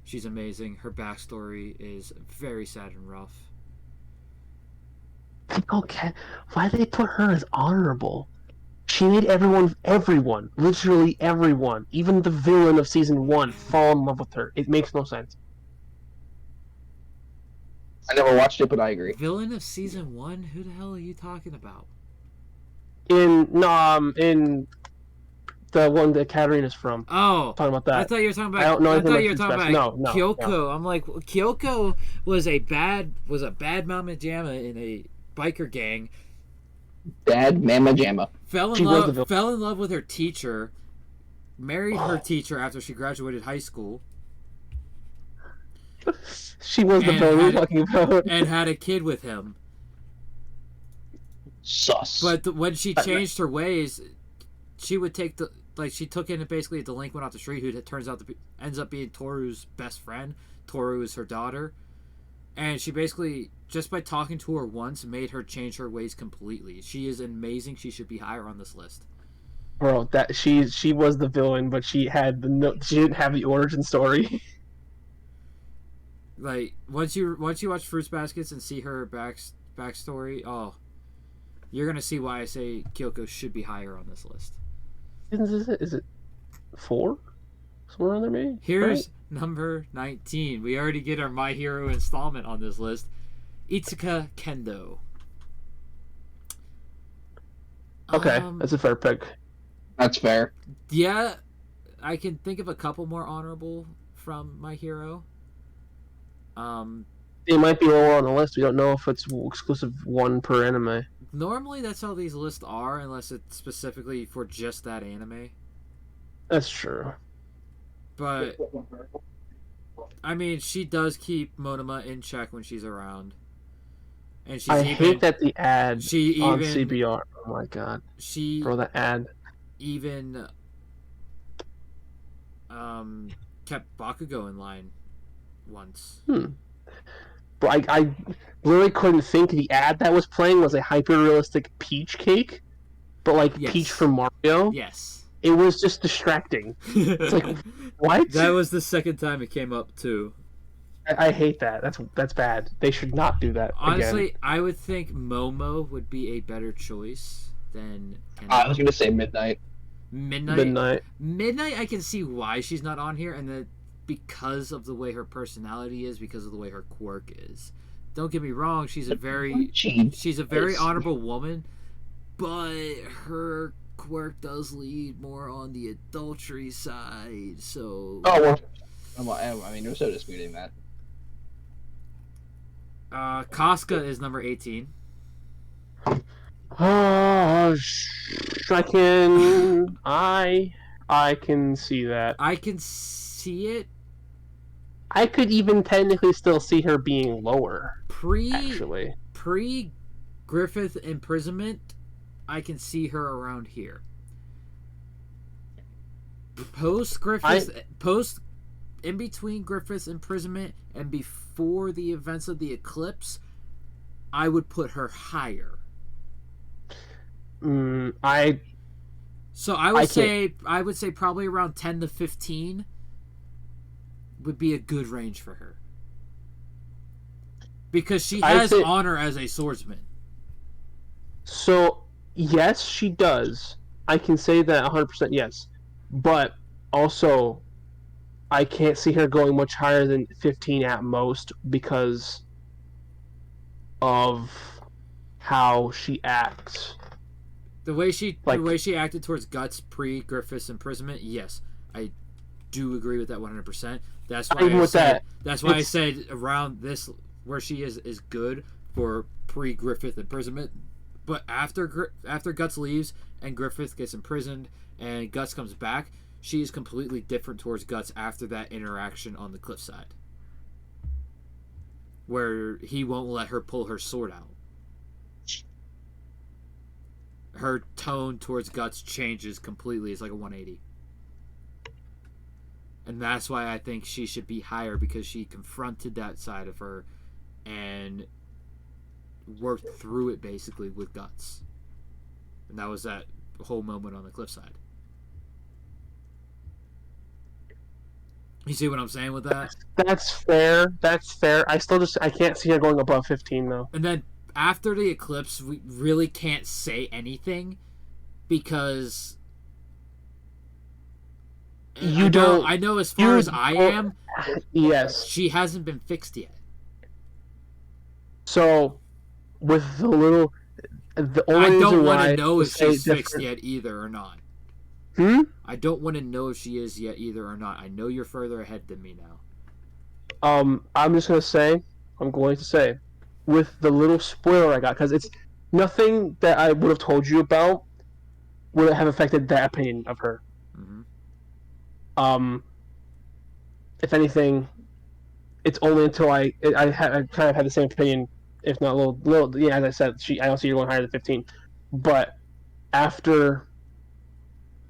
She's amazing. Her backstory is very sad and rough. Okay, why did they put her as honorable? She made everyone, literally everyone, even the villain of season 1, fall in love with her. It makes no sense. I never watched it, but I agree. Villain of season 1? Who the hell are you talking about? In the one that Katarina's from. Oh, talking about that. I thought you were talking about. I don't know I thought you were about talking about no, Kyoko. No. I'm like, Kyoko was a bad mama jamma in a biker gang. Bad mama jamma. Fell in love with her teacher. Married her teacher after she graduated high school. She was the villain we're talking about. And had a kid with him. Sus. But when she changed her ways, she would take she took in basically a delinquent off the street who ends up being Toru's best friend. Toru is her daughter, and she basically, just by talking to her once, made her change her ways completely. She is amazing. She should be higher on this list. Bro, she was the villain, but she didn't have the origin story. Like once you watch Fruits Baskets and see her backstory, you're gonna see why I say Kyoko should be higher on this list. Is it 4? Somewhere around there, maybe? Here's number 19. We already get our My Hero installment on this list. Itsuka Kendo. Okay, that's a fair pick. That's fair. Yeah, I can think of a couple more honorable from My Hero. It might be lower on the list. We don't know if it's exclusive one per anime. Normally, that's how these lists are, unless it's specifically for just that anime. That's true. But, I mean, she does keep Monoma in check when she's around. And I hate that the ad on CBR. Oh my god. Bro, the ad. Even kept Bakugo in line once. Bro, I literally couldn't think the ad that was playing was a hyper-realistic Peach cake. But like Peach from Mario. Yes. It was just distracting. It's like, what? That was the second time it came up too. I hate that. That's bad. They should not do that. Honestly, again. I would think Momo would be a better choice than Kendo. I was gonna say Midnight. Midnight, I can see why she's not on here, and that because of the way her personality is, because of the way her quirk is. Don't get me wrong, she's a very honorable woman, but her Quirk does lead more on the adultery side, so... Oh, well, I mean, there's no disputing that. Casca is number 18. Oh, I can see that. I can see it. I could even technically still see her being lower. Pre Griffith imprisonment, I can see her around here. Post in between Griffith's imprisonment and before the events of the eclipse, I would put her higher. I would say probably around 10 to 15 would be a good range for her. Because she has honor as a swordsman. So, yes, she does. I can say that 100% yes. But also, I can't see her going much higher than 15 at most because of how she acts. The way she acted towards Guts pre-Griffith's imprisonment, yes, I do agree with that 100%. That's why I said around this where she is good for pre-Griffith imprisonment. But after Guts leaves and Griffith gets imprisoned and Guts comes back, she is completely different towards Guts after that interaction on the cliffside, where he won't let her pull her sword out. Her tone towards Guts changes completely. It's like a 180. And that's why I think she should be higher, because she confronted that side of her and worked through it basically with Guts. And that was that whole moment on the cliffside. You see what I'm saying with that? That's fair. I can't see her going above 15 though. And then after the eclipse, we really can't say anything because I know as far as I am, yes, she hasn't been fixed yet. So, with the only I don't want to know if she's fixed yet either or not. I don't want to know if she is yet either or not. I know you're further ahead than me now. I'm going to say, with the little spoiler I got, because it's nothing that I would have told you about would have affected that opinion of her. Mm-hmm. If anything, it's only until I kind of had the same opinion, if not a little. Yeah, as I said, I don't see her going higher than 15. But after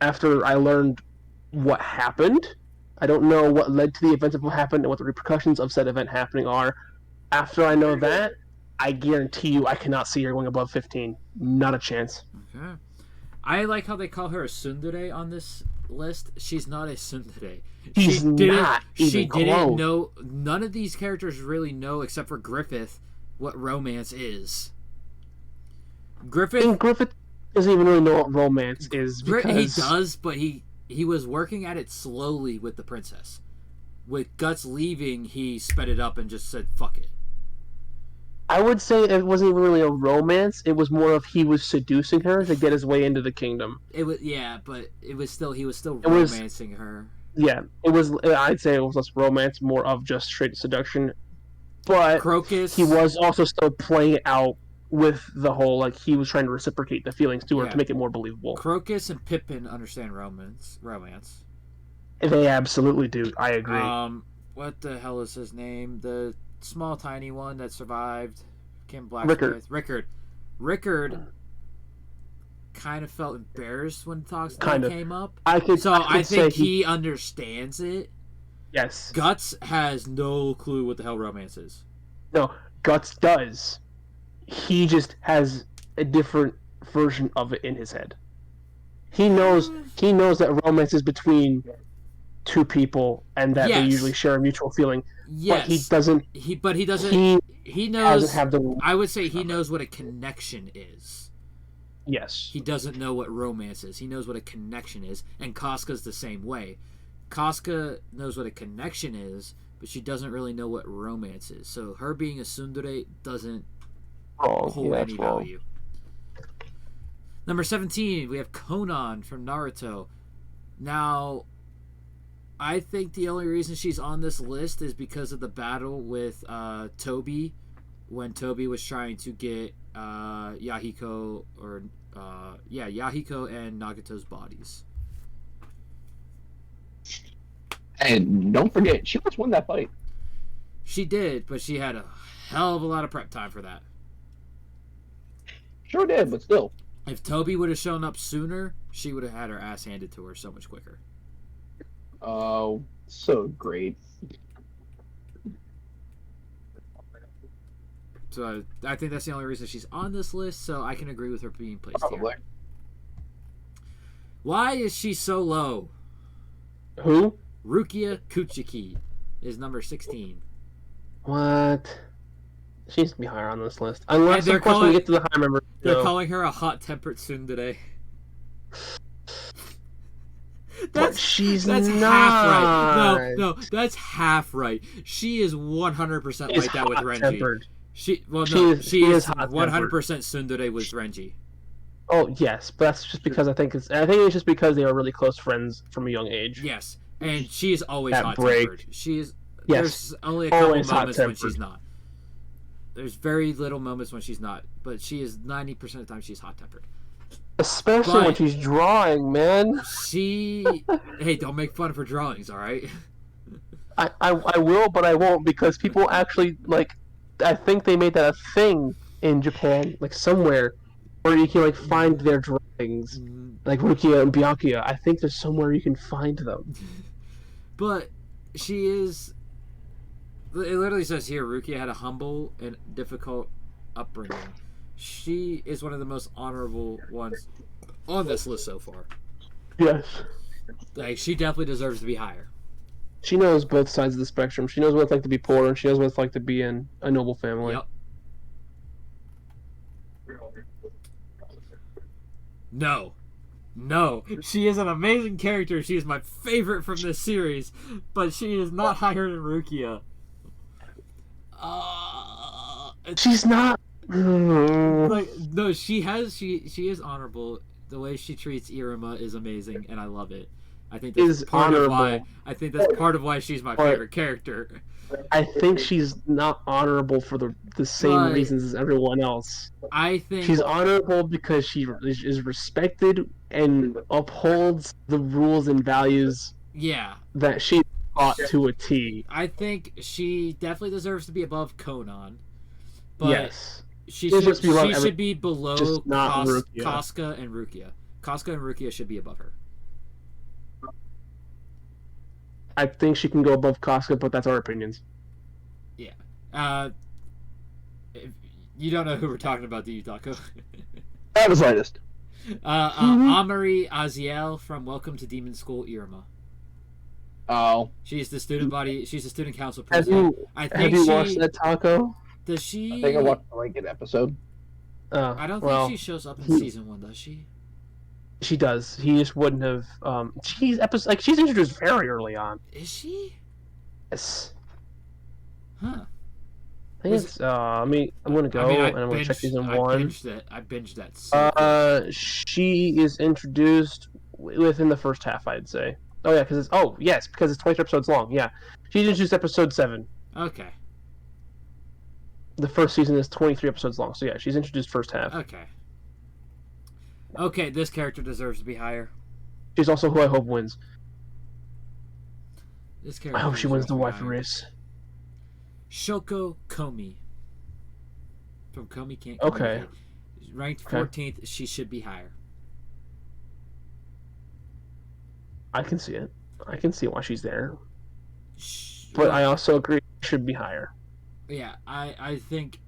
I learned what happened, I don't know what led to the events of what happened and what the repercussions of said event happening are. After I know that, I guarantee you I cannot see her going above 15. Not a chance. Okay. I like how they call her a tsundere on this list. She's not a tsundere. She didn't know. None of these characters really know, except for Griffith, what romance is. Griffith doesn't even really know what romance is. Because... He does, but he was working at it slowly with the princess. With Guts leaving, he sped it up and just said, fuck it. I would say it wasn't even really a romance. It was more of he was seducing her to get his way into the kingdom. It was, yeah, but he was still romancing her. Yeah, it was. I'd say it was less romance, more of just straight seduction. But Crocus, he was also still playing it out with the whole, like, he was trying to reciprocate the feelings to her to make it more believable. Crocus and Pippin understand romance. They absolutely do. I agree. What the hell is his name? The small, tiny one that survived. Kim Blacksmith. Rickard kind of felt embarrassed when talks came up. I think he understands it. Yes. Guts has no clue what the hell romance is. No, Guts does. He just has a different version of it in his head. He knows that romance is between two people and that they usually share a mutual feeling. Yes. But he doesn't. He knows. Have the. I would say he knows what a connection is. Yes. He doesn't know what romance is. He knows what a connection is, and Casca's the same way. Casca knows what a connection is, but she doesn't really know what romance is. So her being a tsundere doesn't hold any value. Number 17, we have Conan from Naruto. Now, I think the only reason she's on this list is because of the battle with Toby, when Toby was trying to get Yahiko and Nagato's bodies. And don't forget, she almost won that fight. She did, but she had a hell of a lot of prep time for that. Sure did, but still. If Toby would have shown up sooner, she would have had her ass handed to her so much quicker. Oh, so great. So I think that's the only reason she's on this list, so I can agree with her being placed Probably. here. Why is she so low? Who? Rukia Kuchiki is number 16. What? She needs to be higher on this list. Unless, they're of course, when we get to the high members. They're calling her a hot-tempered tsundere. But she's that's not. half right. No, that's half right. She is 100% like that with Renji. Hot-tempered. She is 100% tsundere with Renji. Oh yes, but that's just because I think it's just because they are really close friends from a young age. Yes, and she is always That hot-tempered. break. She is. Yes. There's only a couple Always moments when hot-tempered. she's not. There's very little moments when she's not, but she is 90% of the time she's hot-tempered. Especially when she's drawing, man. Hey, don't make fun of her drawings, all right? I will, but I won't because people actually like. I think they made that a thing in Japan, like somewhere, where you can like find their drawings, like Rukia and Byakuya. I think there's somewhere you can find them. But she is. It literally says here, Rukia had a humble and difficult upbringing. She is one of the most honorable ones on this list so far. Yes. Like, she definitely deserves to be higher. She knows both sides of the spectrum. She knows what it's like to be poor, and she knows what it's like to be in a noble family. Yep. No. She is an amazing character. She is my favorite from this series, but she is not higher than Rukia. She's not. Like, no, she is honorable. The way she treats Iruma is amazing, and I love it. I think that's part of why she's my favorite character. I think she's not honorable for the same reasons as everyone else. I think she's honorable because she is respected and upholds the rules and values. Yeah. That she taught to a T. I think she definitely deserves to be above Conan. But yes. She should be below Casca and Rukia. Casca and Rukia should be above her. I think she can go above Casca, but that's our opinions. Yeah. You don't know who we're talking about, do you, Tacco? That was latest. Amari Aziel from Welcome to Demon School, Iruma. Oh. She's the student council president. Have you watched that, Tacco? Does she? I think I watched like an episode. I don't think she shows up in season 1, does she? She does. He just wouldn't have. She's introduced very early on. Is she? Yes. Huh. I think it's. I'm gonna go and I'm gonna check season 1. I binged that. So she is introduced within the first half, I'd say. Oh yeah, because it's 20 episodes long. Yeah, she's introduced episode 7. Okay. The first season is 23 episodes long, so yeah, she's introduced first half. Okay, this character deserves to be higher. She's also who I hope wins. This character. I hope she wins the wife race. Shoko Komi. From Komi Can't. Okay. Ranked 14th, she should be higher. I can see it. I can see why she's there. But I also agree she should be higher. Yeah, I think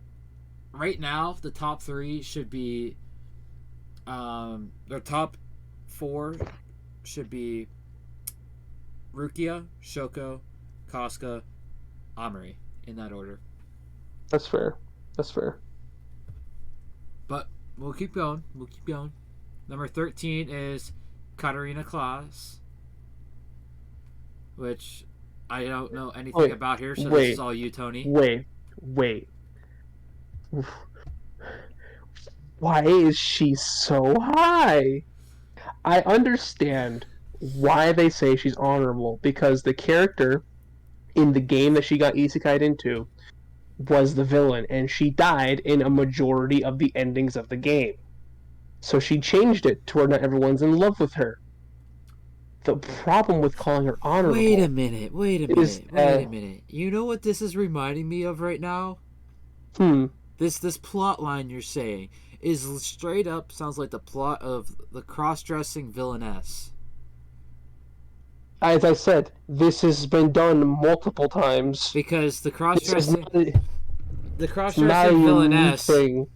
right now the top 3 should be their top 4 should be Rukia, Shoko, Casca, Amari, in that order. That's fair. But we'll keep going. Number 13 is Katarina Klaas, which I don't know anything about her, so this is all you, Tony. Wait. why is she so high? I understand why they say she's honorable, because the character in the game that she got isekai'd into was the villain, and she died in a majority of the endings of the game. So she changed it to where not everyone's in love with her. The problem with calling her honorable Wait a minute. is You know what this is reminding me of right now? This plot line you're saying is straight up sounds like the plot of the cross-dressing villainess. As I said, this has been done multiple times. Because the This is cross-dressing not a unique villainess thing.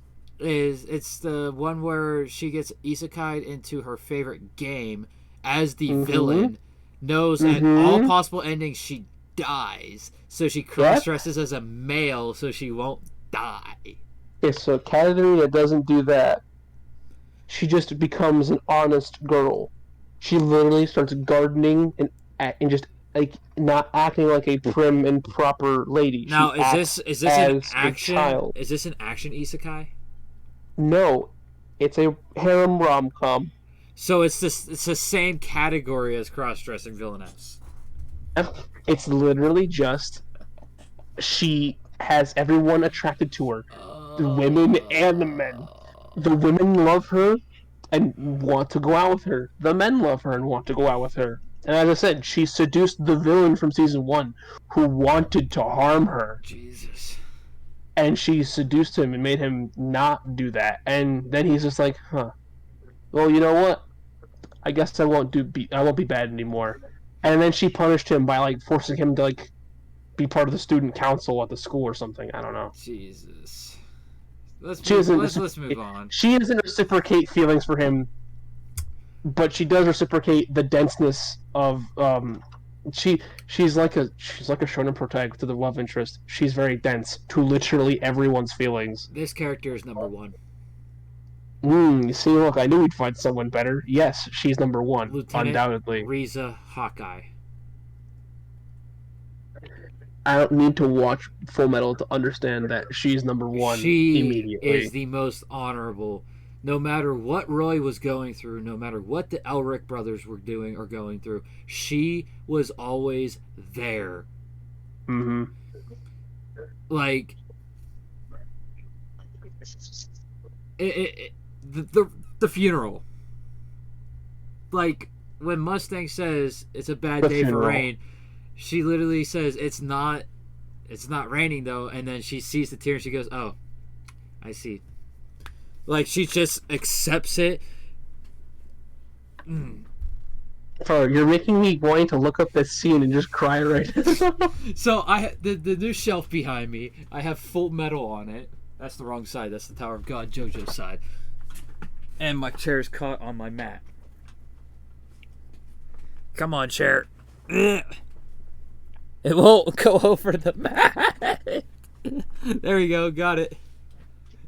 it's the one where she gets isekai'd into her favorite game as the villain, knows at all possible endings she dies, so she cross-dresses as a male so she won't die. Okay, so Katarina doesn't do that. She just becomes an honest girl. She literally starts gardening and just like not acting like a prim and proper lady. Now, She is this an as a action? child. Is this an action isekai? No, it's a harem rom-com. So it's the same category as cross-dressing villainess. It's literally just she has everyone attracted to her, the women and the men. The women love her and want to go out with her. The men love her and want to go out with her. And as I said, she seduced the villain from season 1 who wanted to harm her. Jesus. And she seduced him and made him not do that. And then he's just like, well, you know what? I guess I won't be bad anymore. And then she punished him by like forcing him to like be part of the student council at the school or something. I don't know. Jesus. Let's move on. She doesn't reciprocate feelings for him, but she does reciprocate the denseness of she's like a shonen protagonist to the love interest. She's very dense to literally everyone's feelings. This character is number 1. You see, look, I knew we'd find someone better. Yes, she's number 1, Lieutenant undoubtedly. Riza Hawkeye. I don't need to watch Full Metal to understand that she's number 1 immediately. She is the most honorable. No matter what Roy was going through, no matter what the Elric brothers were doing or going through, she was always there. Like, the funeral. Like, when Mustang says it's a bad day for rain, she literally says it's not raining though, and then she sees the tear and she goes, oh, I see. Like, she just accepts it. Oh, you're making me wanting to look up this scene and just cry right now. So the new shelf behind me, I have Full Metal on it. That's the wrong side. That's the Tower of God JoJo side. And my chair's caught on my mat. Come on, chair. It won't go over the mat. There we go. Got it.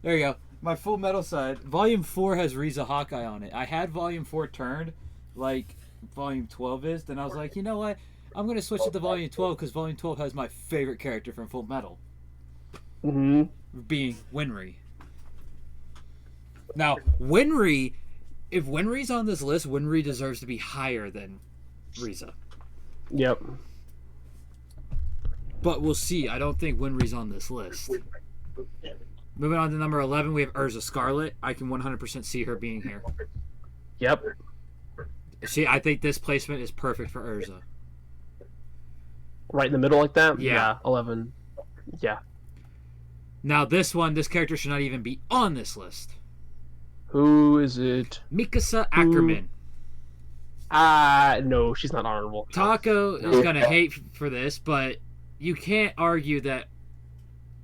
There you go. My Full Metal side. Volume 4 has Riza Hawkeye on it. I had Volume 4 turned like Volume 12 is. Then I was like, you know what? I'm going to switch it to Volume 12 because Volume 12 has my favorite character from Full Metal. Being Winry. Now, Winry, if Winry's on this list, Winry deserves to be higher than Riza. Yep. But we'll see. I don't think Winry's on this list. Moving on to number 11, we have Urza Scarlet. I can 100% see her being here. Yep. See, I think this placement is perfect for Urza. Right in the middle like that? Yeah. 11. Yeah. Now, this character should not even be on this list. Who is it? Mikasa Ackerman. No, she's not honorable. Tacco is going to hate for this, but you can't argue that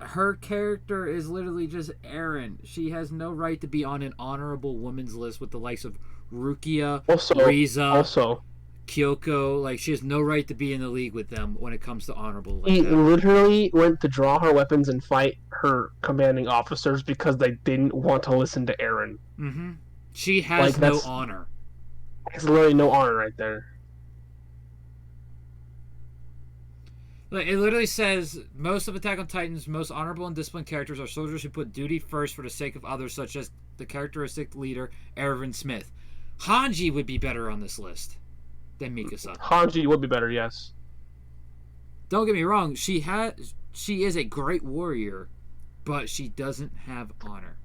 her character is literally just Eren. She has no right to be on an honorable women's list with the likes of Rukia, Riza, Kyoko. Like, she has no right to be in the league with them when it comes to honorable. He literally went to draw her weapons and fight her commanding officers because they didn't want to listen to Eren. She has no honor. There's literally no honor right there. Like, it literally says, most of Attack on Titan's most honorable and disciplined characters are soldiers who put duty first for the sake of others, such as the characteristic leader, Erwin Smith. Hanji would be better on this list than Mikasa. Hanji would be better, yes. Don't get me wrong, she is a great warrior, but she doesn't have honor.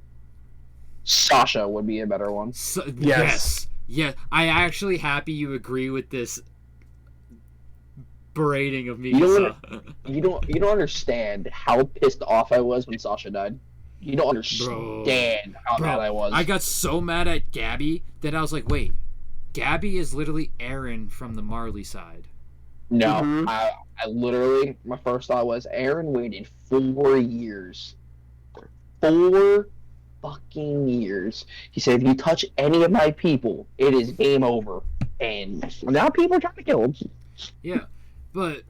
Sasha would be a better one. Yes. Yeah, I'm actually happy you agree with this berating of Mikasa. You don't understand how pissed off I was when Sasha died. You don't understand how mad I was. I got so mad at Gabby that I was like, wait, Gabby is literally Eren from the Marley side. No, I literally, my first thought was, Eren waited 4 years. 4 fucking years. He said, if you touch any of my people, it is game over. And now people are trying to kill him. Yeah, but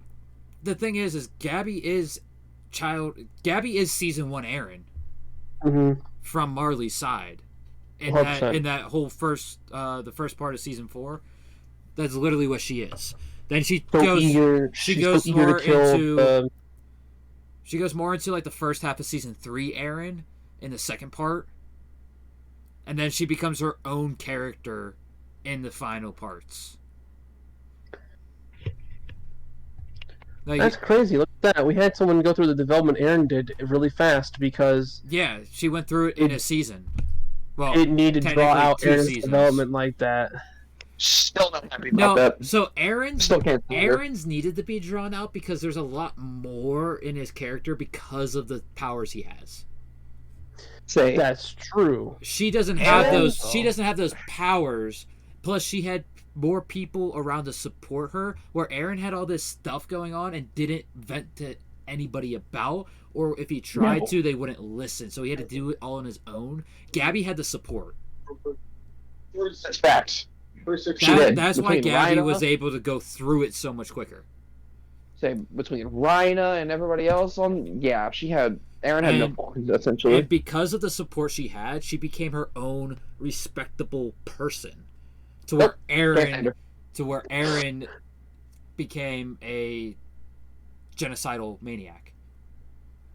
the thing is Gabby is season 1 Eren from Marley's side. In that whole first the first part of season 4, that's literally what she is. Then she goes more into like the first half of season 3 Eren in the second part, and then she becomes her own character in the final parts. Like, that's crazy. Look at that. We had someone go through the development Eren did really fast because she went through it in a season. Well, it needed to draw out Eren's development like that. Still not happy about that. So Eren's needed to be drawn out because there's a lot more in his character because of the powers he has. That's true. She doesn't have those. She doesn't have those powers. Plus, she had more people around to support her. Where Eren had all this stuff going on and didn't vent to anybody about, or if he tried to, they wouldn't listen. So he had to do it all on his own. Gabby had the support. That's facts. That's why Gabby was able to go through it so much quicker. Say between Rhina and everybody else Eren had no points, essentially. And because of the support she had, she became her own respectable person. To where Eren became a genocidal maniac.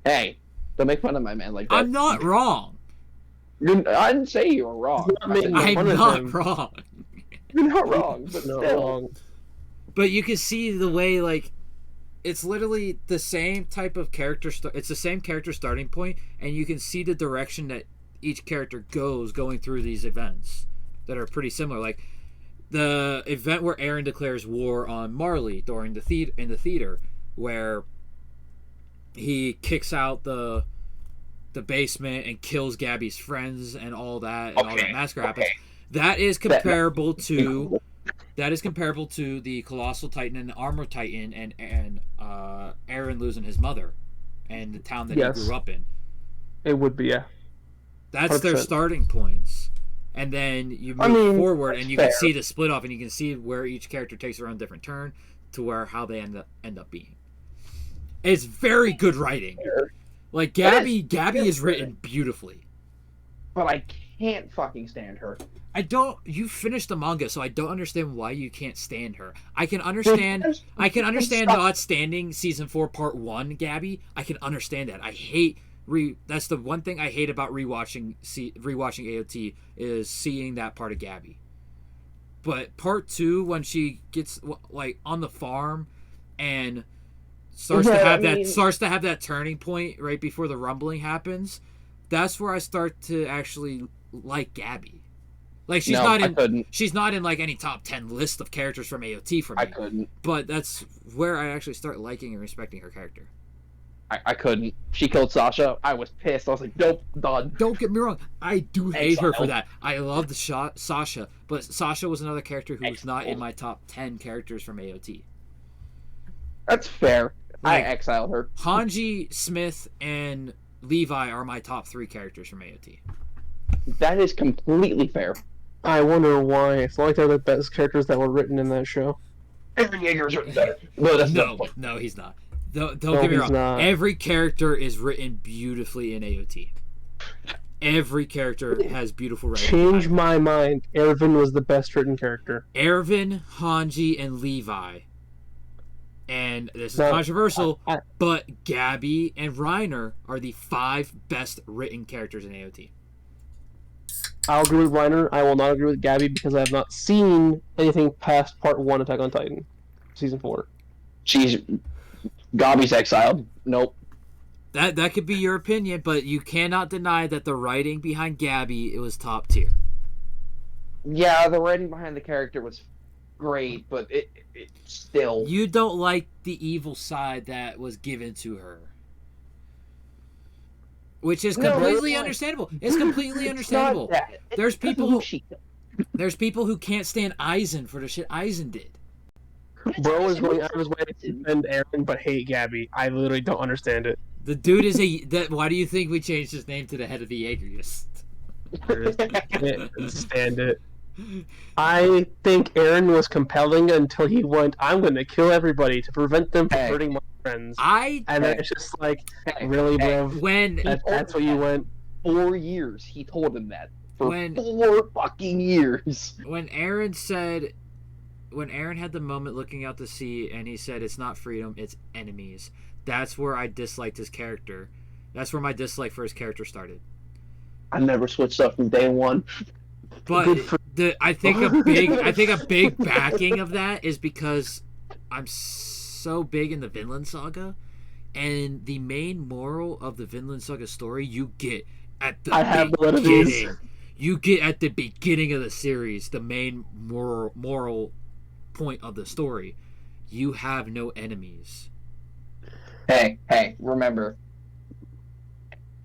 Hey, don't make fun of my man like that. I'm not wrong. I didn't say you were wrong. I'm not wrong. You're not wrong, but not still. wrong. But you can see the way, like, it's literally the same type of character. It's the same character starting point, and you can see the direction that each character goes going through these events that are pretty similar. Like the event where Eren declares war on Marley during in the theater, where he kicks out the basement and kills Gabby's friends and all that, and all that massacre happens. That is comparable to the Colossal Titan and the Armor Titan and Eren losing his mother and the town that he grew up in. It would be, yeah. That's 100%. Their starting points. And then you move forward and you can see the split off, and you can see where each character takes their own different turn to how they end up being. It's very good writing. Like Gabby is written beautifully. But I can't fucking stand her. You finished the manga, so I don't understand why you can't stand her. I can understand not standing season 4 part 1, Gabby. I can understand that. That's the one thing I hate about rewatching AOT is seeing that part of Gabby. But part 2, when she gets like on the farm and starts to have that turning point right before the rumbling happens, that's where I start to actually like Gabby. Like she's not in like any top 10 list of characters from AOT for me. I couldn't. But that's where I actually start liking and respecting her character. I couldn't. She killed Sasha. I was pissed. I was like, nope, done. Don't get me wrong. I do hate her for that. I love the Sasha, but Sasha was another character who was not in my top 10 characters from AOT. That's fair. Like, I exiled her. Hanji, Smith, and Levi are my top 3 characters from AOT. That is completely fair. I wonder why. It's like they're the best characters that were written in that show. Eren Yeager's written better. No, he's not. Don't get me wrong. Not. Every character is written beautifully in AOT. Every character has beautiful writing. Change my mind. Erwin was the best written character. Erwin, Hanji, and Levi. And this is No, controversial, I- but Gabby and Reiner are the 5 best written characters in AOT. I'll agree with Reiner. I will not agree with Gabby because I have not seen anything past part 1 of Attack on Titan, season 4. She's Gabi's exiled. Nope. That could be your opinion, but you cannot deny that the writing behind Gabby, it was top tier. Yeah, the writing behind the character was great, but it still. You don't like the evil side that was given to her. Which is No, completely it's not. understandable. It's completely It's understandable. not that. It's There's because of people who who she- there's people who can't stand Aizen for the shit Aizen did. Bro is going out of his way to defend Aaron but hate Gabby. I literally don't understand it. The dude is why do you think we changed his name to the head of the Jaegerists? Can't stand it. I think Aaron was compelling until he went, I'm going to kill everybody to prevent them from Hey. hurting my friends. I And then it's just like, Hey, really, bro? when That's what you went. 4 years he told him that. For When- 4 fucking years. when Aaron had the moment looking out to sea and he said it's not freedom, it's enemies. That's where I disliked his character. That's where my dislike for his character started. I never switched up from day one. But Good for- I think a big backing of that is because I'm so big in the Vinland Saga, and the main moral of the Vinland Saga story you get at the I have the letter these. beginning. You get at the beginning of the series the main moral point of the story. You have no enemies. Hey, remember.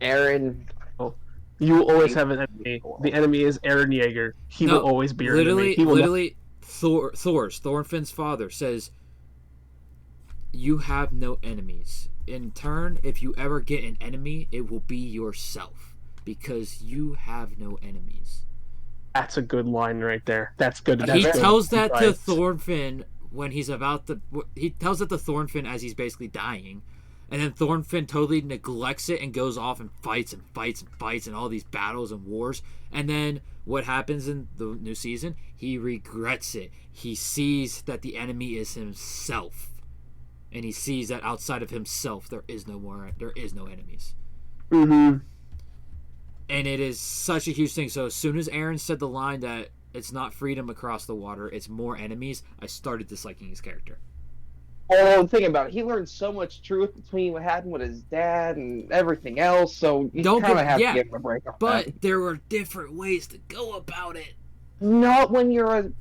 Aaron. You will always have an enemy. The enemy is Aaron Yeager. He will always be your enemy. He will Literally, Thorfinn's father says, you have no enemies. In turn, if you ever get an enemy, it will be yourself. Because you have no enemies. That's a good line right there. That's good. He That's tells good. that to Thorfinn when he's about to... He tells it to Thorfinn as he's basically dying. And then Thorfinn totally neglects it and goes off and fights in all these battles and wars. And then what happens in the new season? He regrets it. He sees that the enemy is himself. And he sees that outside of himself there is no enemies. Mm-hmm. And it is such a huge thing. So as soon as Aaron said the line that it's not freedom across the water, it's more enemies, I started disliking his character. Oh, think about it. He learned so much truth between what happened with his dad and everything else, so you kind of have to give him a break off But that. there were different ways to go about it. Not when you're a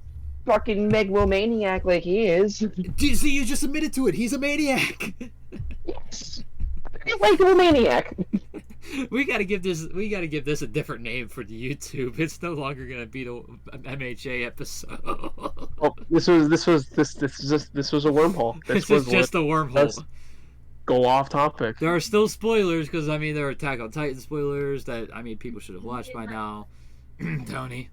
fucking megalomaniac like he is. See, you just admitted to it. He's a maniac. Yes. Megalomaniac. We gotta give this a different name for the YouTube. It's no longer gonna be the MHA episode. Oh, this was a wormhole. This is just a wormhole. Let's go off topic. There are still spoilers because there are Attack on Titan spoilers that people should have watched by now. Tony.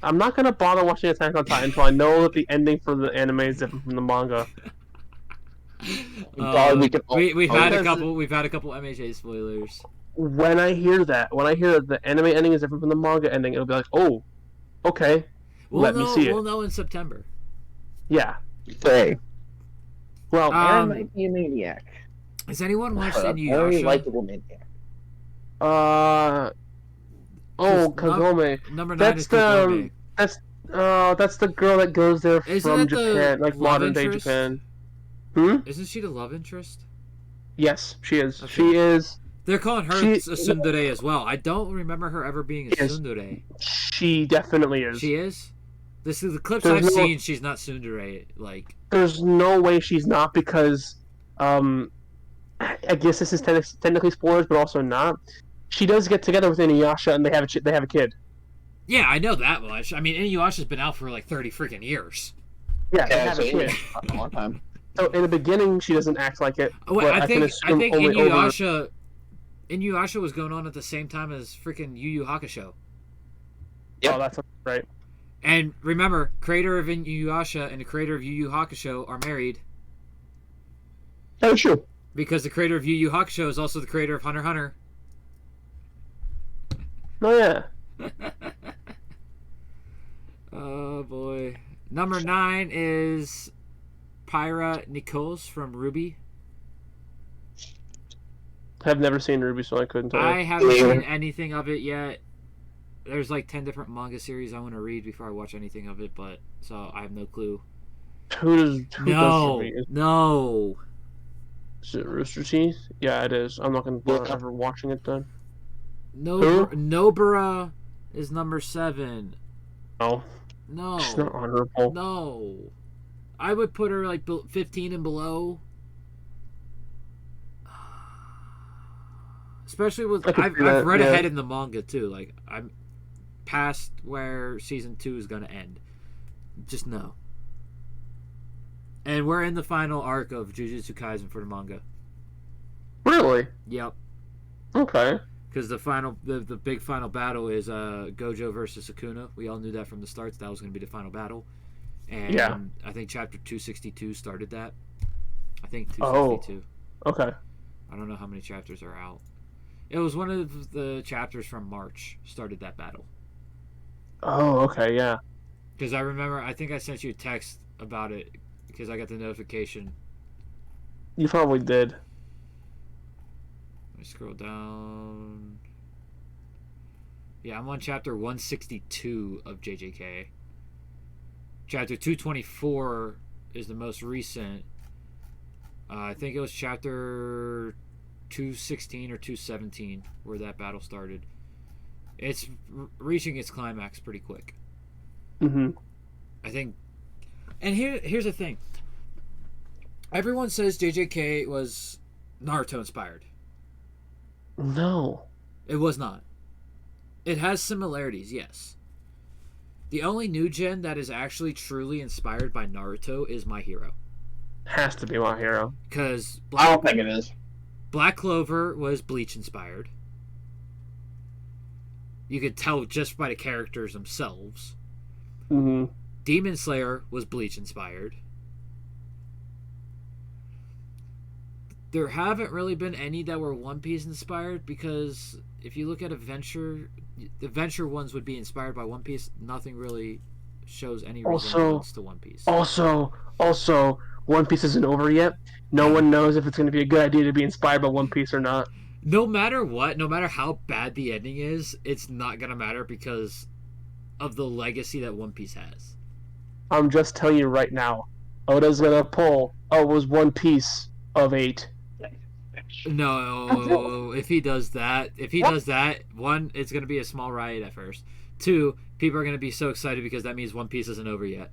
I'm not gonna bother watching Attack on Titan until I know that the ending for the anime is different from the manga. We've had a couple MHA spoilers. When I hear that the anime ending is different from the manga ending, it'll be like, oh, okay, let me see it. We'll know in September. Yeah. Hey. Well, Aaron might be a maniac. Has anyone watched A very Inuyasha? likable maniac. Kagome. Number 9 That's is Kagome. That's the girl that goes there Isn't from that the Japan, like love modern day interest? Japan. Isn't she the love interest? Yes, she is. Okay. She is. They're calling her She- a tsundere as well. I don't remember her ever being a Yes. tsundere. She definitely is. She is? This is the clips There's I've no- seen, she's not tsundere. Like, There's no way she's not because, I guess this is technically spoilers, but also not. She does get together with Inuyasha, and they have a kid. yeah, I know that much. Inuyasha's been out for like 30 freaking years. Yeah, they Yeah, have so a kid. a long time. So in the beginning, she doesn't act like it. Oh, wait, but I can think assume only Inuyasha was going on at the same time as freaking Yu Yu Hakusho. Yep. Oh, that's right. And remember, creator of Inuyasha and the creator of Yu Yu Hakusho are married That is true. because the creator of Yu Yu Hakusho is also the creator of Hunter x Hunter. Oh yeah. Oh boy. Number 9 is Pyra Nichols from Ruby. I've never seen Ruby, so I couldn't tell you. I haven't seen anything of it yet. There's like 10 different manga series I want to read before I watch anything of it, but so I have no clue. Who does Ruby? No. Is it Rooster Teeth? Yeah, it is. I'm not going to bother ever watching it then. Nobara is number 7. No. No. She's not honorable. No. I would put her like 15 and below. Especially with I've read ahead in the manga too. Like I'm past where season 2 is going to end. Just no. And we're in the final arc of Jujutsu Kaisen for the manga. Really? Yep. Okay. Because the big final battle is Gojo versus Sukuna. We all knew that from the start. That was going to be the final battle. And yeah. I think chapter 262 started that. I think 262. Oh. Okay. I don't know how many chapters are out. It was one of the chapters from March started that battle. Oh, okay, yeah. Because I remember, I think I sent you a text about it because I got the notification. You probably did. Let me scroll down. Yeah, I'm on chapter 162 of JJK. Chapter 224 is the most recent. I think it was chapter 216 or 217 where that battle started. It's reaching its climax pretty quick. Mm-hmm. I think. And here's the thing. Everyone says JJK was Naruto inspired. No. It was not. It has similarities, yes. The only new gen that is actually truly inspired by Naruto is My Hero. Has to be My Hero. Because I don't think it is. Black Clover was Bleach inspired. You could tell just by the characters themselves. Mm-hmm. Demon Slayer was Bleach inspired. There haven't really been any that were One Piece inspired because if you look at the Venture ones would be inspired by One Piece. Nothing really shows any resemblance to One Piece. Also, One Piece isn't over yet. No one knows if it's going to be a good idea to be inspired by One Piece or not. No matter what, no matter how bad the ending is, it's not going to matter because of the legacy that One Piece has. I'm just telling you right now. Oda's going to pull, it was One Piece of 8. No, if he does that, one, it's going to be a small riot at first. 2, people are going to be so excited because that means One Piece isn't over yet.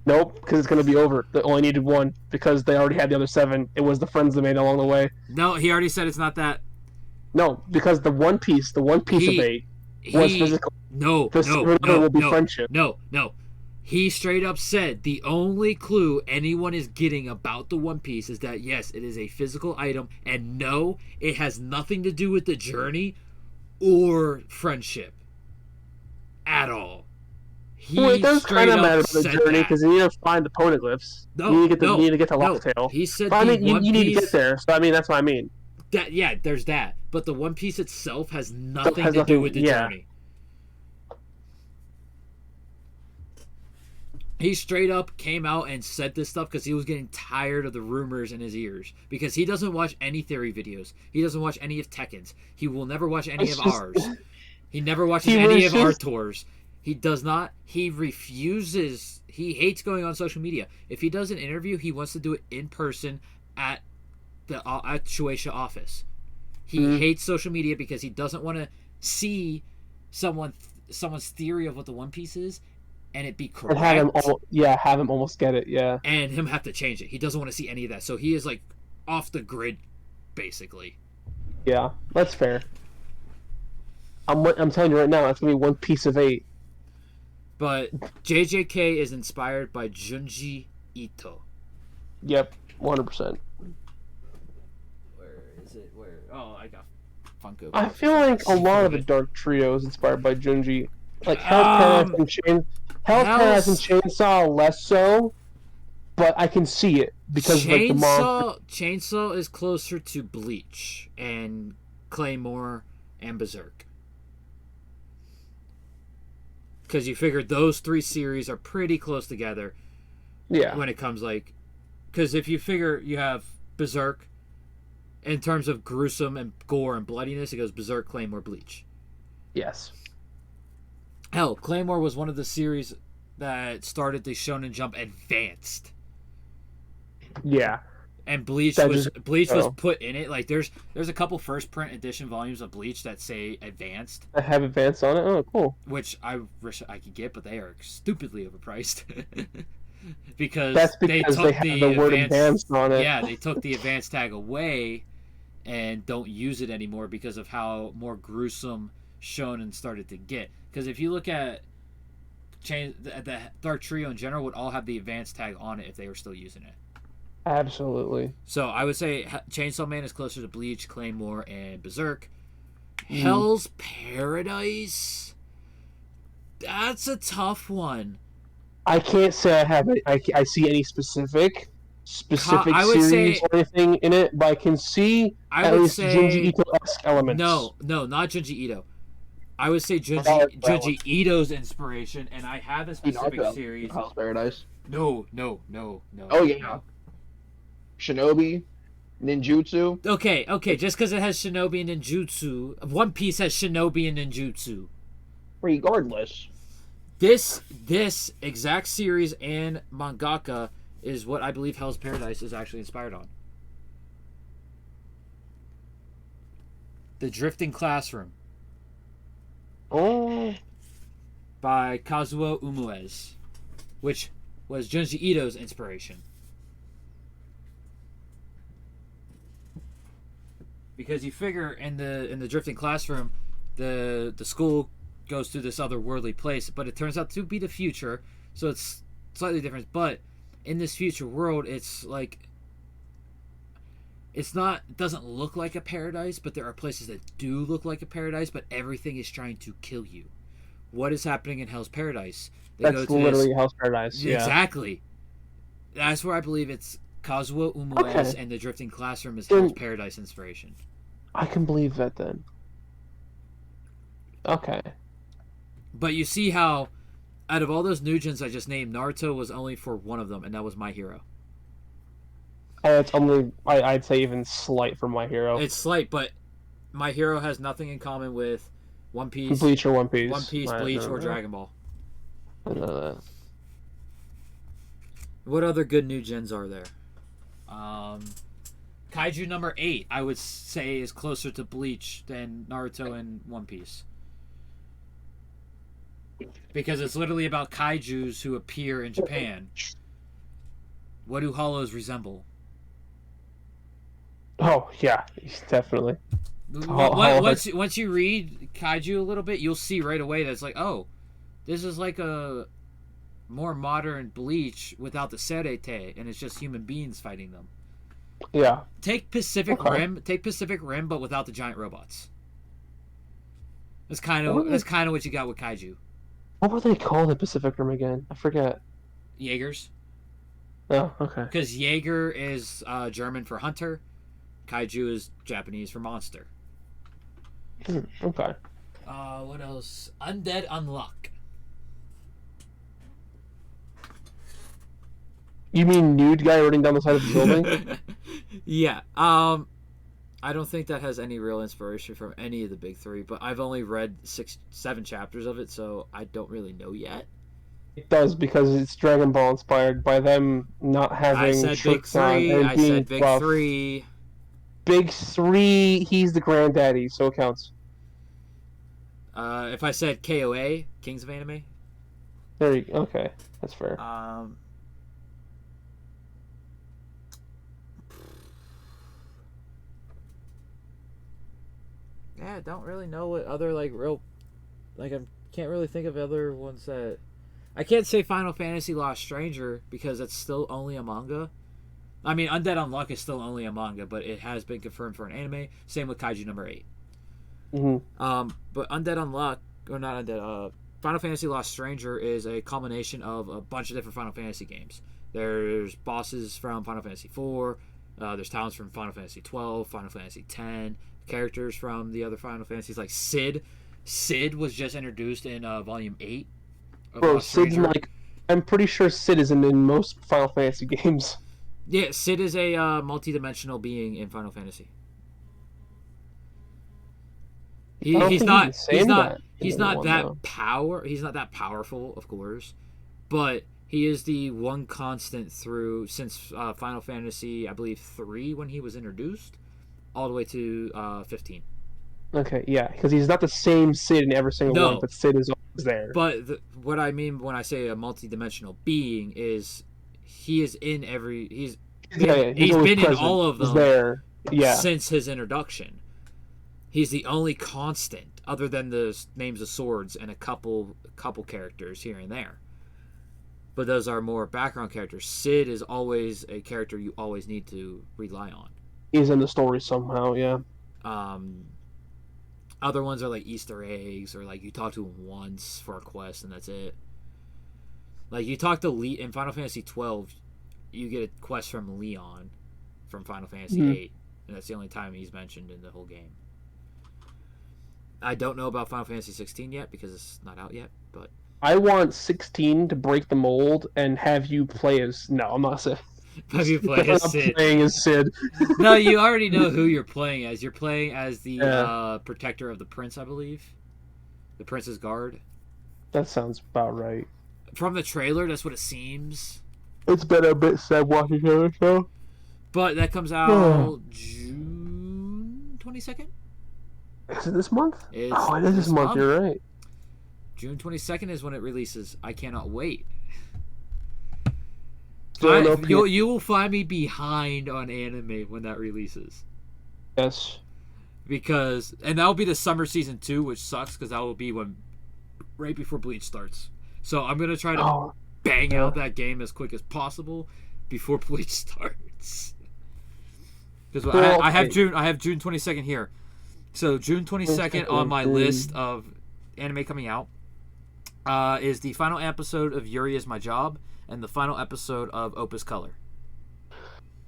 Nope, because it's going to be over. They only needed 1 because they already had the other 7. It was the friends they made along the way. No, he already said it's not that. No, because the One Piece of 8 was physical. No, will be friendship. No. He straight up said the only clue anyone is getting about the One Piece is that, yes, it is a physical item, and no, it has nothing to do with the journey or friendship at all. Well, it does kind of matter for the journey because you need to find the poneglyphs. You need to get to Locktail. He said you need to get there, so that's what I mean. There's that. But the One Piece itself has nothing to do with the journey. He straight up came out and said this stuff because he was getting tired of the rumors in his ears. Because he doesn't watch any theory videos. He doesn't watch any of Tekken's. He will never watch any of ours. He never watches any of our tours. He does not. He refuses. He hates going on social media. If he does an interview, he wants to do it in person at Shueisha office. He hates social media because he doesn't want to see someone's theory of what the One Piece is and it be correct. And have him almost get it, yeah. And him have to change it. He doesn't want to see any of that. So he is like off the grid, basically. Yeah, that's fair. I'm telling you right now, it's gonna be One Piece of 8. But JJK is inspired by Junji Ito. Yep, 100%. Where is it? Where? Oh, I got Funko. I feel like a lot of the Dark Trio is inspired by Junji. Like Hell's Paradise and Chainsaw less so, but I can see it because like the monster. Chainsaw is closer to Bleach and Claymore and Berserk. Because you figure those 3 series are pretty close together. Yeah. When it comes like Because if you figure you have Berserk, in terms of gruesome and gore and bloodiness, it goes Berserk, Claymore, Bleach. Yes. Hell, Claymore was one of the series that started the Shonen Jump Advanced. Yeah. And Bleach That was just- put in it. Like there's a couple first print edition volumes of Bleach that say Advanced, I have advanced on it. Oh, cool. which I wish I could get, but they are stupidly overpriced. because That's because they have the word advanced on it. Yeah, they took the advanced tag away and don't use it anymore because of how more gruesome Shonen started to get. Because if you look at the Dark Trio in general, would all have the advanced tag on it if they were still using it. Absolutely. So I would say Chainsaw Man is closer to Bleach, Claymore, and Berserk. Hell's Paradise. That's a tough one. I can't say I have it. I see any specific I would series say- or anything in it, but I can see I at would least say Junji Ito-esque elements. no, not Junji Ito. I would say That one. Junji Ito's inspiration, and I have a specific Naruto. series. Hell's Paradise. No. Oh yeah. Shinobi, Ninjutsu. Okay. Just because it has Shinobi and Ninjutsu, One Piece has Shinobi and Ninjutsu. Regardless, This exact series and mangaka is what I believe Hell's Paradise is actually inspired on. The Drifting Classroom Oh, by Kazuo Umuez, which was Junji Ito's inspiration. Because you figure in the Drifting Classroom, the school goes to this otherworldly place, but it turns out to be the future, so it's slightly different. But in this future world, it's like it doesn't look like a paradise, but there are places that do look like a paradise, but everything is trying to kill you. What is happening in Hell's Paradise? They that's literally Hell's Paradise. Yeah. Exactly. That's where I believe it's Kazuo Umuez Okay. and the Drifting Classroom is Then- Hell's Paradise inspiration. I can believe that then. Okay. But you see how, out of all those Nugents I just named, Naruto was only for one of them, and that was My Hero. It's only I'd say even slight for My Hero. It's slight, but My Hero has nothing in common with One Piece, Bleach or One Piece. Bleach, I or know Dragon Ball. that. I know that. What other good Nugens are there? Kaiju number 8, I would say, is closer to Bleach than Naruto and One Piece. Because it's literally about kaijus who appear in Japan. What do hollows resemble? Oh yeah, definitely. Once you read kaiju a little bit, you'll see right away that it's like, oh, this is like a more modern Bleach without the Serete, and it's just human beings fighting them. Yeah. Take Pacific Okay. Rim, but without the giant robots. That's kind of what you got with kaiju. What were they called in Pacific Rim again? I forget. Jaegers, Oh, okay. because Jaeger is German for hunter, kaiju is Japanese for monster. Okay. What else? Undead Unluck. You mean nude guy running down the side of the building? Yeah. I don't think that has any real inspiration from any of the big three, but I've only read 7 chapters of it, so I don't really know yet. It does because it's Dragon Ball inspired by them not having. I said big shirts on three. and I being said big buff. three. Big three. He's the granddaddy, so it counts. If I said KOA, Kings of Anime. There you. Okay, that's fair. Yeah, I don't really know what other I can't really think of other ones that I can't say Final Fantasy Lost Stranger because it's still only a manga. I mean, Undead Unluck is still only a manga, but it has been confirmed for an anime. Same with Kaiju number 8. Mm-hmm. But Undead Unluck, or not Undead, Final Fantasy Lost Stranger is a culmination of a bunch of different Final Fantasy games. There's bosses from Final Fantasy 4, there's towns from Final Fantasy 12, Final Fantasy 10, characters from the other Final Fantasies like Sid. Sid was just introduced in Volume 8 of Bro, Lost Sid's Stranger. I'm pretty sure Sid is in most Final Fantasy games. Yeah, Sid is a multi-dimensional being in Final Fantasy. I don't He's think not you can say that in he's the not one, that though. he's not that powerful, of course, but he is the one constant through since Final Fantasy, I believe 3 when he was introduced, all the way to 15. Okay, yeah, because he's not the same Sid in every single one, No, but Sid is always there. but what I mean when I say a multi-dimensional being is he is in every he's He's always been in present. all of He's them there. Yeah. since his introduction. He's the only constant, other than the names of swords and a couple characters here and there. But those are more background characters. Sid is always a character you always need to rely on. He's in the story somehow, yeah. Other ones are like Easter eggs, or like you talk to him once for a quest and that's it. Like you talk to in Final Fantasy 12, you get a quest from Leon from Final Fantasy 8, and that's the only time he's mentioned in the whole game. I don't know about Final Fantasy 16 yet because it's not out yet, but I want 16 to break the mold and have you play as... No, I'm not saying... have you play as Sid? Playing as Sid. No, you already know who you're playing as. You're playing as the protector of the prince, I believe. The prince's guard. That sounds about right. From the trailer, that's what it seems. It's been a bit sad watching the show. But that comes out June 22nd? Is it this month? It is this month. You're right. June 22nd is when it releases. I cannot wait. You will find me behind on anime when that releases. Yes. And that'll be the summer season 2, which sucks because that will be right before Bleach starts. So I'm gonna try to bang out that game as quick as possible before Bleach starts. Because I have June 22nd here. So June 22nd on my list of anime coming out is the final episode of Yuri Is My Job and the final episode of Opus Color.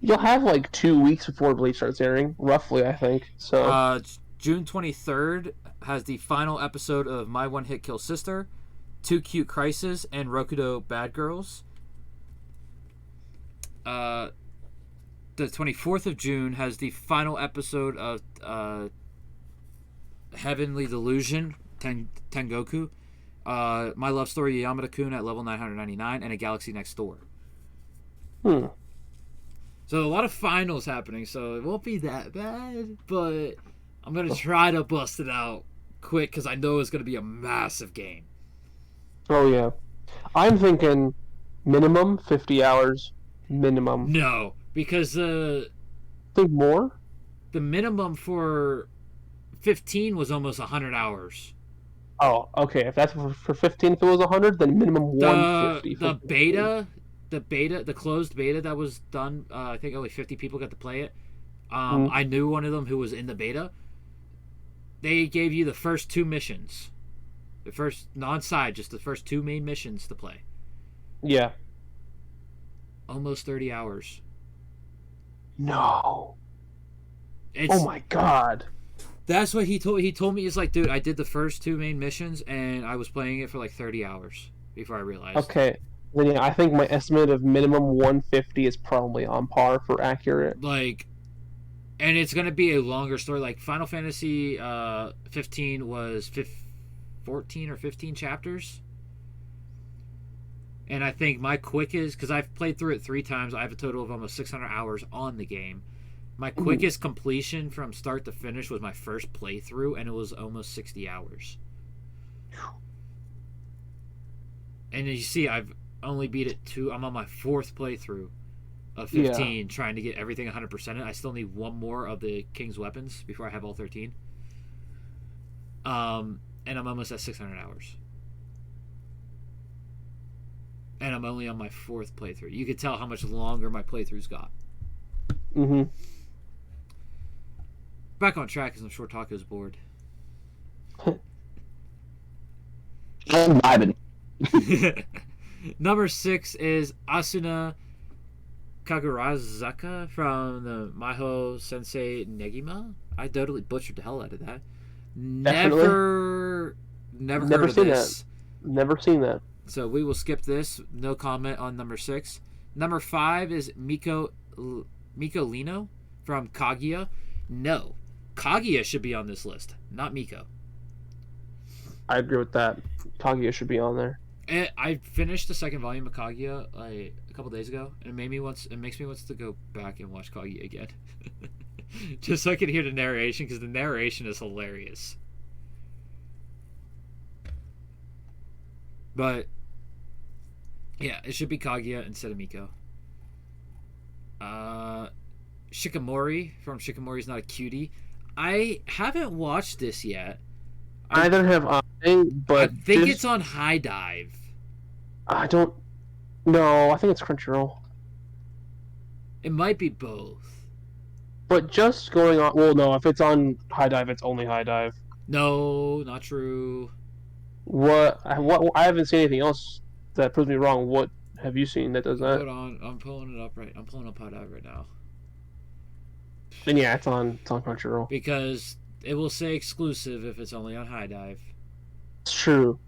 You'll have like 2 weeks before Bleach starts airing, roughly, I think. So June 23rd has the final episode of My One Hit Kill Sister, Two Cute Crisis, and Rokudo Bad Girls. The 24th of June has the final episode of Heavenly Delusion, Tengoku, My Love Story Yamada-kun at level 999, and A Galaxy Next Door. So a lot of finals happening, so it won't be that bad, but I'm going to try to bust it out quick because I know it's going to be a massive game. Oh, yeah. I'm thinking minimum 50 hours. Minimum. No, because think more? The minimum for 15 was almost 100 hours. Oh, okay. If that's for 15, if it was 100, then minimum 150. The closed beta that was done, I think only 50 people got to play it. I knew one of them who was in the beta. They gave you the first 2 missions. The first, non-side, just the first 2 main missions to play. Yeah. Almost 30 hours. No. Oh my god. That's what he told me. He's like, dude, I did the first 2 main missions and I was playing it for like 30 hours before I realized. Okay. Then yeah, I think my estimate of minimum 150 is probably on par for accurate. Like, and it's going to be a longer story. Like Final Fantasy 15 was 14 or 15 chapters. And I think my quickest, because I've played through it 3 times, I have a total of almost 600 hours on the game. My quickest completion from start to finish was my first playthrough, and it was almost 60 hours. And you see, I've only beat it 2. I'm on my 4th playthrough of 15, trying to get everything 100%. I still need 1 more of the King's Weapons before I have all 13. And I'm almost at 600 hours. And I'm only on my 4th playthrough. You could tell how much longer my playthroughs got. Back on track because I'm sure Tacco's bored. I'm vibing. Number 6 is Asuna Kagurazaka from the Maho Sensei Negima. I totally butchered the hell out of that. Never heard of this. Never seen that. So we will skip this. No comment on number 6. Number 5 is Miko Lino from Kaguya. No, Kaguya should be on this list, not Miko. I agree with that. Kaguya should be on there. I finished the second volume of Kaguya like a couple days ago, and it makes me want to go back and watch Kaguya again, just so I can hear the narration, because the narration is hilarious. But yeah, it should be Kaguya instead of Miko. Shikamori from Shikamori's Not a Cutie. I haven't watched this yet. I don't have I, but I think it's on High Dive. I don't. No, I think it's Crunchyroll. It might be both. But just going on. Well, no, if it's on High Dive, it's only High Dive. No, not true. What? I haven't seen anything else that proves me wrong. What have you seen that does that? Hold on, I'm pulling it up right. I'm pulling up High Dive right now. And yeah, it's on Crunchyroll. Because it will say exclusive if it's only on High Dive. It's true.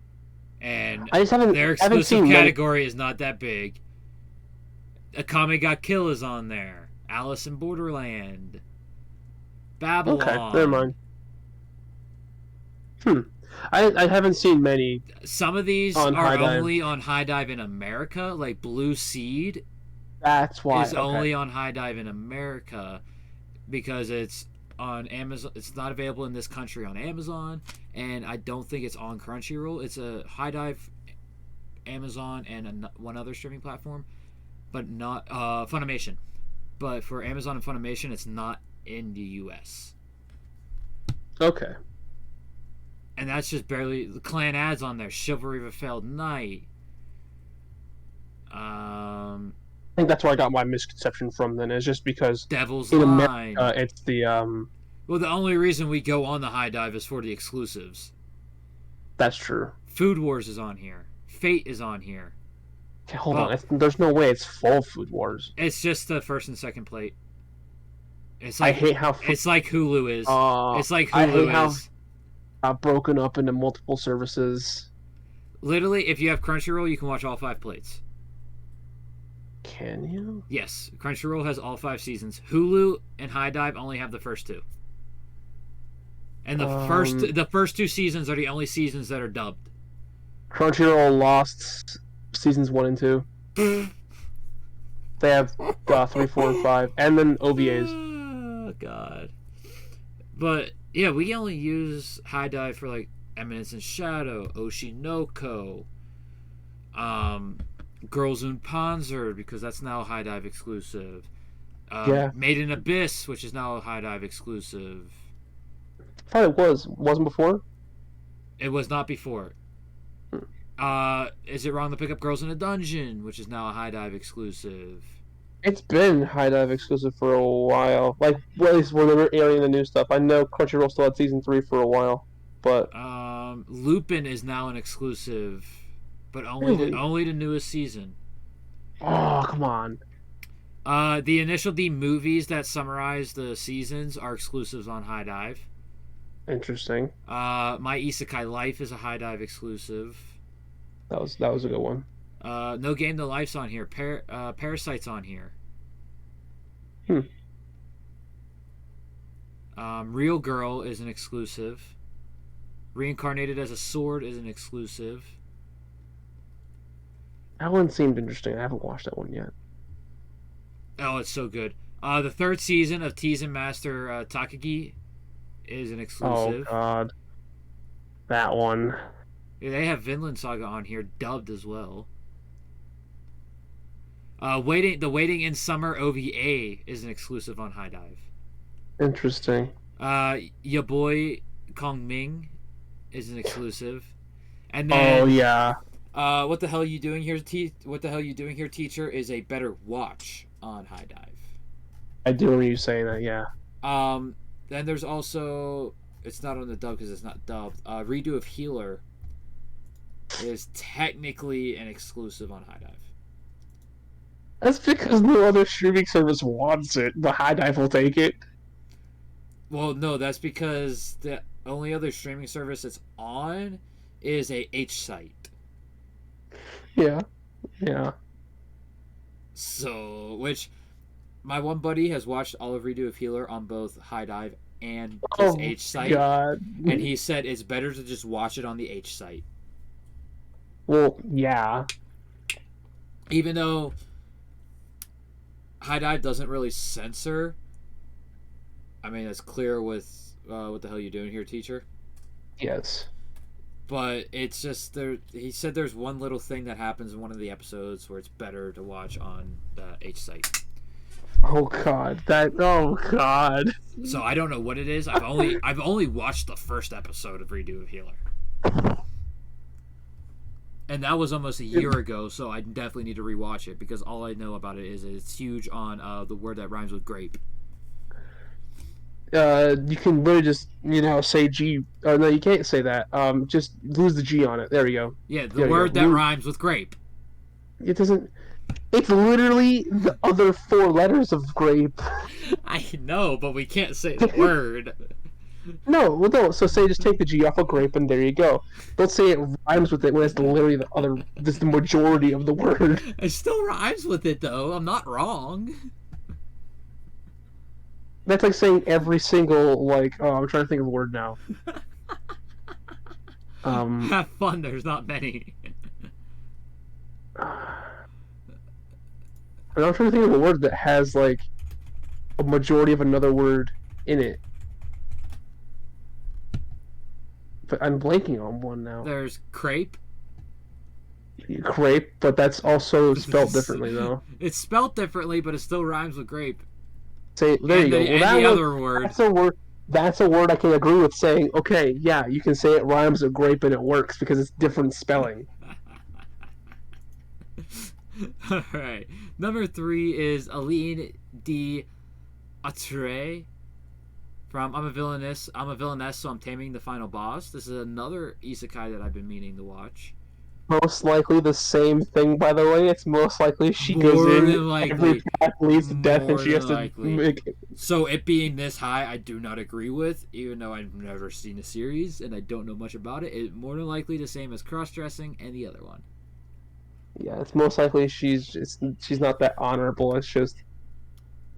And I just haven't. their I haven't exclusive seen category is not that big. Akame Got Kill is on there. Alice in Borderland. Babylon. Okay, never mind. I haven't seen many. Some of these on are High Dive. only on High Dive in America, like Blue Seed That's why. is Okay. only on High Dive in America because it's on Amazon. It's not available in this country on Amazon, and I don't think it's on Crunchyroll. It's a High Dive, Amazon, and one other streaming platform, but not Funimation. But for Amazon and Funimation, it's not in the U.S. Okay. And that's just barely the clan ads on there. Chivalry of a Failed Knight. I think that's where I got my misconception from. Then is just because Devil's in Line. America it's the Well, the only reason we go on the High Dive is for the exclusives. That's true. Food Wars is on here. Fate is on here. Okay, hold on. There's no way it's full Food Wars. It's just the first and second plate. It's I like hate how it's like Hulu is. It's like I hate Hulu how is. broken up into multiple services. Literally, if you have Crunchyroll, you can watch all 5 plates. Can you? Yes, Crunchyroll has all 5 seasons. Hulu and High Dive only have the first 2. And the first 2 seasons are the only seasons that are dubbed. Crunchyroll lost seasons 1 and 2. They have 3, 4, and 5, and then OVAs. Oh God. But yeah, we only use High Dive for like Eminence in Shadow, Oshinoko, Girls in Panzer, because that's now a High Dive exclusive. Yeah. Made in Abyss, which is now a High Dive exclusive. I thought it wasn't before. It was not before. Is it wrong to pick up Girls in a Dungeon, which is now a High Dive exclusive? It's been High Dive exclusive for a while. Like, well, at least when they were airing the new stuff. I know Crunchyroll still had season 3 for a while, but Lupin is now an exclusive, but only the newest season. Oh, come on. The initial D movies that summarize the seasons are exclusives on High Dive. Interesting. My Isekai Life is a High Dive exclusive. That was a good one. No Game No Life's on here. Parasite's on here. Real Girl is an exclusive. Reincarnated as a Sword is an exclusive. That one seemed interesting. I haven't watched that one yet. Oh, it's so good. The 3rd season of Teasen Master Takagi is an exclusive. Oh God, that one. Yeah, they have Vinland Saga on here, dubbed as well. The Waiting in Summer OVA is an exclusive on High Dive. Interesting. Ya Boy Kong Ming is an exclusive. And then, oh yeah. What the hell are you doing here, teacher? Is a Better Watch on High Dive. I do remember you saying that. Yeah. Then there's also, it's not on the dub because it's not dubbed. Redo of Healer is technically an exclusive on High Dive. That's because no other streaming service wants it, but High Dive will take it. Well, no, that's because the only other streaming service it's on is a H site. Yeah. Yeah. So, which My one buddy has watched all of Redo of Healer on both High Dive and his H site, God. and he said it's better to just watch it on the H site. Well, yeah. Even though High Dive doesn't really censor. I mean, it's clear with what the hell you doing here, teacher? Yes. But it's just there. He said there's one little thing that happens in one of the episodes where it's better to watch on the H site. Oh God, oh God. So I don't know what it is. I've only watched the first episode of Redo of Healer, and that was almost a year ago. So I definitely need to rewatch it because all I know about it is it's huge on the word that rhymes with grape. You can really just say G. Oh no, you can't say that. Just lose the G on it. There you go. Yeah, the word that rhymes with grape. It doesn't. It's literally the other 4 letters of grape. I know, but we can't say the word. No, well, no. So say just take the G off of grape, and there you go. Don't say it rhymes with it when it's literally the other. This is the majority of the word. It still rhymes with it, though. I'm not wrong. That's like saying every single I'm trying to think of a word now. Have fun. There's not many. I'm trying to think of a word that has a majority of another word in it. But I'm blanking on one now. There's crepe. Crepe, but that's also spelled differently though. It's spelled differently, but it still rhymes with grape. Say there you go. And the other word. That's a word. That's a word I can agree with saying. Okay, yeah, you can say it rhymes with grape and it works because it's different spelling. All right. Number 3 is Aline d'Atre from I'm a Villainess, so I'm taming the final boss. This is another isekai that I've been meaning to watch. Most likely the same thing, by the way. It's most likely she goes in, every path leads to death, and she has to make it. So it being this high, I do not agree with, even though I've never seen the series and I don't know much about it. It's more than likely the same as cross-dressing and the other one. Yeah, it's most likely she's not that honorable. It's just,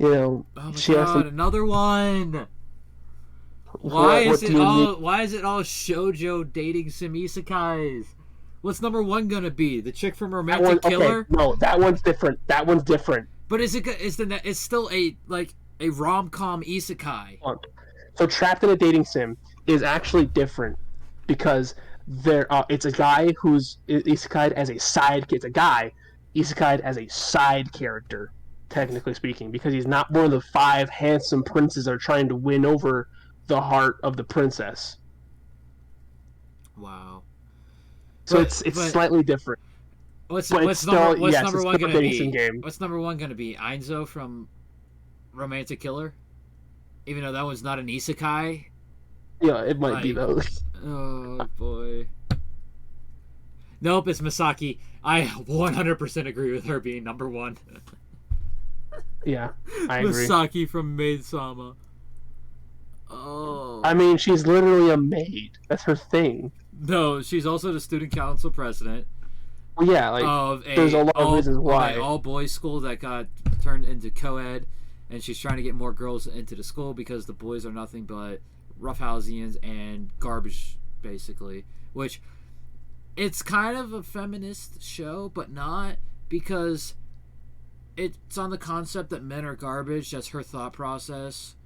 oh my she God, has to... another one. Why is it all shoujo dating sim isekais? What's number 1 gonna be? The chick from Romantic Killer? Okay, no, that one's different. But it's still a rom-com isekai. So Trapped in a Dating Sim is actually different because it's a guy who's isekai'd as a side. It's a guy isekai'd as a side character, technically speaking, because he's not one of the 5 handsome princes that are trying to win over the heart of the princess. Wow. So it's slightly different. What's number 1 gonna be? What's number 1 gonna be? Ainzo from Romantic Killer? Even though that one's not an isekai? Yeah, it might be though. Oh boy. Nope, it's Misaki. I 100% agree with her being number 1. Yeah, I agree. Misaki from Maid-sama. Oh. I mean, she's literally a maid. That's her thing. No, she's also the student council president. Well, yeah, there's a lot of reasons why. All boys school that got turned into co-ed, and she's trying to get more girls into the school because the boys are nothing but roughhouseians and garbage, basically. Which, it's kind of a feminist show, but not, because it's on the concept that men are garbage. That's her thought process.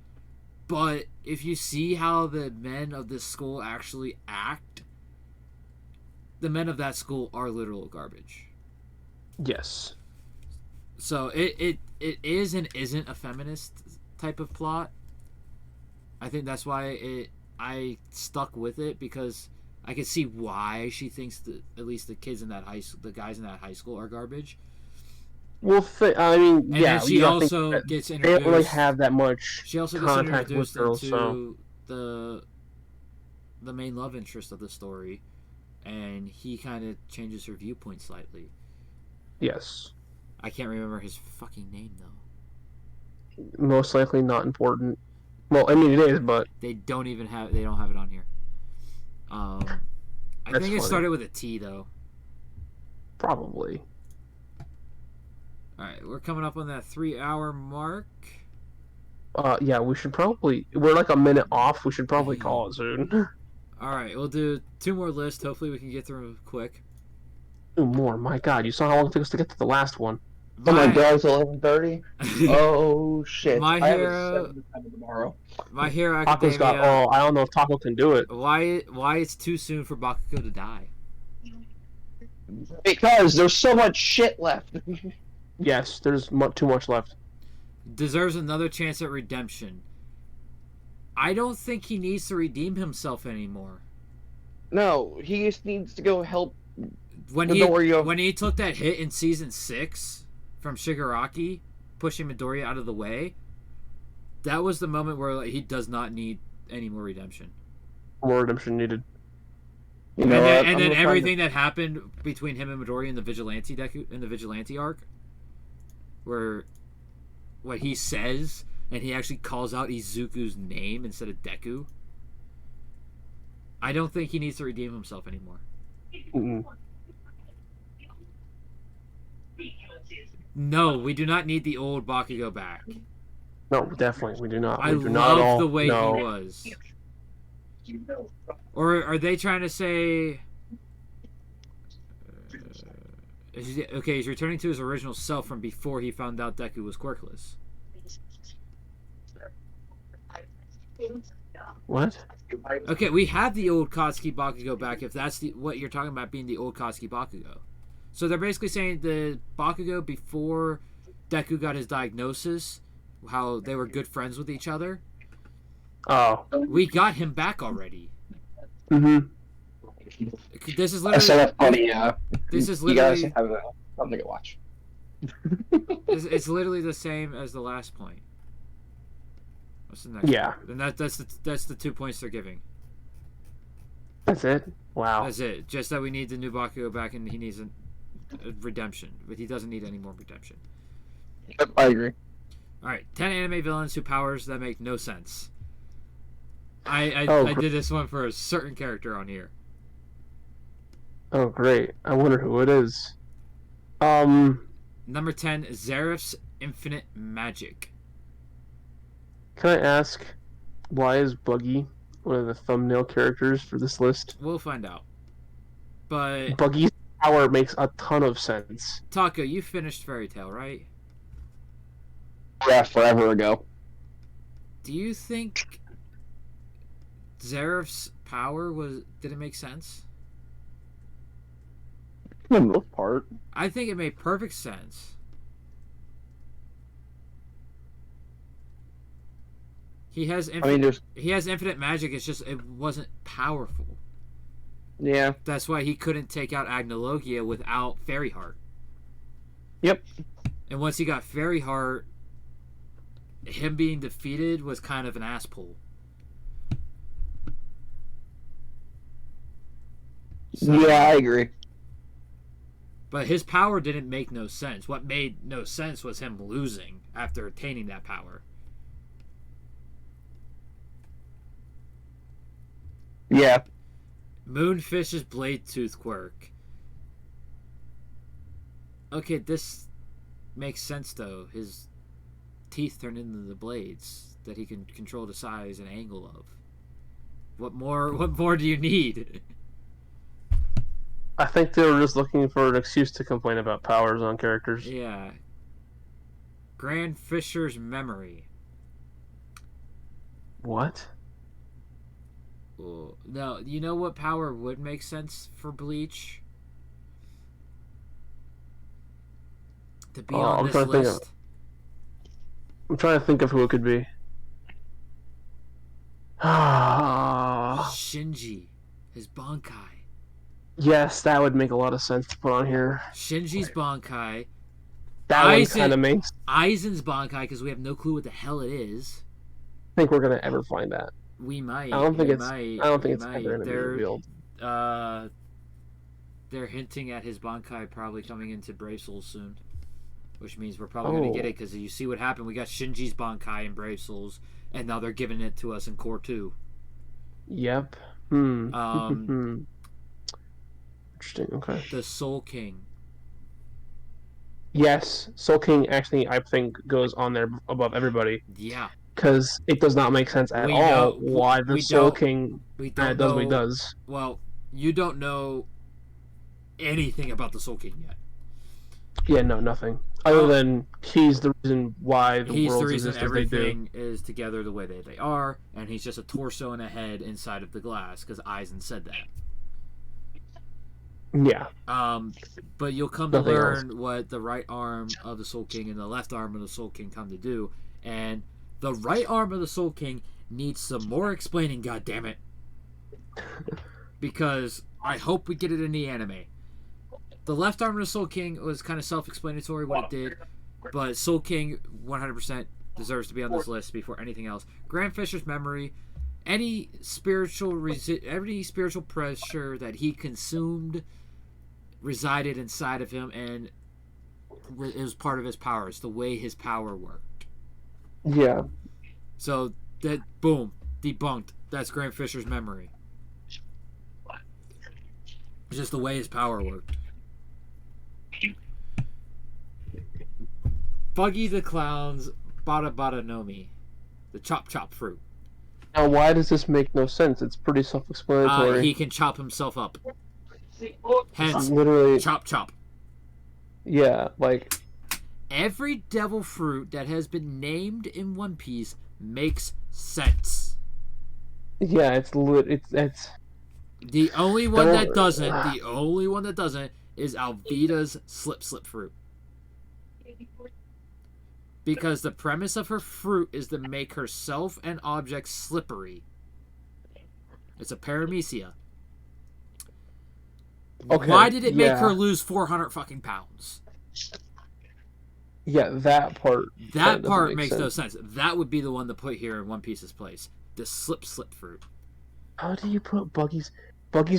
But if you see how the men of this school actually act, the men of that school are literal garbage. Yes. So it is and isn't a feminist type of plot. I think that's why I stuck with it, because I can see why she thinks that at least the kids in that the guys in that high school are garbage. Well, I mean, and yeah. Then she also gets introduced. They don't really have that much. She also gets introduced into the main love interest of the story, and he kind of changes her viewpoint slightly. Yes. I can't remember his fucking name though. Most likely not important. Well, I mean it is, but they don't have it on here. I think it started with a T though. Probably. All right, we're coming up on that 3-hour mark. Yeah, we should probably. We're like a minute off. We should probably call it soon. All right, we'll do 2 more lists. Hopefully, we can get through them quick. 2 more. My God, you saw how long it took us to get to the last one. Oh my God, it's 11:30. Oh shit! My I have a Hero- 7 time tomorrow. My Hero Taco's got. Academia. Oh, I don't know if Taco can do it. Why it's too soon for Bakugo to die? Because there's so much shit left. Yes, there's too much left. Deserves another chance at redemption. I don't think he needs to redeem himself anymore. No, he just needs to go help. When he took that hit in season 6 from Shigaraki, pushing Midoriya out of the way, that was the moment where he does not need any more redemption. More redemption needed. You know, And then everything that happened between him and Midoriya in the Vigilante arc, where what he says and he actually calls out Izuku's name instead of Deku. I don't think he needs to redeem himself anymore. Mm-mm. No, we do not need the old Bakugo back. No, definitely, we do not. I We do not at love all. the way No. he was. Or are they trying to say... okay, he's returning to his original self from before he found out Deku was quirkless. What? Okay, we have the old Katsuki Bakugo back if that's what you're talking about being the old Katsuki Bakugo. So they're basically saying the Bakugo before Deku got his diagnosis, how they were good friends with each other. Oh. We got him back already. Mm-hmm. This is I saw literally... that funny. This is You guys literally... have something to watch. It's literally the same as the last point. What's the next? Yeah. And that's the 2 points they're giving. That's it. Wow. That's it. Just that we need the new Bakugo back, and he needs a redemption, but he doesn't need any more redemption. Yep, I agree. All right, 10 anime villains who powers that make no sense. I did this one for a certain character on here. Oh, great. I wonder who it is. Number 10, Zeref's Infinite Magic. Can I ask, why is Buggy one of the thumbnail characters for this list? We'll find out. But Buggy's power makes a ton of sense. Tacco, you finished Fairy Tail, right? Yeah, forever ago. Do you think Zeref's power did it make sense? For the most part. I think it made perfect sense. He has infinite magic. It's just it wasn't powerful. Yeah. That's why he couldn't take out Agnologia without Fairy Heart. Yep. And once he got Fairy Heart, him being defeated was kind of an ass pull. So, Yeah, I agree. but his power didn't make no sense. What made no sense was him losing after attaining that power. Yeah. Moonfish's blade tooth quirk. Okay, this makes sense though. His teeth turn into the blades that he can control the size and angle of. What more do you need? I think they were just looking for an excuse to complain about powers on characters. Yeah. Grand Fisher's memory. What? Ooh. No, you know what power would make sense for Bleach? To be on this list. I'm trying to think of who it could be. Shinji. His Bankai. Yes, that would make a lot of sense to put on here. Shinji's Bankai. That one kind of makes... Aizen's Bankai, because we have no clue what the hell it is. I think we're going to ever find that. We might. I don't think it's might, ever going to be They're, revealed. They're hinting at his Bankai probably coming into Brave Souls soon. Which means we're probably going to get it, because you see what happened. We got Shinji's Bankai in Brave Souls, and now they're giving it to us in Core 2. Yep. Interesting, okay. The Soul King. yes, Soul King actually, I think, goes on there above everybody. Yeah. Because it does not make sense at We all know why the we Soul don't King we don't does what he know. does. Well, you don't know anything about the Soul King yet. Yeah, no, nothing. Other than he's the reason why the He's the worlds reason exist as they do. everything is together the way that they are, and he's just a torso and a head inside of the glass because Eisen said that. Yeah. But you'll come to learn what the right arm of the Soul King and the left arm of the Soul King come to do, and the right arm of the Soul King needs some more explaining. God damn it! Because I hope we get it in the anime. The left arm of the Soul King was kind of self-explanatory what it did, but Soul King 100% deserves to be on this list before anything else. Grant Fisher's memory, any spiritual pressure that he consumed resided inside of him, and it was part of his power. It's the way his power worked. Yeah. So that boom, debunked. That's Grant Fisher's memory. It's just the way his power worked. Buggy the Clown's Bada Bada Nomi, the chop chop fruit. Now, why does this make no sense? It's pretty self-explanatory. He can chop himself up. Hence, literally chop chop. Yeah, like every devil fruit that has been named in One Piece makes sense. Yeah, it's the only one that doesn't. The only one that doesn't is Alvida's slip fruit. Because the premise of her fruit is to make herself and objects slippery. It's a paramecia. Okay, why did it make her lose 400 fucking pounds? Yeah, that part. That part makes no sense. That would be the one to put here in One Piece's place. The slip fruit. How do you put Buggy's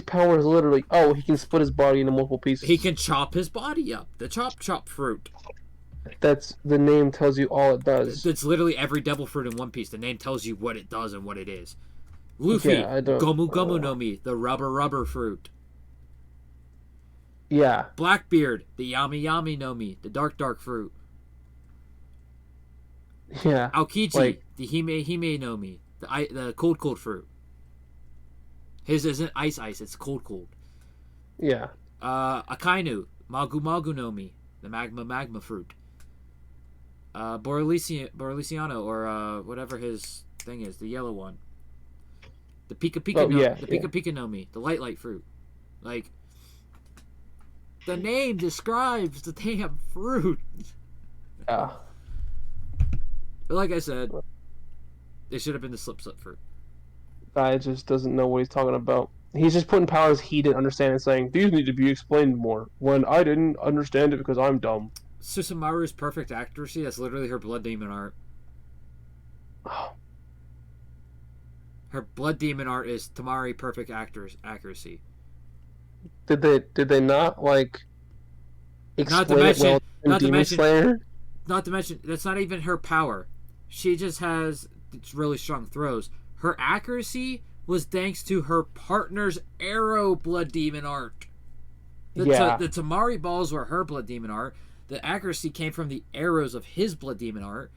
power is literally he can split his body into multiple pieces. He can chop his body up. The chop fruit. That's the name tells you all it does. It's literally every devil fruit in One Piece. The name tells you what it does and what it is. Luffy, Gomu no Mi, the rubber fruit. Yeah. Blackbeard, the Yami no Mi, the dark fruit. Yeah. Aokiji, the Hime no Mi, the cold fruit. His isn't ice, it's cold. Yeah. Akainu, Magu no Mi, the magma fruit. Borreliciano, or whatever his thing is, the yellow one. The Pika no Mi, the light fruit. Like, the name describes the damn fruit. Yeah. But like I said, it should have been the slip fruit. Guy just doesn't know what he's talking about. He's just putting powers he didn't understand and saying, these need to be explained more, when I didn't understand it because I'm dumb. Susumaru's perfect accuracy, that's literally her blood demon art. Her blood demon art is Tamari perfect accuracy. Did they not explain not to mention that's not even her power. She just has really strong throws. Her accuracy was thanks to her partner's arrow blood demon art. The Tamari balls were her blood demon art. The accuracy came from the arrows of his blood demon art.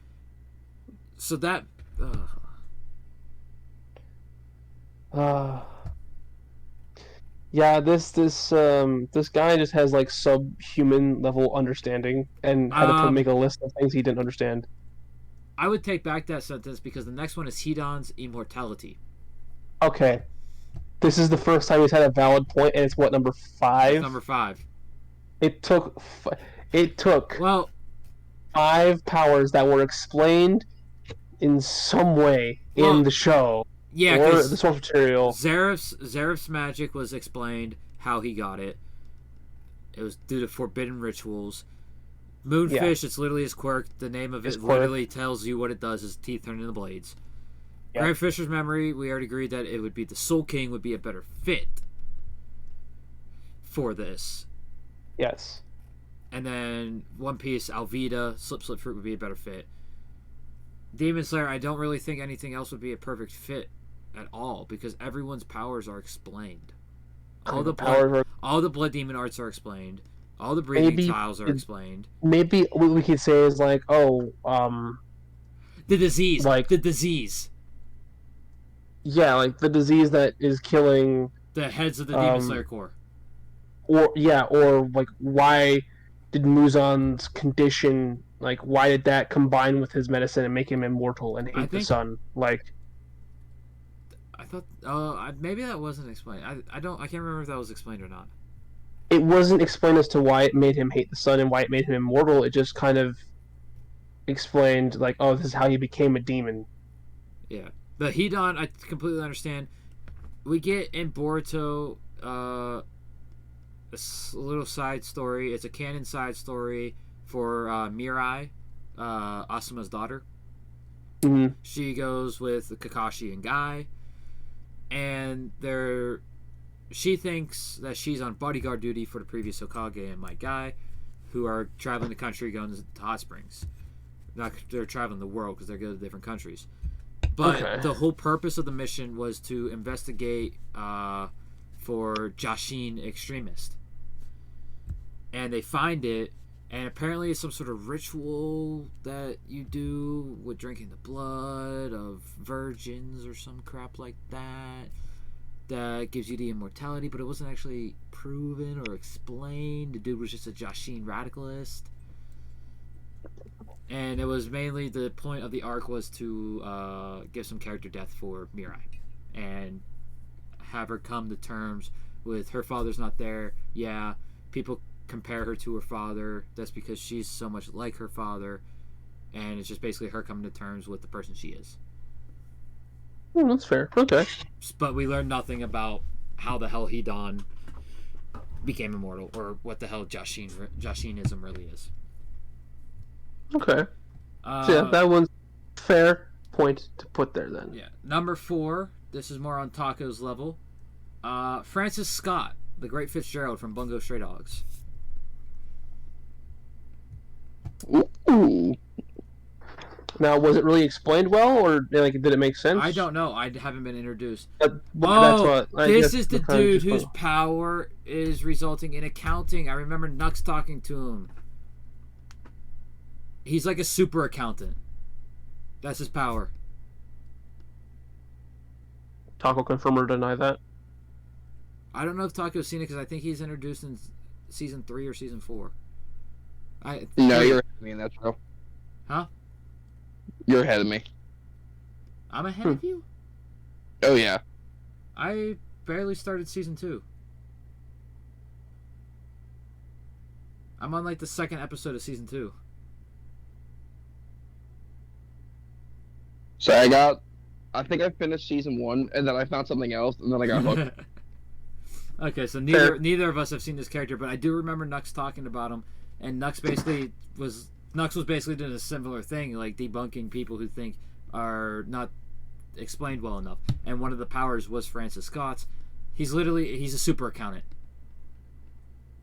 So that... Yeah, this guy just has subhuman level understanding and had to make a list of things he didn't understand. I would take back that sentence because the next one is Hidan's immortality. Okay. This is the first time he's had a valid point, and it's what, number 5? It's number 5. It took 5 powers that were explained in some way in the show. Yeah, or the source material. Zareth's magic was explained how he got it. It was due to forbidden rituals. Moonfish, it's literally his quirk. The name of it literally tells you what it does. His teeth turn into blades. Yep. Grant Fisher's memory, we already agreed that it would be the Soul King would be a better fit for this. Yes. And then One Piece, Alvida, Slip Fruit would be a better fit. Demon Slayer, I don't really think anything else would be a perfect fit at all because everyone's powers are explained. All the blood demon arts are explained. All the breathing maybe tiles are explained. Maybe what we could say is like, The disease. like- The disease. yeah, like the disease that is killing, The heads of the Demon Slayer Corps. or like why did Muzan's condition, like why did that combine with his medicine and make him immortal and hate the sun? Like, I thought, maybe that wasn't explained. I can't remember if that was explained or not. it wasn't explained as to why it made him hate the sun and why it made him immortal. It just kind of explained like, oh, this is how he became a demon. Yeah, the Hedon, I completely understand. We get in Boruto a little side story. It's a canon side story for Mirai, Asuma's daughter. Mm-hmm. She goes with Kakashi and Guy, and she thinks that she's on bodyguard duty for the previous Hokage and my Guy, who are traveling the country going to hot springs. They're traveling the world because they're going to different countries. But the whole purpose of the mission was to investigate for Jashin extremist. And they find it, and apparently it's some sort of ritual that you do with drinking the blood of virgins or some crap like that gives you the immortality, but it wasn't actually proven or explained. The dude was just a Jashin radicalist. And it was mainly the point of the arc was to give some character death for Mirai and have her come to terms with her father's not there. Yeah, people compare her to her father. That's because she's so much like her father, and it's just basically her coming to terms with the person she is. That's fair. Okay. But we learned nothing about how the hell Hedon became immortal or what the hell Jashinism really is. Okay. So yeah, that one's fair point to put there then. Yeah. Number 4. This is more on Tacco's level. Francis Scott, the Great Fitzgerald from Bungo Stray Dogs. Ooh. Now, was it really explained well, or like did it make sense? I don't know. I haven't been introduced. This is the dude whose power is resulting in accounting. I remember Nux talking to him. He's like a super accountant. That's his power. Tacco confirm or deny that? I don't know if Tacco's seen it because I think he's introduced in season 3 or season 4. No, you're ahead of me in that show. Huh? You're ahead of me. I'm ahead of you? Oh, yeah. I barely started season 2. I'm on like the second episode of season 2. So I think I finished season 1, and then I found something else, and then I got hooked. Okay, so neither of us have seen this character, but I do remember Nux talking about him, and Nux was basically doing a similar thing, like debunking people who think are not explained well enough. And one of the powers was Francis Scott's. He's a super accountant.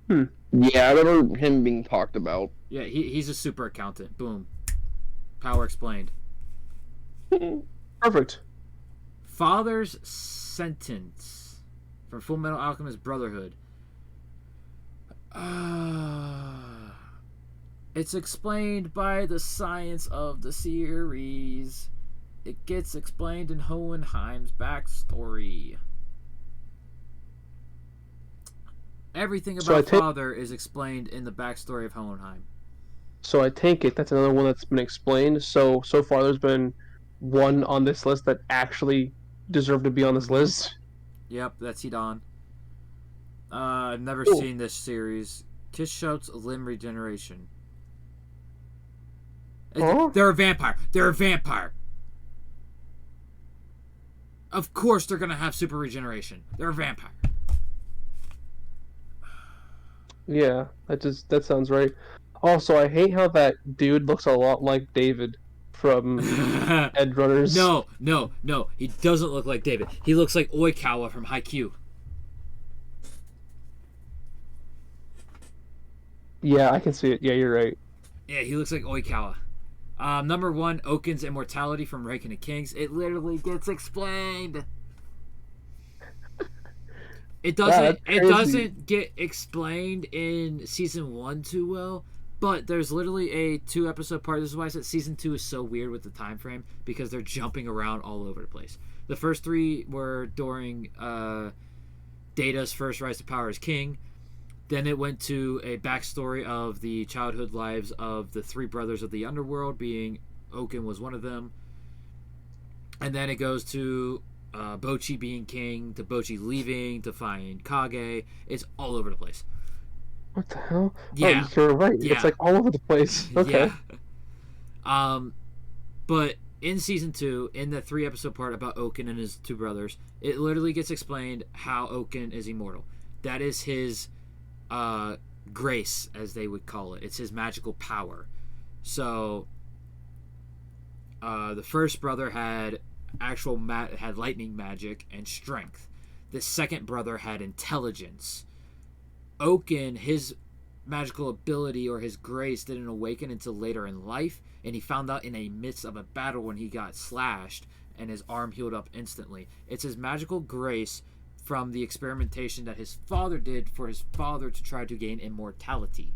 Yeah, I remember him being talked about. Yeah, he's a super accountant. Boom. Power explained. Perfect. Father's Sentence from Full Metal Alchemist Brotherhood. It's explained by the science of the series. It gets explained in Hohenheim's backstory. Everything about Father is explained in the backstory of Hohenheim. So I take it that's another one that's been explained. So far there's been one on this list that actually deserved to be on this list. Yep, that's Hedon. I've never seen this series. Kishot's limb regeneration. They're a vampire. They're a vampire. Of course they're gonna have super regeneration. They're a vampire. Yeah, that sounds right. Also, I hate how that dude looks a lot like David from Edge Runners. No. He doesn't look like David. He looks like Oikawa from Haikyuu. Yeah, I can see it. Yeah, you're right. Yeah, he looks like Oikawa. Number 1, Oaken's immortality from Reiken of Kings. It literally gets explained. It that's crazy. doesn't get explained in season 1 too well, but there's literally a 2-episode part. This is why I said season 2 is so weird with the time frame, because they're jumping around all over the place. The first 3 were during Data's first rise to power as king. Then it went to a backstory of the childhood lives of the 3 brothers of the underworld, being Oaken was one of them. And then it goes to Bochi being king, to Bochi leaving, to find Kage. It's all over the place. What the hell? Yeah. Oh, you're right. Yeah. It's like all over the place. Okay. Yeah. But in season 2, in the 3-episode part about Oaken and his 2 brothers, it literally gets explained how Oaken is immortal. That is his grace, as they would call it. It's his magical power. So the first brother had had lightning magic and strength. The second brother had intelligence. Oaken, his magical ability or his grace didn't awaken until later in life, and he found out in the midst of a battle when he got slashed and his arm healed up instantly. It's his magical grace from the experimentation that his father did for his father to try to gain immortality.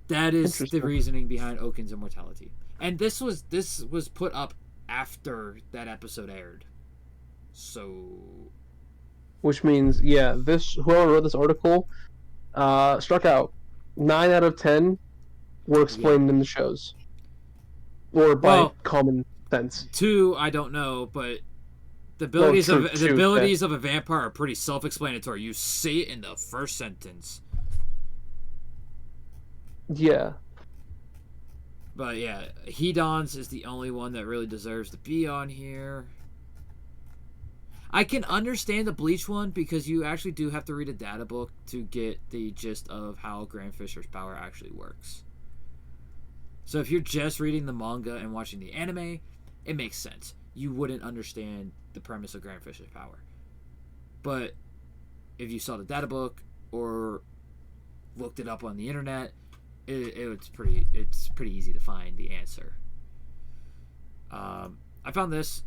That is the reasoning behind Oaken's immortality. And this was put up after that episode aired. So, which means, yeah, whoever wrote this article struck out. 9 out of 10 were explained in the shows, or by common sense. 2, I don't know, but the abilities of a vampire are pretty self-explanatory. You see it in the first sentence. Yeah. But yeah, Hedon's is the only one that really deserves to be on here. I can understand the Bleach one because you actually do have to read a data book to get the gist of how Grand Fisher's power actually works. So if you're just reading the manga and watching the anime, it makes sense. You wouldn't understand the premise of Grand Fisher's power. But if you saw the data book or looked it up on the internet, it's pretty easy to find the answer. I found this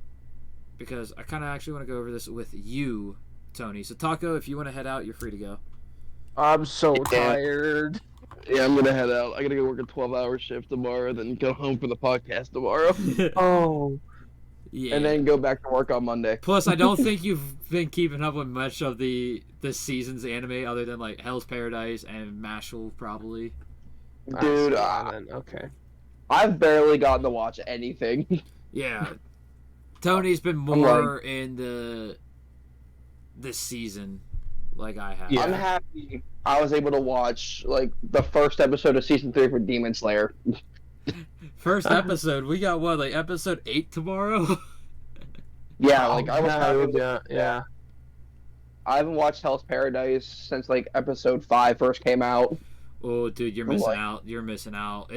because I kind of actually want to go over this with you, Tony. So Tacco, if you want to head out, you're free to go. I'm so tired. Yeah, I'm gonna head out. I gotta go work a 12-hour shift tomorrow, then go home for the podcast tomorrow. Oh. Yeah. And then go back to work on Monday. Plus, I don't think you've been keeping up with much of the season's anime other than like Hell's Paradise and Mashal, probably. Dude, okay. I've barely gotten to watch anything. Yeah. Tony's been more in this season, like I have. Yeah. I'm happy I was able to watch like the first episode of season 3 for Demon Slayer. First episode, we got what, like episode 8 tomorrow? Yeah, like I was happy. Yeah. I haven't watched Hell's Paradise since like episode 5 first came out. Oh, dude, you're missing out. You're missing out.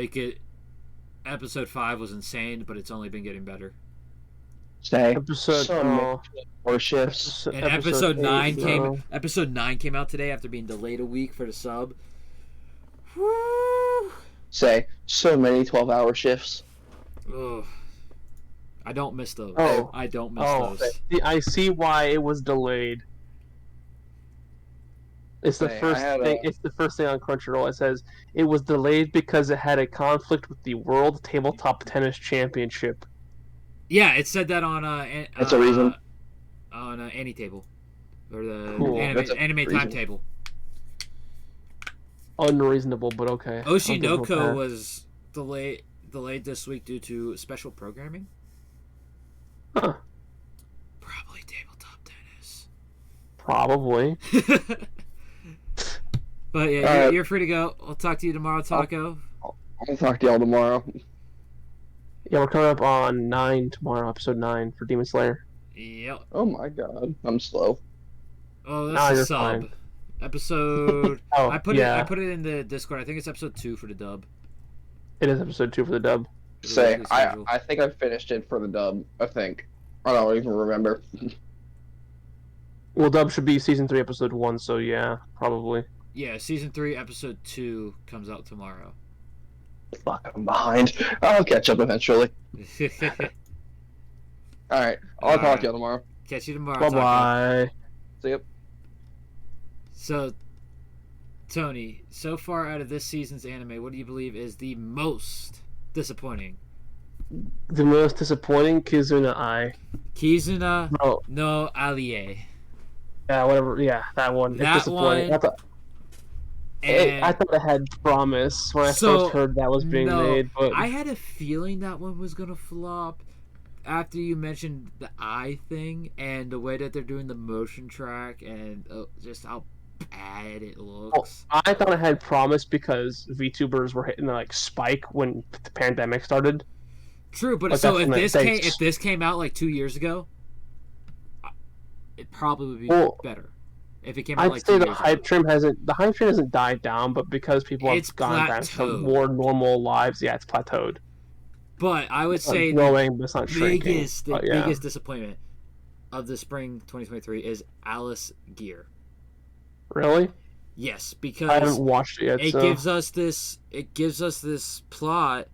Episode 5 was insane, but it's only been getting better. Episode or shifts. And episode 9 came out today after being delayed a week for the sub. Woo! So many 12-hour shifts. Ugh. I don't miss those. Oh. I don't miss those. I see why it was delayed. It's the first thing. It's the first thing on Crunchyroll. It says it was delayed because it had a conflict with the World Tabletop Tennis Championship. Yeah, it said that on That's a reason. On AnyTable or the Cool. anime timetable. Unreasonable, but okay. Oshinoko was delayed this week due to special programming. Huh. Probably tabletop tennis. Probably. But yeah, you're free to go. I'll talk to you tomorrow, Tacco. I'll talk to y'all tomorrow. Yeah, we're coming up on 9 tomorrow, episode 9 for Demon Slayer. Yep. Oh my god, I'm slow. Oh, that's a sub. Fine. Episode. Oh, I put it in the Discord. I think it's episode 2 for the dub. It is episode 2 for the dub. I think I finished it for the dub. I don't even remember. Well, dub should be season 3, episode 1. So yeah, probably. Yeah, season 3, episode 2 comes out tomorrow. Fuck, I'm behind. I'll catch up eventually. Alright, I'll talk to you tomorrow. Catch you tomorrow. Bye Tacco. bye. So, yep. So, Tony, so far out of this season's anime, what do you believe is the most disappointing? The most disappointing Kizuna Ai. Kizuna No, no Allie. yeah, whatever. Yeah, that one. That It's disappointing. one, And I thought it had promise when I So, first heard that was being no, made, but I had a feeling that one was gonna flop after you mentioned the eye thing and the way that they're doing the motion track and just how bad it looks. I thought it had promise because VTubers were hitting the like spike when the pandemic started. True, but Like, so that's if when if this came out like 2 years ago, it probably would be better. If it came out I'd like say 2 the years hype ago. train hasn't died down, but because people have It's gone back to plateaued. more normal lives, yeah, it's plateaued. But I would It's not say growing, but it's not shrinking. the But yeah. biggest disappointment of the spring 2023 is Alice Gear. Really? Yes, I because haven't watched it yet. it so. gives us this plot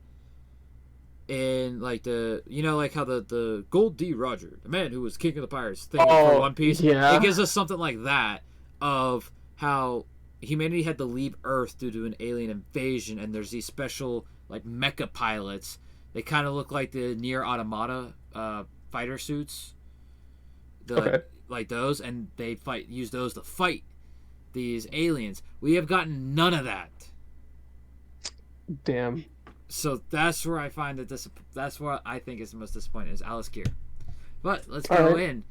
in like like how the Gold D. Roger, the man who was king of the pirates thing for One Piece. yeah. It gives us something like that of how humanity had to leave Earth due to an alien invasion, and there's these special like mecha pilots. They kind of look like the Nier Automata fighter suits, like those, and they use those to fight these aliens. We have gotten none of that. Damn. So that's where I find that's what I think is the most disappointing is Alice Gear. But let's All go right. in.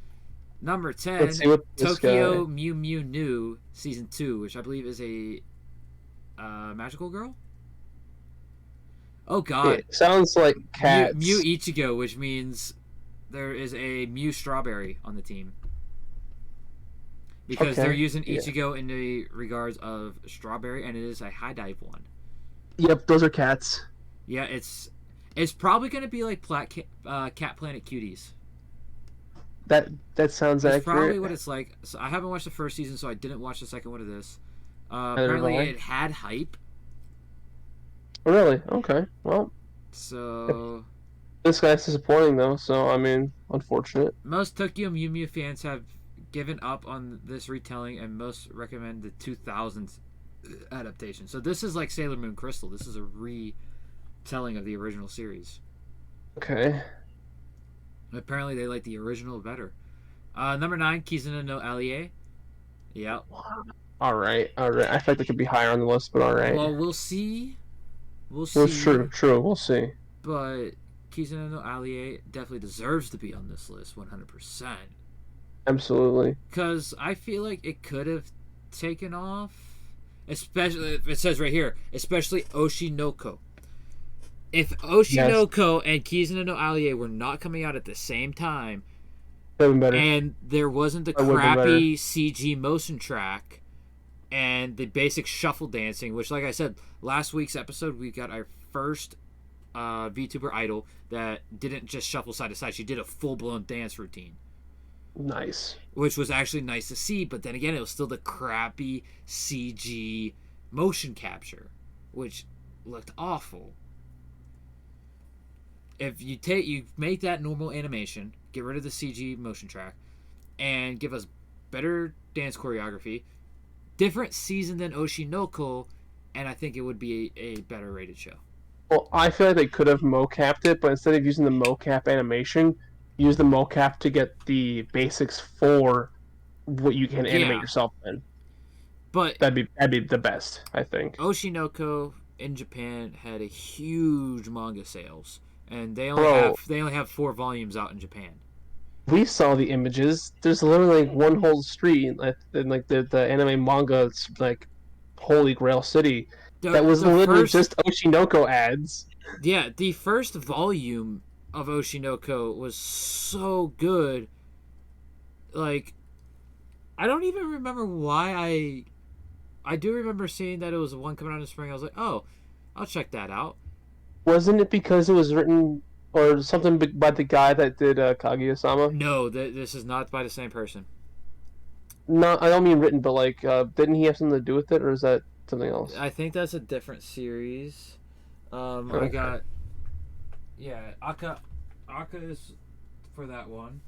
Number 10, Let's see what this Tokyo guy- Mew Mew New Season 2, which I believe is a magical girl? Oh god. It sounds like cats. Mew Ichigo, which means there is a Mew Strawberry on the team. Because Okay, they're using yeah. Ichigo in the regards of Strawberry, and it is a high dive one. Yep, those are cats. Yeah, it's probably going to be like Cat Planet Cuties. That sounds That's accurate. probably what it's like. So I haven't watched the first season, so I didn't watch the second one of this. Neither Apparently, have I. it had hype. Oh, really? Okay. Well, So this guy's disappointing though. So I mean, unfortunate. most Tokyo Mew Mew fans have given up on this retelling, and most recommend the 2000s adaptation. So this is like Sailor Moon Crystal. This is a retelling of the original series. Okay. Apparently, they like the original better. Number 9, Kizuna no Allie. Yep. All right. I feel like they could be higher on the list, but all right. Well, we'll see. Well, true. We'll see. But Kizuna no Allie definitely deserves to be on this list, 100%. Absolutely. Because I feel like it could have taken off. Especially, it says right here, especially Oshinoko. If Oshinoko and Kizuna no Allie were not coming out at the same time, Been better. and there wasn't the That would've been crappy CG motion track and the basic shuffle dancing, which, like I said, last week's episode, we got our first VTuber idol that didn't just shuffle side to side. She did a full-blown dance routine, Nice. which was actually nice to see, but then again, it was still the crappy CG motion capture, which looked awful. If you make that normal animation, get rid of the CG motion track, and give us better dance choreography, different season than Oshinoko, and I think it would be a better rated show. Well, I feel like they could have mocapped it, but instead of using the mocap animation, use the mocap to get the basics for what you can animate yourself in. But That'd be the best, I think. Oshinoko in Japan had a huge manga sales, and they only have 4 volumes out in Japan. We saw the images. There's literally like one whole street in like the anime manga like Holy Grail City that was literally just Oshinoko ads. Yeah, the first volume of Oshinoko was so good. Like, I don't even remember why I do remember seeing that it was one coming out in the spring. I was like, oh, I'll check that out. Wasn't it because it was written or something by the guy that did Kaguya-sama? No, this is not by the same person. No, I don't mean written, but like, didn't he have something to do with it, or is that something else? I think that's a different series. Okay. I got, Aka is for that one.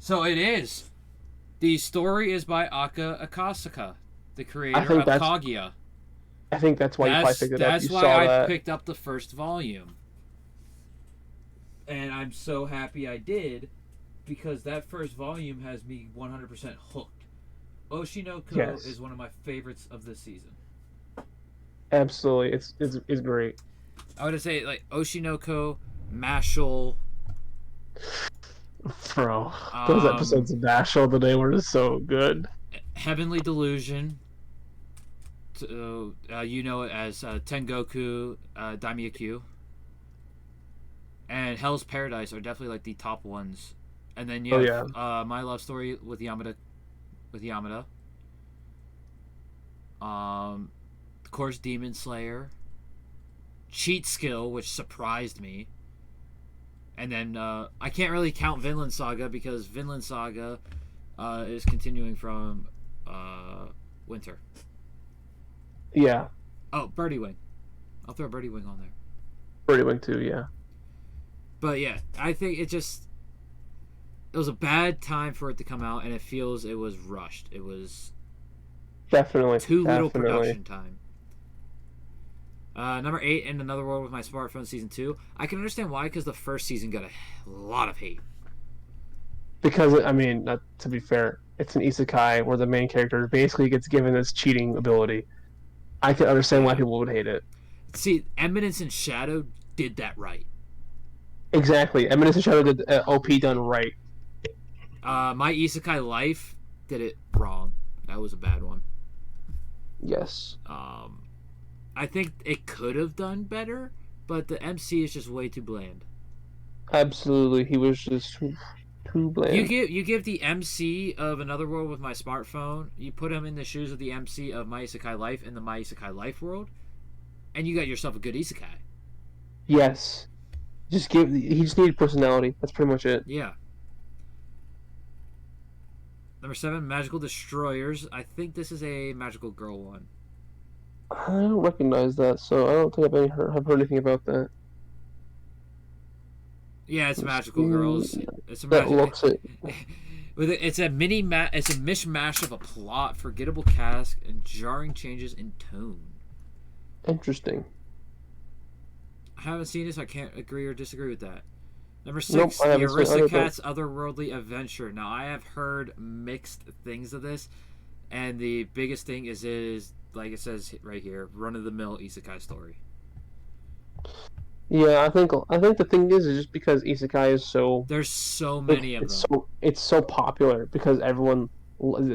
So it is. The story is by Aka Akasaka, the creator think of that's- Kaguya. I think that's why you probably picked it up. That's You why saw I that. picked up the first volume. And I'm so happy I did, because that first volume has me 100% hooked. Oshinoko Yes. is one of my favorites of this season. Absolutely, it's great. I would say like Oshinoko, Mashal. Bro, those episodes of Bashal today were so good. Heavenly Delusion. You know it as Tengoku Daimyokyu. And Hell's Paradise are definitely like the top ones. And then you have My Love Story with Yamada. Of course, Demon Slayer. Cheat Skill, which surprised me. And then I can't really count Vinland Saga because Vinland Saga is continuing from Winter. Yeah. Oh, Birdie Wing. I'll throw Birdie Wing on there. Birdie Wing too, yeah. But yeah, I think it was a bad time for it to come out, and it feels it was rushed. It was Definitely. too little production time. Number 8, In Another World with My Smartphone, Season 2. I can understand why, because the first season got a lot of hate. Because, I mean, to be fair, it's an isekai where the main character basically gets given this cheating ability. I can understand why people would hate it. See, Eminence and Shadow did that right. Exactly. Eminence and Shadow did OP done right. My Isekai Life did it wrong. That was a bad one. Yes. I think it could have done better, but the MC is just way too bland. Absolutely, he was just too bland. You give the MC of Another World with My Smartphone, you put him in the shoes of the MC of My Isekai Life in the My Isekai Life world, and you got yourself a good Isekai. Yes. He just needed personality. That's pretty much it. Yeah. Number 7, Magical Destroyers. I think this is a Magical Girl one. I don't recognize that, so I don't think I've heard anything about that. Yeah, it's Magical Girls. It's a That looks it. It's a mishmash of a plot, forgettable cast, and jarring changes in tone. Interesting. I haven't seen this. I can't agree or disagree with that. Number 6, Nope, The I haven't seen either. Aristocats' Otherworldly Adventure. Now, I have heard mixed things of this, and the biggest thing is like it says right here, run-of-the-mill isekai story. Yeah, I think the thing is just because isekai is so There's so many of them. It's so popular because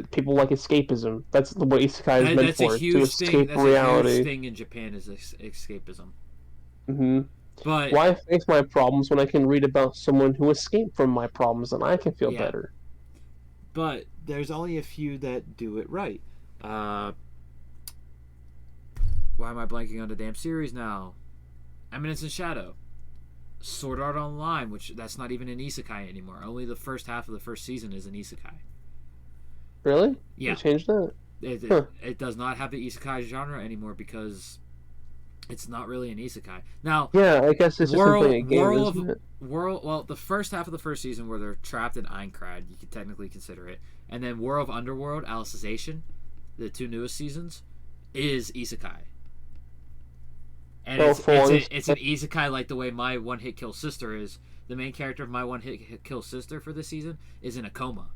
people like escapism. That's what isekai is meant That's for. a huge to thing. escape That's reality. a huge thing in Japan is escapism. Mm-hmm. But why face my problems when I can read about someone who escaped from my problems and I can feel better? But there's only a few that do it right. Why am I blanking on the damn series now? Eminence and Shadow. Sword Art Online, which that's not even an isekai anymore. Only the first half of the first season is an isekai. Really? Yeah. They changed that? It does not have the isekai genre anymore because it's not really an isekai. Now, yeah, I guess it's just something a game, isn't it? Well, the first half of the first season where they're trapped in Aincrad, you could technically consider it. And then War of Underworld, Alicization, the 2 newest seasons, is isekai. And it's an isekai like the way My One Hit Kill Sister is. The main character of My One Hit Kill Sister for this season is in a coma.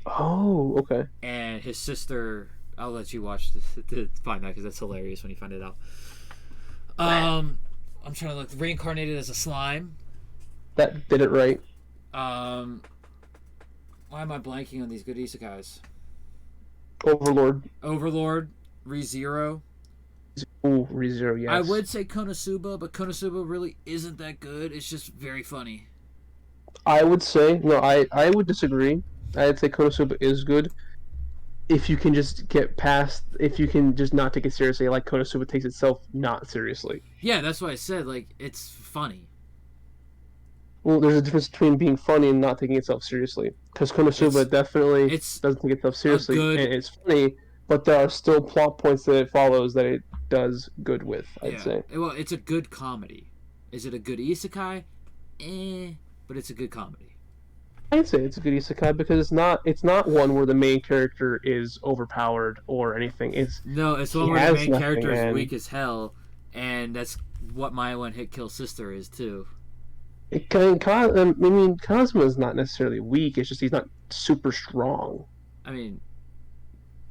Oh, okay. And his sister, I'll let you watch to find out because that's hilarious when you find it out. I'm trying to look. Reincarnated as a slime. That did it right. Why am I blanking on these good isekais? Overlord, ReZero. Ooh, ReZero, yes. I would say Konosuba, but Konosuba really isn't that good. It's just very funny. I would say no. I would disagree. I'd say Konosuba is good if you can just get past. If you can just not take it seriously, like Konosuba takes itself not seriously. Yeah, that's what I said. Like, it's funny. Well, there's a difference between being funny and not taking itself seriously. Because Konosuba definitely doesn't take itself seriously, and it's funny, but there are still plot points that it follows that it does good with, I'd say. Well, it's a good comedy. Is it a good isekai? But it's a good comedy. I'd say it's a good isekai because it's not one where the main character is overpowered or anything. No, it's He one where the has main nothing, character is and weak as hell, and that's what my one hit kill sister is too. Cosmo's not necessarily weak. It's just he's not super strong. I mean,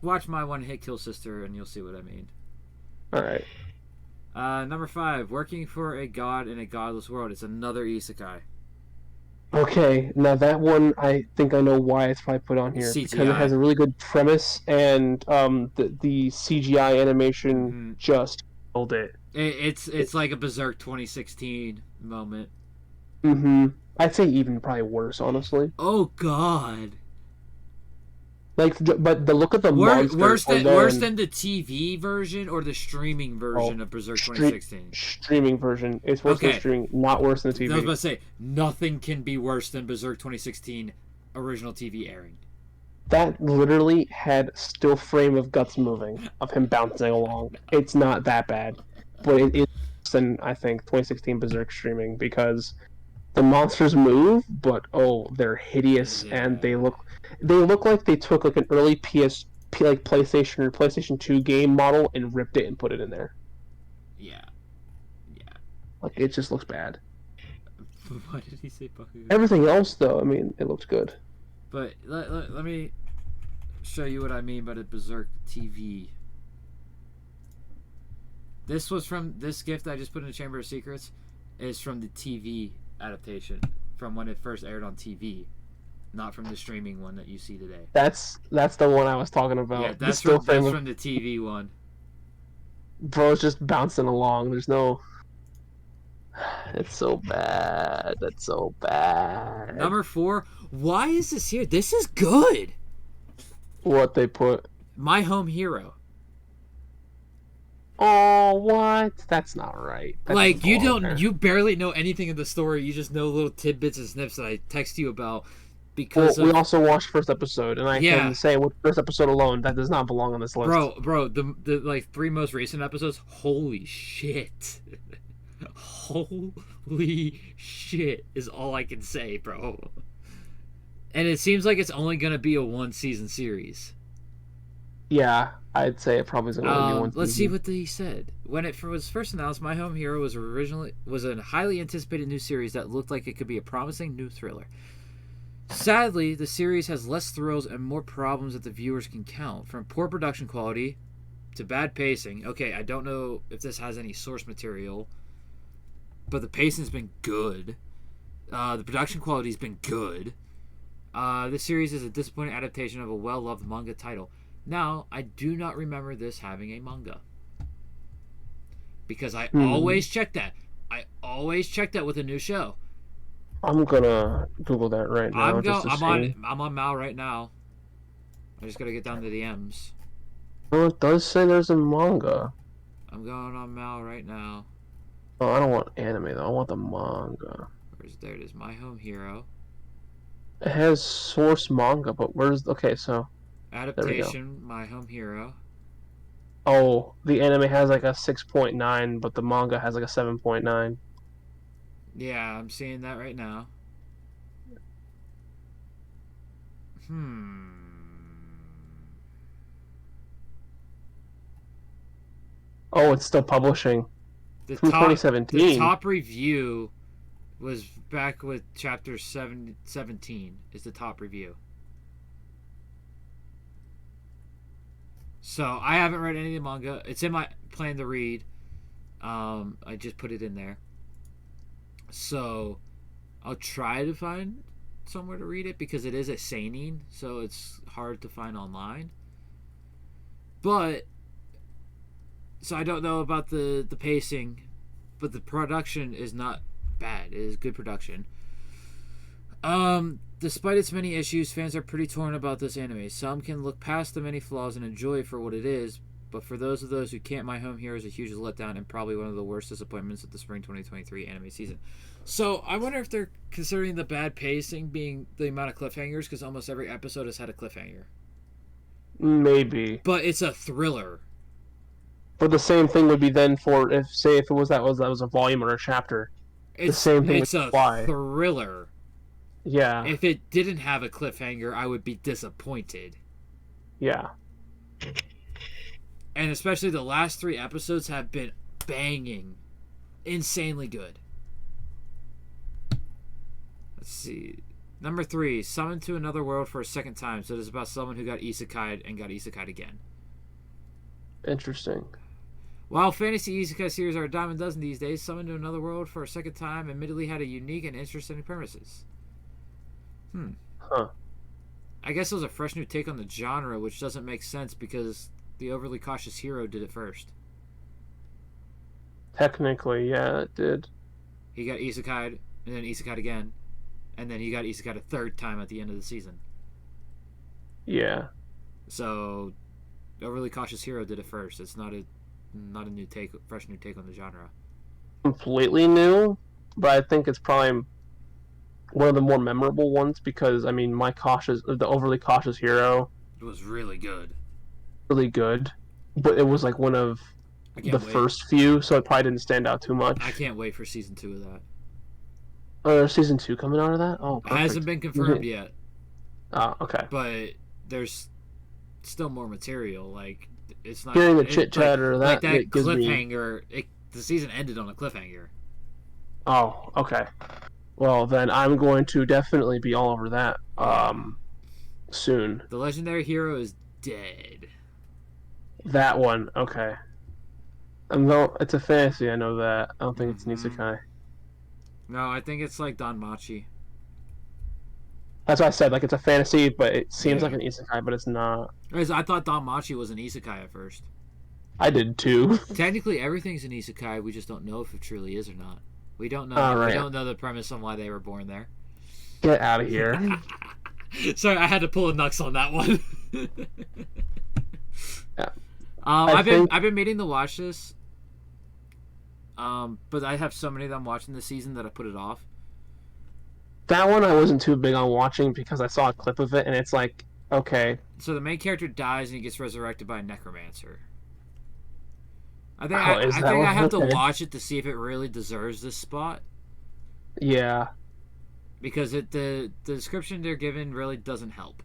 watch my one hit kill sister, and you'll see what I mean. All right. Number 5, working for a god in a godless world. It's another isekai. Okay, now that one I think I know why it's probably put on here CGI. because it has a really good premise and the CGI animation just killed it. It's like a Berserk 2016 moment. I'd say even probably worse, honestly. Oh God. But the look of the monster worse than the TV version or the streaming version of Berserk 2016. Streaming version. It's worse than streaming, not worse than the TV. I was about to say nothing can be worse than Berserk 2016 original TV airing. That literally had still frame of guts moving of him bouncing along. It's not that bad, but it is worse than I think 2016 Berserk streaming because the monsters move, but they're hideous and they look like they took like an early PlayStation or PlayStation 2 game model and ripped it and put it in there. Yeah. Like it just looks bad. Why did he say Bakugan? Everything else though, I mean, it looks good. But let me show you what I mean by the Berserk TV. This gift I just put in the Chamber of Secrets is from the TV adaptation from when it first aired on TV, not from the streaming one that you see today. That's the one I was talking about. Yeah, that's from the TV one. Bro's just bouncing along. There's no. It's so bad. That's so bad. Number 4. Why is this here? This is good. What they put? My Home Hero. Oh, what? That's not right. That's you barely know anything of the story. You just know little tidbits and snips that I text you about. Because we also watched first episode, and I can say with first episode alone, that does not belong on this list. Bro, the like 3 most recent episodes. Holy shit! Holy shit is all I can say, bro. And it seems like it's only gonna be a 1-season series. Yeah, I'd say it probably is going to be 1 season. Let's see what they said. When it was first announced, My Home Hero was a highly anticipated new series that looked like it could be a promising new thriller. Sadly, the series has less thrills and more problems that the viewers can count, from poor production quality to bad pacing. Okay, I don't know if this has any source material, but the pacing's been good. The production quality's been good. This series is a disappointing adaptation of a well-loved manga title. Now, I do not remember this having a manga. Because I always check that. I always check that with a new show. I'm gonna Google that right now. I'm on Mal right now. I just gotta get down to the M's. Oh, it does say there's a manga. I'm going on Mal right now. Oh, I don't want anime though. I want the manga. There it is. My Home Hero. It has source manga, but where's so adaptation? My Home Hero. Oh, the anime has like a 6.9, but the manga has like a 7.9. Yeah, I'm seeing that right now. Oh, it's still publishing. From 2017. The top review was back with chapter 17 is the top review. So I haven't read any of the manga. It's in my plan to read. I just put it in there. So I'll try to find somewhere to read it because it is a seinen, so it's hard to find online. But so I don't know about the pacing, but the production is not bad. It is good production. Despite its many issues, fans are pretty torn about this anime. Some can look past the many flaws and enjoy it for what it is, but for those who can't, My Home Hero is a huge letdown and probably one of the worst disappointments of the spring 2023 anime season. So I wonder if they're considering the bad pacing being the amount of cliffhangers, because almost every episode has had a cliffhanger. Maybe. But it's a thriller. But the same thing would be then for if it was that was a volume or a chapter. The same thing. It's a thriller. Yeah. If it didn't have a cliffhanger, I would be disappointed. Yeah. And especially the last 3 episodes have been banging. Insanely good. Let's see. Number 3, summoned to another world for a second time. So it is about someone who got isekai'd and got isekai'd again. Interesting. While fantasy isekai series are a dime a dozen these days, summoned to another world for a second time admittedly had a unique and interesting premises. Huh. I guess it was a fresh new take on the genre, which doesn't make sense because the overly cautious hero did it first. Technically, yeah, it did. He got isekai'd, and then isekai'd again, and then he got isekai'd a third time at the end of the season. Yeah. So, the overly cautious hero did it first. It's not a new take, fresh new take on the genre. Completely new, but I think it's probably one of the more memorable ones because, I mean, the overly cautious hero, It was really good. really good, but it was like one of the first few, so it probably didn't stand out too much. I can't wait for season 2 of that. Season 2 coming out of that? Oh, perfect. It hasn't been confirmed yet. Oh, okay. But there's still more material. Like, it's not hearing the chit chatter like that gives cliffhanger. The season ended on a cliffhanger. Oh, okay. Well, then I'm going to definitely be all over that soon. The legendary hero is dead. That one, okay. No, it's a fantasy. I know that. I don't think it's an isekai. No, I think it's like Danmachi. That's what I said. Like, it's a fantasy, but it seems like an isekai, but it's not. I thought Danmachi was an isekai at first. I did too. Technically, everything's an isekai. We just don't know if it truly is or not. We don't know. Right. We don't know the premise on why they were born there. Get out of here. Sorry, I had to pull a Nux on that one. Yeah. I've been meaning to watch this. But I have so many that I'm watching this season that I put it off. That one I wasn't too big on watching because I saw a clip of it and it's like, okay. So the main character dies and he gets resurrected by a necromancer. I think I have to watch it to see if it really deserves this spot. Yeah. Because the description they're given really doesn't help.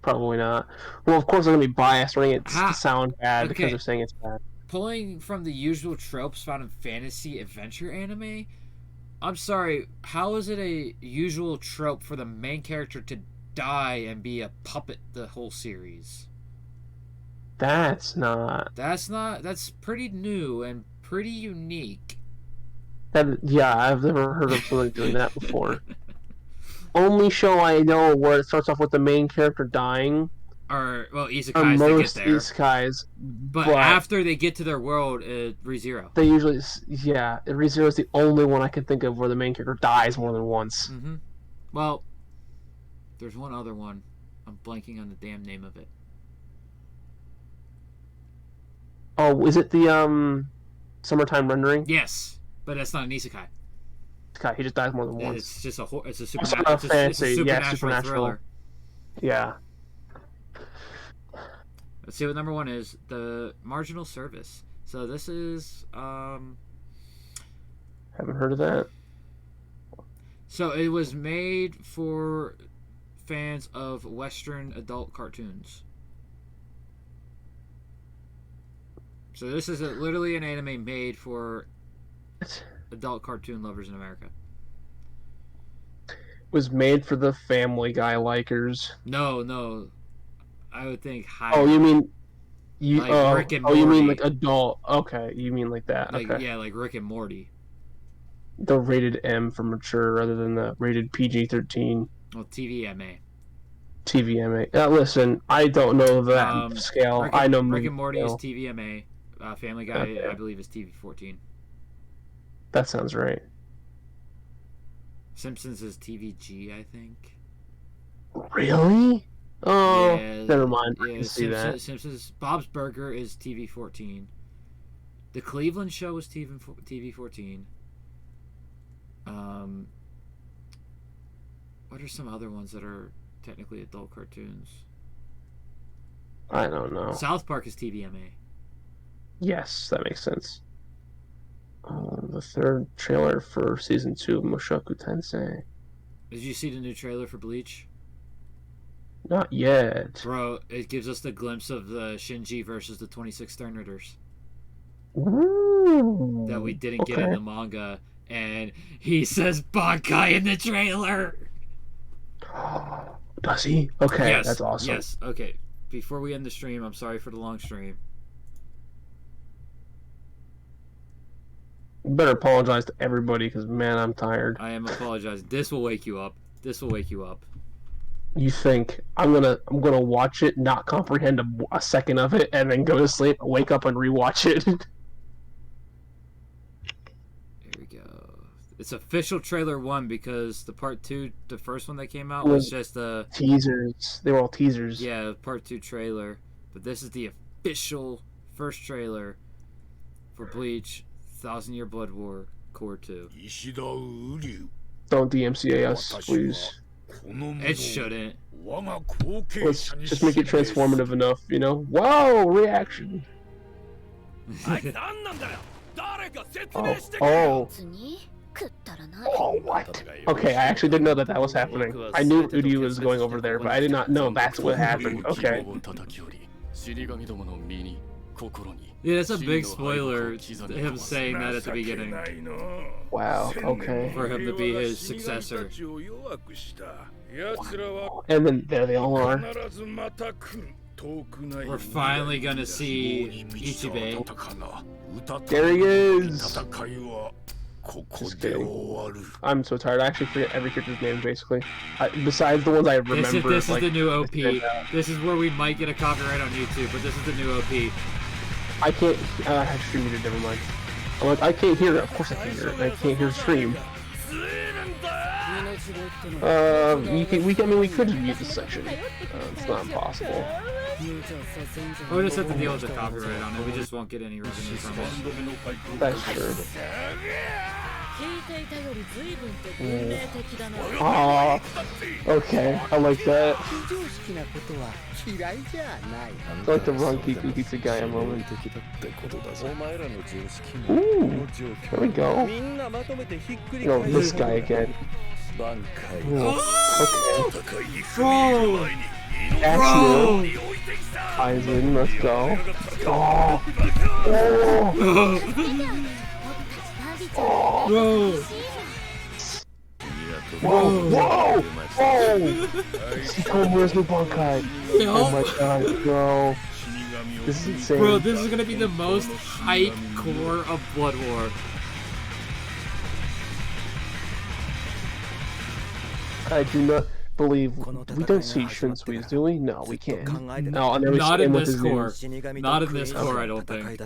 Probably not. Well, of course I'm going to be biased running it to sound bad because they're saying it's bad. Pulling from the usual tropes found in fantasy adventure anime, I'm sorry, how is it a usual trope for the main character to die and be a puppet the whole series? That's pretty new and pretty unique. Yeah, I've never heard of someone doing that before. Only show I know where it starts off with the main character dying. Isekais, most they get there. Isekais. But after they get to their world, ReZero. They usually, ReZero is the only one I can think of where the main character dies more than once. Mm-hmm. Well, there's one other one. I'm blanking on the damn name of it. Oh, is it the Summertime Rendering? Yes, but that's not an isekai. He just dies more than once. It's just it's a supernatural thriller. Yeah. Let's see what number 1 is. The Marginal Service. So this is haven't heard of that. So it was made for fans of Western adult cartoons. So this is literally an anime made for adult cartoon lovers in America. It was made for the Family Guy likers. No. I would think higher. Oh, you mean Rick and Morty. You mean like adult? Okay, you mean like that. Okay. Yeah, like Rick and Morty. The rated M for mature rather than the rated PG-13. Well, TVMA. TVMA. Listen, I don't know that scale. Rick and Morty is TVMA. Family Guy, okay. I believe, is TV-14. That sounds right. Simpsons is TVG, I think. Really? Oh, yeah, never mind. I yeah, can see that. Simpsons. Bob's Burger is TV-14. The Cleveland Show is TV-14. What are some other ones that are technically adult cartoons? I don't know. South Park is TVMA. Yes, that makes sense. The third trailer for season 2 of Mushoku Tensei. Did you see the new trailer for Bleach? Not yet. Bro, it gives us the glimpse of the Shinji versus the 26 Sternritters Ooh, that we didn't get in the manga, and he says Bankai in the trailer. Does he? Okay, Yes, that's awesome. Yes, okay. Before we end the stream, I'm sorry for the long stream. You better apologize to everybody, because man, I'm tired. I am apologizing. This will wake you up. This will wake you up. You think I'm gonna watch it, not comprehend a second of it, and then go to sleep, wake up, and rewatch it? Here we go. It's official trailer 1 because the part 2, the first one that came out was just a teasers. They were all teasers. Yeah, part 2 trailer. But this is the official first trailer for Bleach, 1,000 Year Blood War, Core 2. Don't DMCA us, please. It shouldn't. Let's just make it transformative enough, you know? Whoa! Reaction! Oh, what? Okay, I actually didn't know that was happening. I knew Uryu was going over there, but I did not know that's what happened. Okay. Yeah, that's a big spoiler, him saying that at the beginning. Wow, okay. For him to be his successor. And then there they all are. We're finally gonna see Ichibei. There he is! Just kidding. I'm so tired. I actually forget every character's name, basically. Besides the ones I remember. This is the new OP. This is where we might get a copyright on YouTube, but this is the new OP. I can't. I have stream muted. Never mind. I'm like, I can't hear it. Of course I can hear it. I can't hear the stream. We could just mute this section. It's not impossible. We'll just have to deal with the copyright on it. We just won't get any revenue from it. That's true. Oh, okay. I like that. I like the wrong pizza guy a moment. Ooh, there we go. No, this guy again. Ooh, okay. Bro! Action. Aizen, let's go. Oh! Oh! Bro! Whoa! Whoa! Whoa! Where's the Bankai? Oh my god, bro. This is insane. Bro, this is gonna be the most hype core of Blood War. I do not believe we don't see Shunsui's, do we? No, we can't. No, and not in this core. Not in this core, I don't think.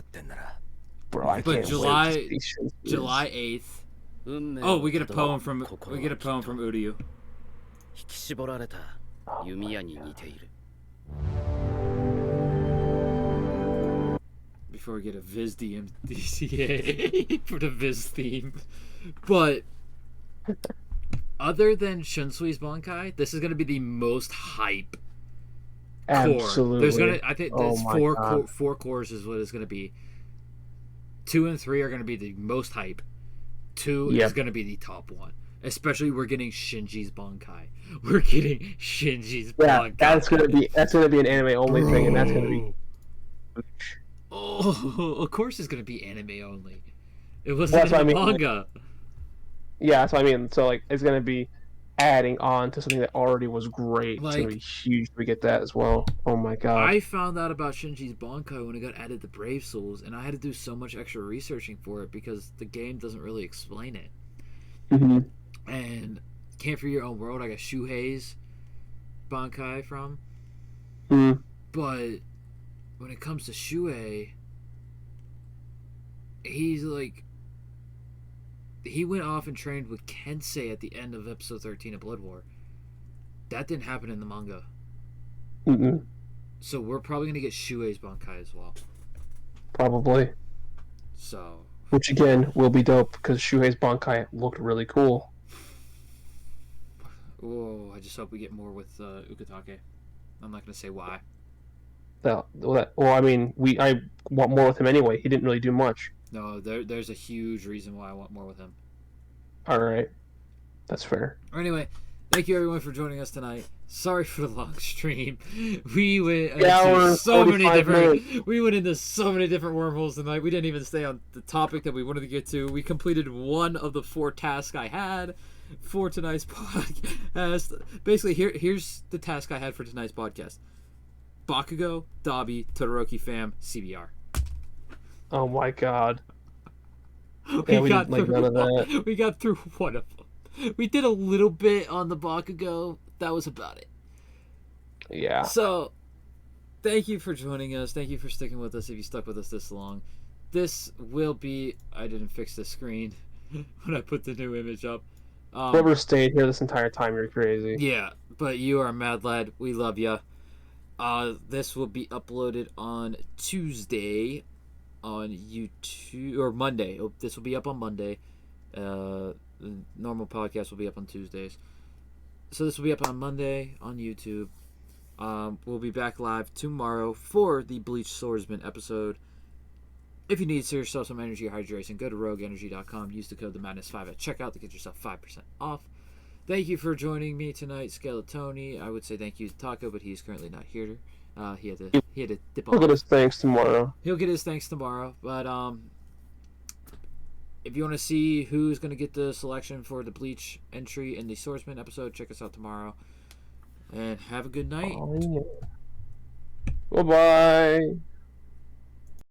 Bro, I but can't July wait to see Shunsui's. July 8th. Oh, we get a poem from Uryu. Before we get a Viz DCA for the Viz theme. But other than Shunsui's Bankai, this is gonna be the most hype core. Absolutely. I think there's four cores is what it's gonna be. 2 and 3 are gonna be the most hype. 2 is gonna be the top one. Especially we're getting Shinji's Bankai. We're getting Shinji's Bankai. That's gonna be an anime only thing, and that's gonna be. Oh, of course it's gonna be anime only. It wasn't in the manga. Yeah, that's what I mean. So like, it's gonna be adding on to something that already was great. It's gonna be huge. We get that as well. Oh my god! I found out about Shinji's Bankai when it got added to Brave Souls, and I had to do so much extra researching for it because the game doesn't really explain it. Mm-hmm. And Camp for Your Own World, I got Shuhei's Bankai from. Mm-hmm. But when it comes to Shuhei, he's like. He went off and trained with Kensei at the end of episode 13 of Blood War. That didn't happen in the manga. Mm-mm. So we're probably going to get Shuei's Bankai as well. Probably. So. Which again will be dope because Shuhei's Bankai looked really cool. Oh, I just hope we get more with Ukitake. I'm not going to say why. Well, I mean, I want more with him anyway. He didn't really do much. No, there's a huge reason why I want more with him. All right, that's fair. Anyway, Thank you everyone for joining us tonight. Sorry for the long stream. We went Hour, into so many 45 different. minutes. We went into so many different wormholes tonight. We didn't even stay on the topic that we wanted to get to. We completed one of the 4 tasks I had for tonight's podcast. Basically, here's the task I had for tonight's podcast: Bakugo, Dabi, Todoroki fam, CBR. Oh my god. We we got didn't like through, none of that. We got through one of them. We did a little bit on the Bakugo. That was about it. Yeah. So, thank you for joining us. Thank you for sticking with us if you stuck with us this long. This will be... I didn't fix the screen when I put the new image up. Whoever stayed here this entire time, you're crazy. Yeah, but you are a mad lad. We love ya. This will be uploaded on Tuesday on YouTube, or Monday. This will be up on Monday. The normal podcast will be up on Tuesdays. So this will be up on Monday on YouTube. We'll be back live tomorrow for the Bleach Swordsman episode. If you need to yourself some energy hydration, go to rogueenergy.com. Use the code TheMadness5 at checkout to get yourself 5% off. Thank you for joining me tonight, SkelyTony. I would say thank you to Tacco, but he's currently not here. He had to dip off. He'll get his thanks tomorrow. He'll get his thanks tomorrow. But if you want to see who's going to get the selection for the Bleach entry in the Swordsman episode, check us out tomorrow. And have a good night. Oh, yeah. Bye-bye.